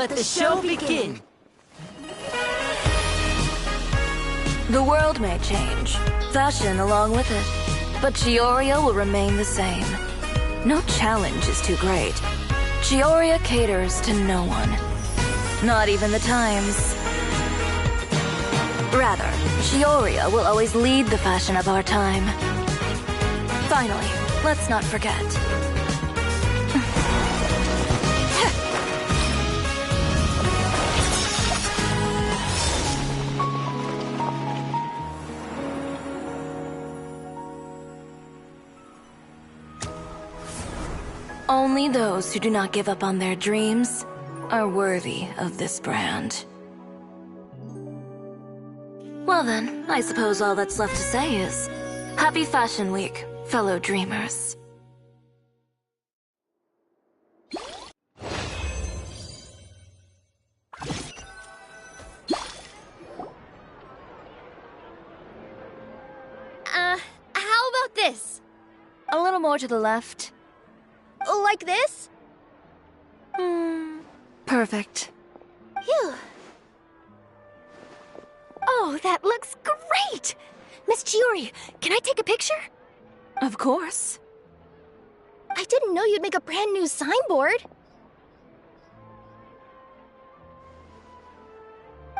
S1: Let the show begin!
S4: The world may change, fashion along with it, but Chioria will remain the same. No challenge is too great. Chioria caters to no one. Not even the times. Rather, Chioria will always lead the fashion of our time. Finally, let's not forget. Only those who do not give up on their dreams are worthy of this brand. Well then, I suppose all that's left to say is, Happy Fashion Week, fellow dreamers.
S16: How about this?
S4: A little more to the left.
S16: Like this?
S4: Perfect.
S14: Phew. Oh, that looks great! Miss Chiori, can I take a picture?
S4: Of course.
S14: I didn't know you'd make a brand new signboard.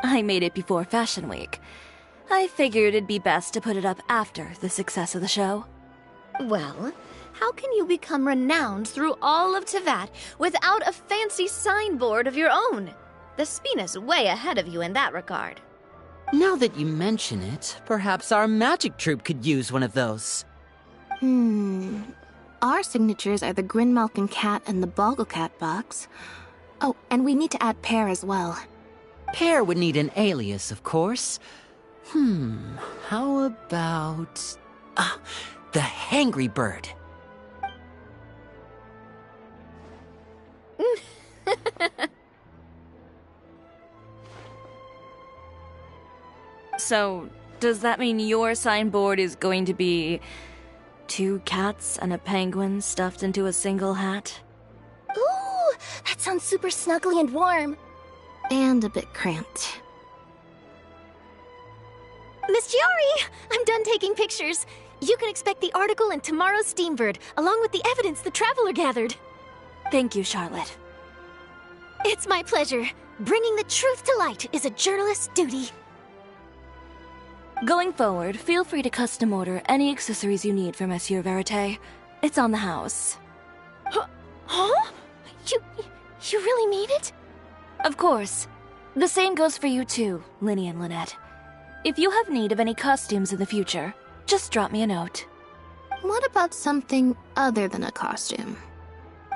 S4: I made it before Fashion Week. I figured it'd be best to put it up after the success of the show.
S16: Well, how can you become renowned through all of Tevat without a fancy signboard of your own? The Spina's way ahead of you in that regard.
S1: Now that you mention it, perhaps our magic troupe could use one of those.
S17: Our signatures are the Grinmalkin cat and the Bogglecat box. Oh, and we need to add Pear as well.
S1: Pear would need an alias, of course. How about... the Hangry Bird.
S4: So, does that mean your signboard is going to be 2 cats and a penguin stuffed into a single hat?
S14: Ooh, that sounds super snuggly and warm.
S17: And a bit cramped.
S14: Miss Chiori, I'm done taking pictures. You can expect the article in tomorrow's Steambird, along with the evidence the Traveler gathered.
S4: Thank you, Charlotte.
S14: It's my pleasure. Bringing the truth to light is a journalist's duty.
S4: Going forward, feel free to custom order any accessories you need for Monsieur Verite. It's on the house.
S14: Huh? You really mean it?
S4: Of course. The same goes for you too, Linny and Lynette. If you have need of any costumes in the future, just drop me a note.
S17: What about something other than a costume?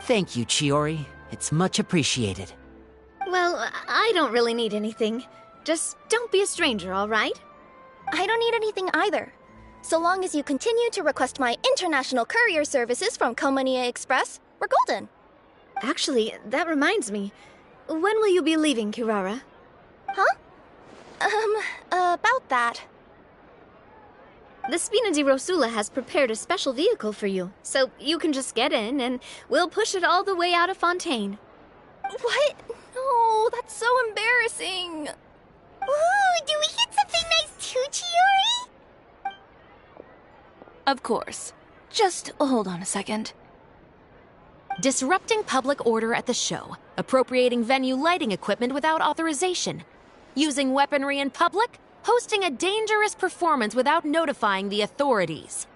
S1: Thank you, Chiori. It's much appreciated.
S16: Well, I don't really need anything. Just don't be a stranger, all right?
S2: I don't need anything either. So long as you continue to request my international courier services from Komania Express, we're golden.
S16: Actually, that reminds me. When will you be leaving, Kirara?
S2: Huh? About that.
S16: The Spina di Rosula has prepared a special vehicle for you, so you can just get in and we'll push it all the way out of Fontaine.
S2: What? No, that's so embarrassing. Ooh, do we get something nice too, Chiori?
S4: Of course. Just hold on a second.
S6: Disrupting public order at the show, appropriating venue lighting equipment without authorization, using weaponry in public, hosting a dangerous performance without notifying the authorities.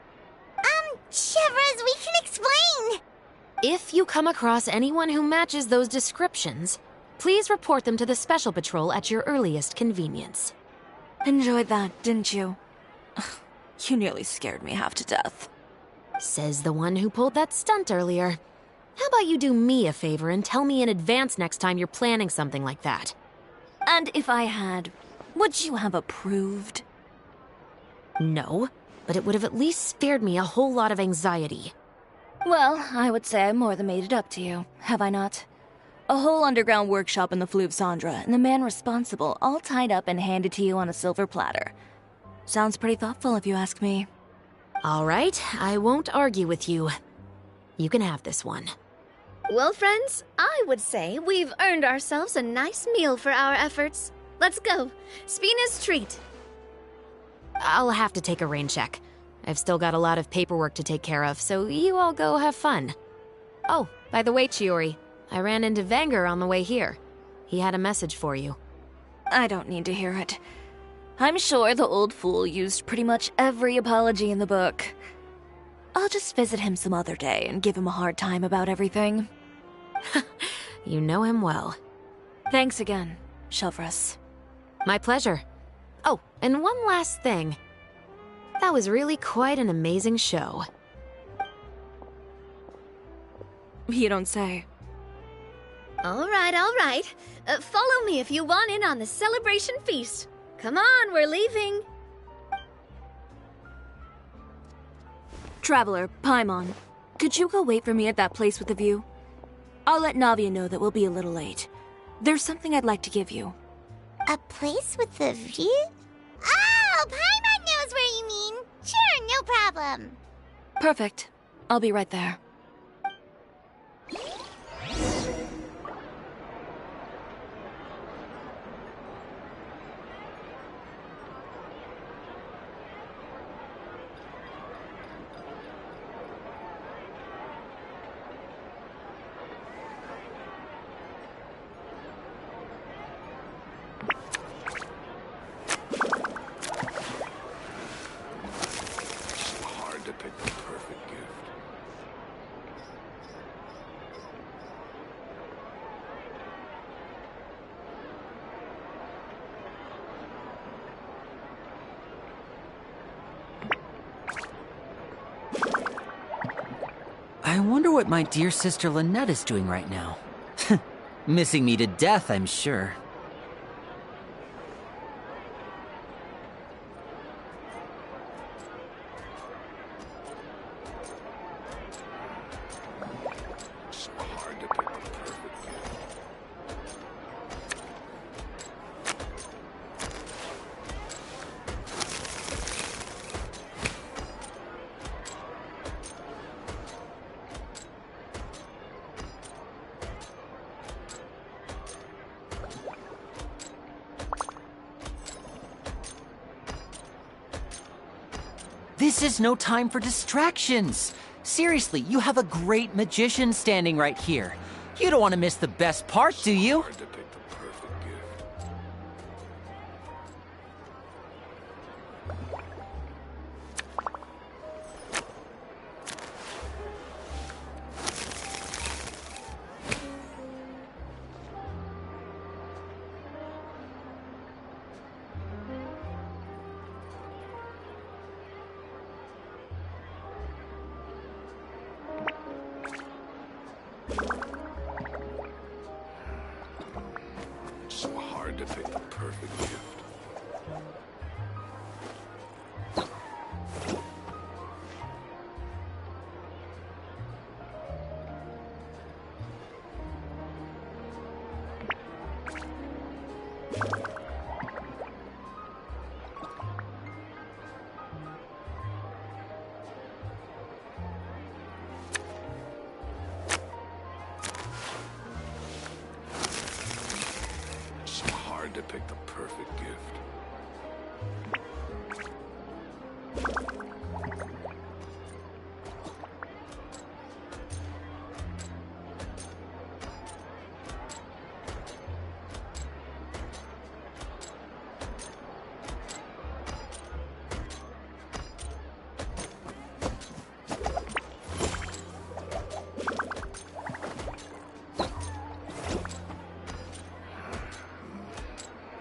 S2: Chevres, we can explain!
S6: If you come across anyone who matches those descriptions, please report them to the Special Patrol at your earliest convenience.
S4: Enjoyed that, didn't you? You nearly scared me half to death.
S6: Says the one who pulled that stunt earlier. How about you do me a favor and tell me in advance next time you're planning something like that?
S4: And if I had, would you have approved?
S6: No, but it would have at least spared me a whole lot of anxiety.
S4: Well, I would say I more than made it up to you, have I not? A whole underground workshop in the Fleuve Sandra, and the man responsible all tied up and handed to you on a silver platter. Sounds pretty thoughtful if you ask me.
S6: All right, I won't argue with you. You can have this one.
S16: Well, friends, I would say we've earned ourselves a nice meal for our efforts. Let's go. Spina's treat.
S6: I'll have to take a rain check. I've still got a lot of paperwork to take care of, so you all go have fun. Oh, by the way, Chiori, I ran into Vanger on the way here. He had a message for you.
S4: I don't need to hear it. I'm sure the old fool used pretty much every apology in the book. I'll just visit him some other day and give him a hard time about everything.
S6: You know him well.
S4: Thanks again, Shelvrus.
S6: My pleasure. Oh, and one last thing. That was really quite an amazing show.
S4: You don't say.
S16: All right. Follow me if you want in on the celebration feast. Come on, we're leaving.
S4: Traveler, Paimon, could you go wait for me at that place with the view? I'll let Navia know that we'll be a little late. There's something I'd like to give you.
S2: A place with a view? Oh, Paimon knows where you mean. Sure, no problem.
S4: Perfect. I'll be right there.
S1: I wonder what my dear sister Lynette is doing right now. Missing me to death, I'm sure. This is no time for distractions. Seriously, you have a great magician standing right here. You don't want to miss the best part, do you?
S11: To pick the perfect gift. To pick the perfect gift.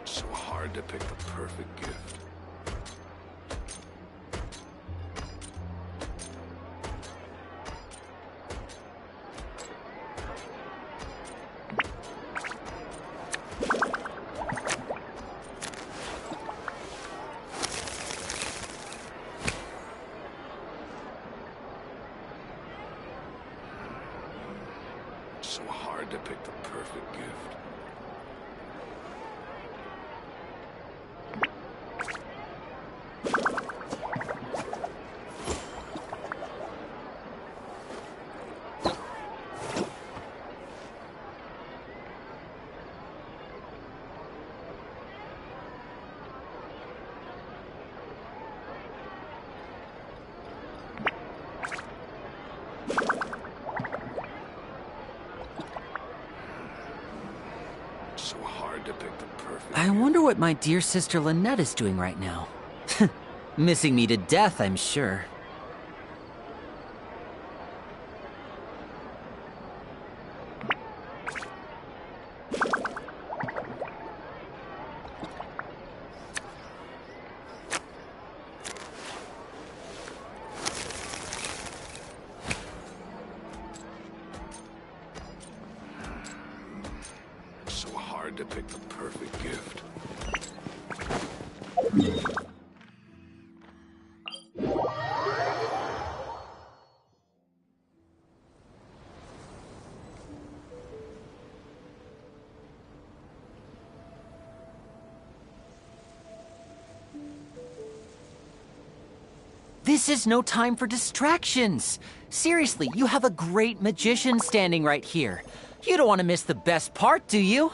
S11: So hard to pick the perfect gift. to pick the perfect.
S1: I wonder what my dear sister Lynette is doing right now. Missing me to death, I'm sure.
S11: It's so hard to pick the perfect gift.
S1: This is no time for distractions. Seriously, you have a great magician standing right here. You don't want to miss the best part, do you?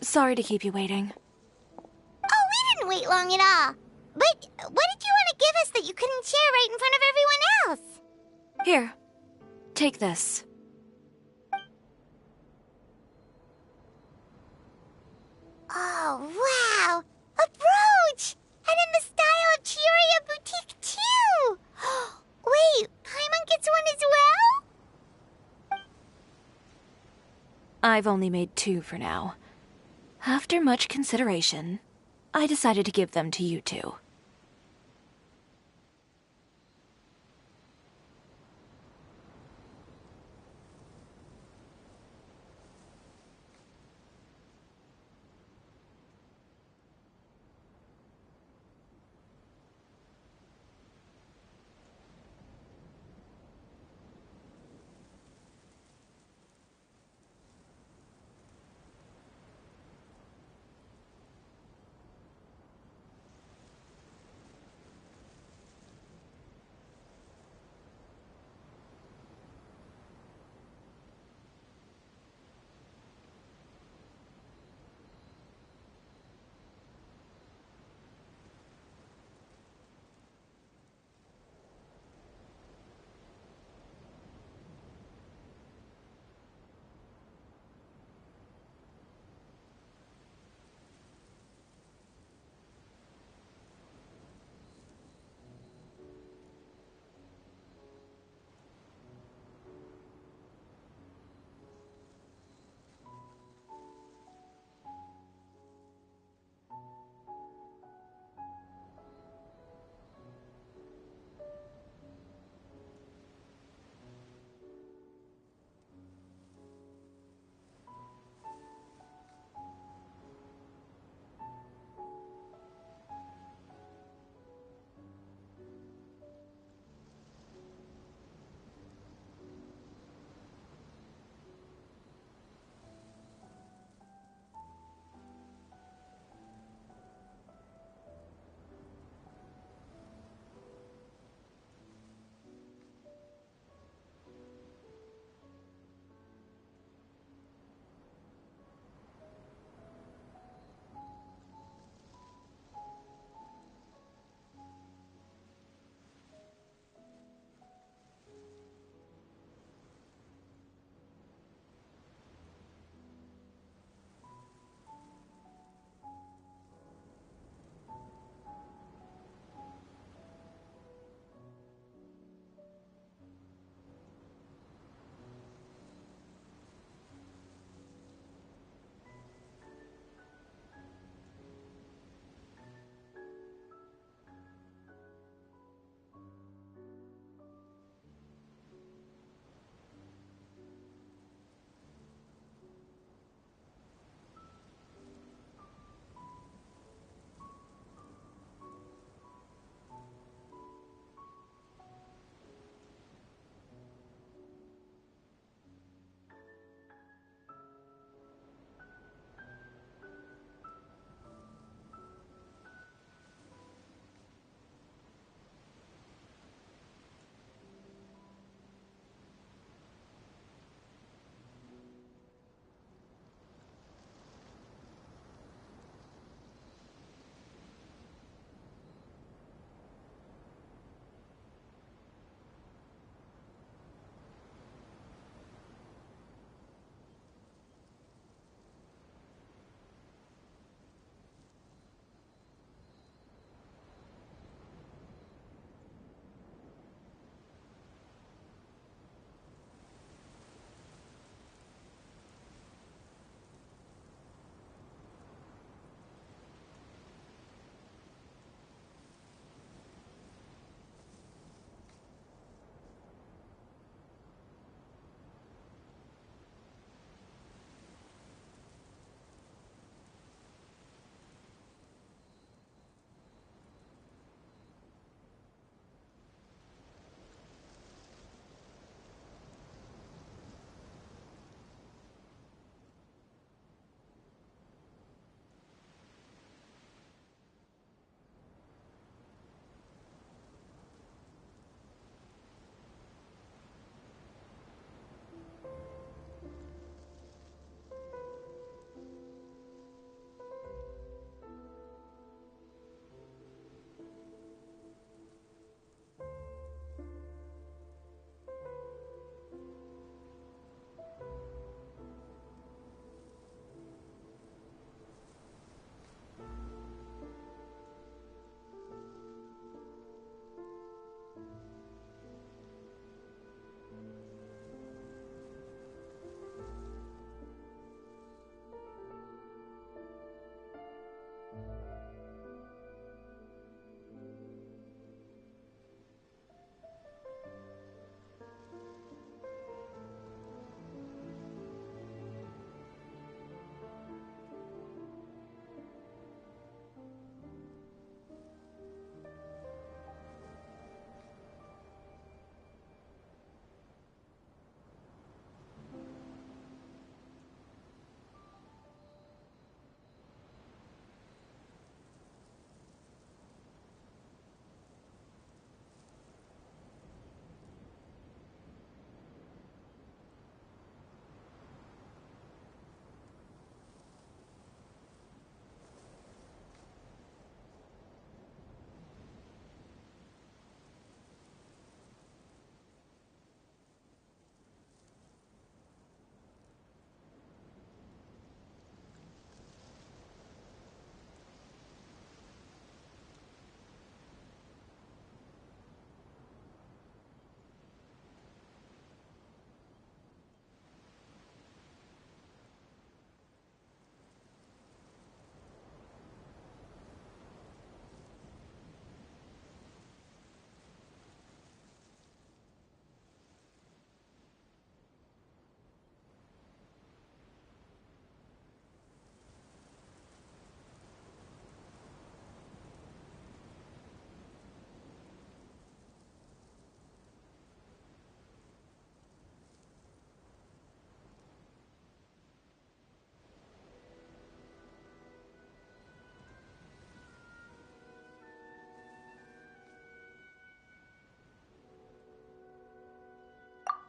S16: Sorry to keep you waiting.
S2: Oh, we didn't wait long at all. But what did you want to give us that you couldn't share right in front of everyone else?
S16: Here, take this.
S2: Oh, wow! A brooch! And in the style of Chiori Boutique, too! Wait, Paimon gets one as well?
S16: I've only made 2 for now. After much consideration, I decided to give them to you two.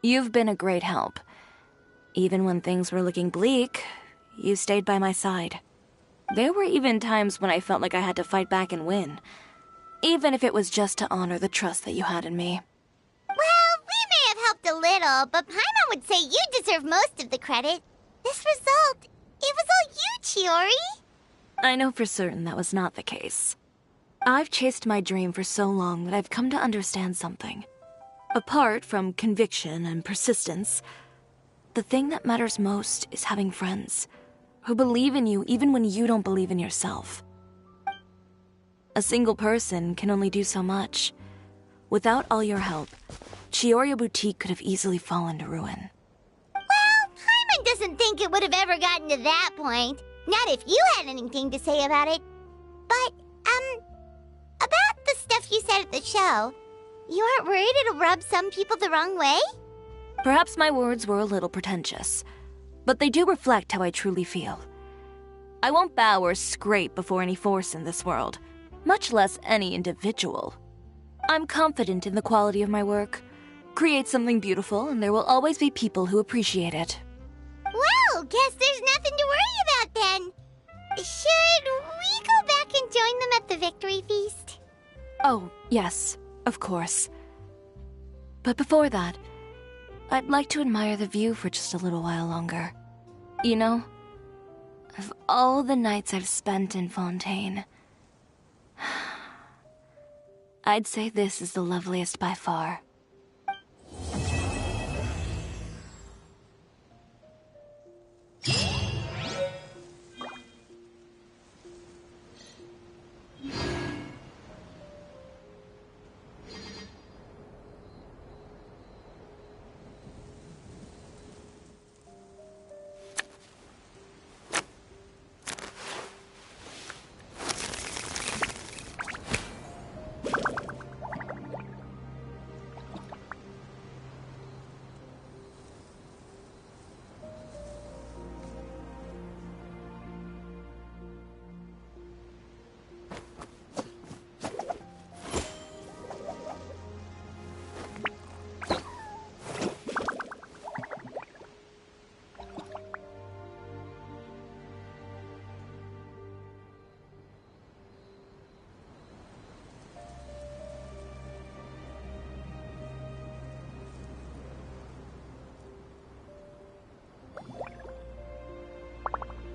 S4: You've been a great help. Even when things were looking bleak, you stayed by my side. There were even times when I felt like I had to fight back and win, even if it was just to honor the trust that you had in me.
S2: Well, we may have helped a little, but Paimon would say you deserve most of the credit. This result, it was all you, Chiori.
S4: I know for certain that was not the case. I've chased my dream for so long that I've come to understand something. Apart from conviction and persistence, the thing that matters most is having friends who believe in you even when you don't believe in yourself. A single person can only do so much. Without all your help, Chiori Boutique could have easily fallen to ruin.
S2: Well, Paimon doesn't think it would have ever gotten to that point. Not if you had anything to say about it. But, about the stuff you said at the show, you aren't worried it'll rub some people the wrong way?
S4: Perhaps my words were a little pretentious, but they do reflect how I truly feel. I won't bow or scrape before any force in this world, much less any individual. I'm confident in the quality of my work. Create something beautiful, and there will always be people who appreciate it.
S2: Well, guess there's nothing to worry about then. Should we go back and join them at the victory feast?
S4: Oh, yes, of course. But before that, I'd like to admire the view for just a little while longer. You know, of all the nights I've spent in Fontaine, I'd say this is the loveliest by far.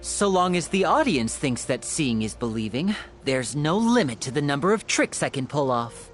S1: So long as the audience thinks that seeing is believing, there's no limit to the number of tricks I can pull off.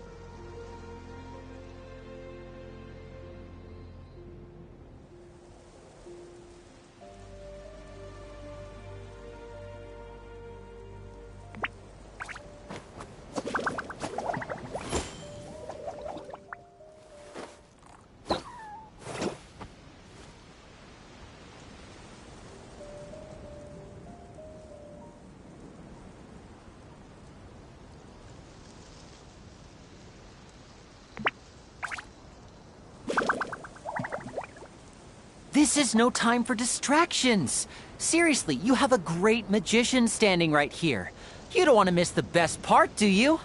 S1: This is no time for distractions. Seriously, you have a great magician standing right here. You don't want to miss the best part, do you?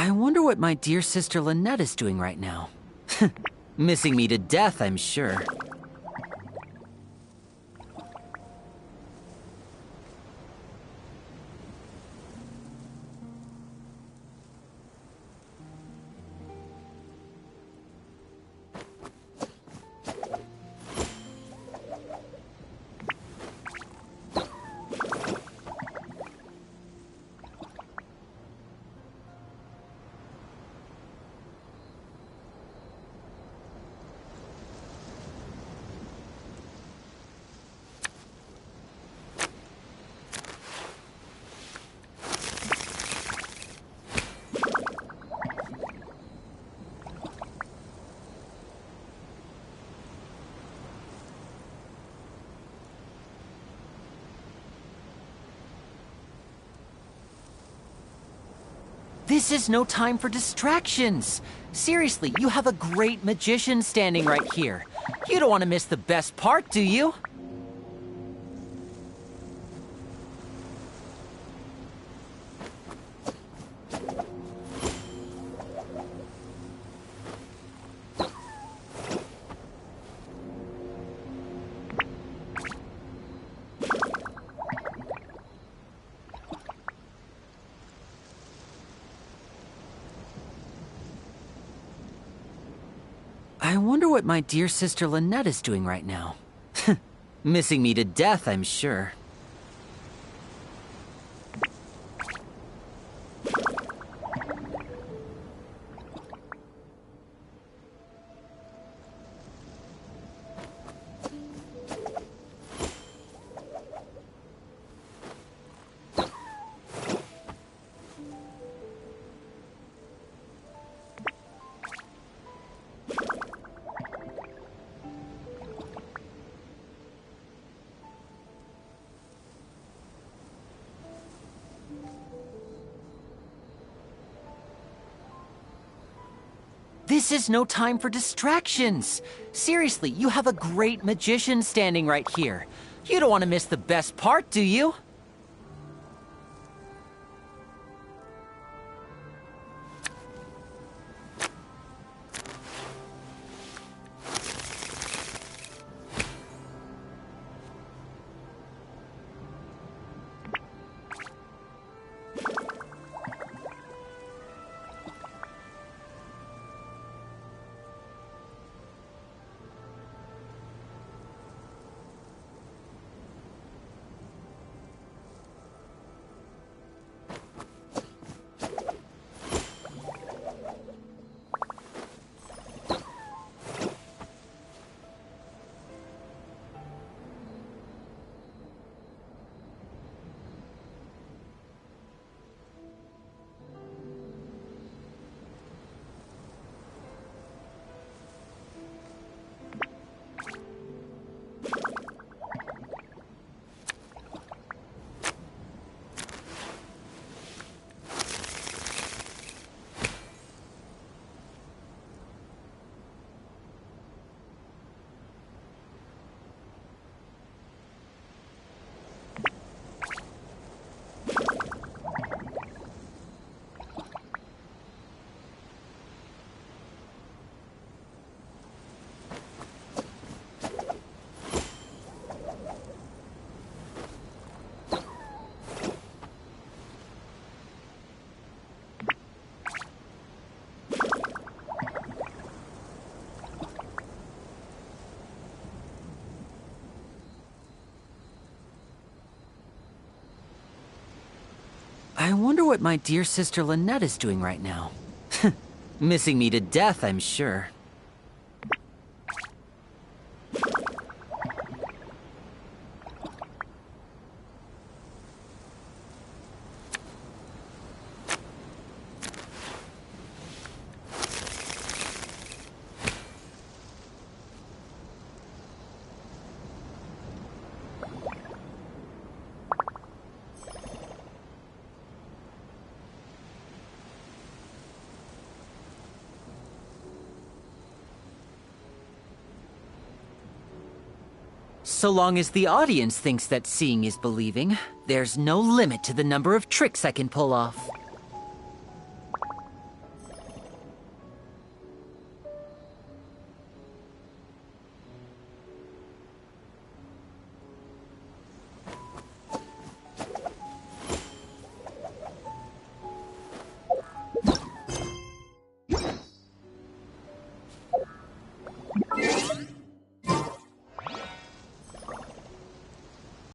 S1: I wonder what my dear sister Lynette is doing right now. Missing me to death, I'm sure. This is no time for distractions. Seriously, you have a great magician standing right here. You don't want to miss the best part, do you? I wonder what my dear sister Lynette is doing right now. Missing me to death, I'm sure. This is no time for distractions. Seriously, you have a great magician standing right here. You don't want to miss the best part, do you? I wonder what my dear sister Lynette is doing right now. Missing me to death, I'm sure. So long as the audience thinks that seeing is believing, there's no limit to the number of tricks I can pull off.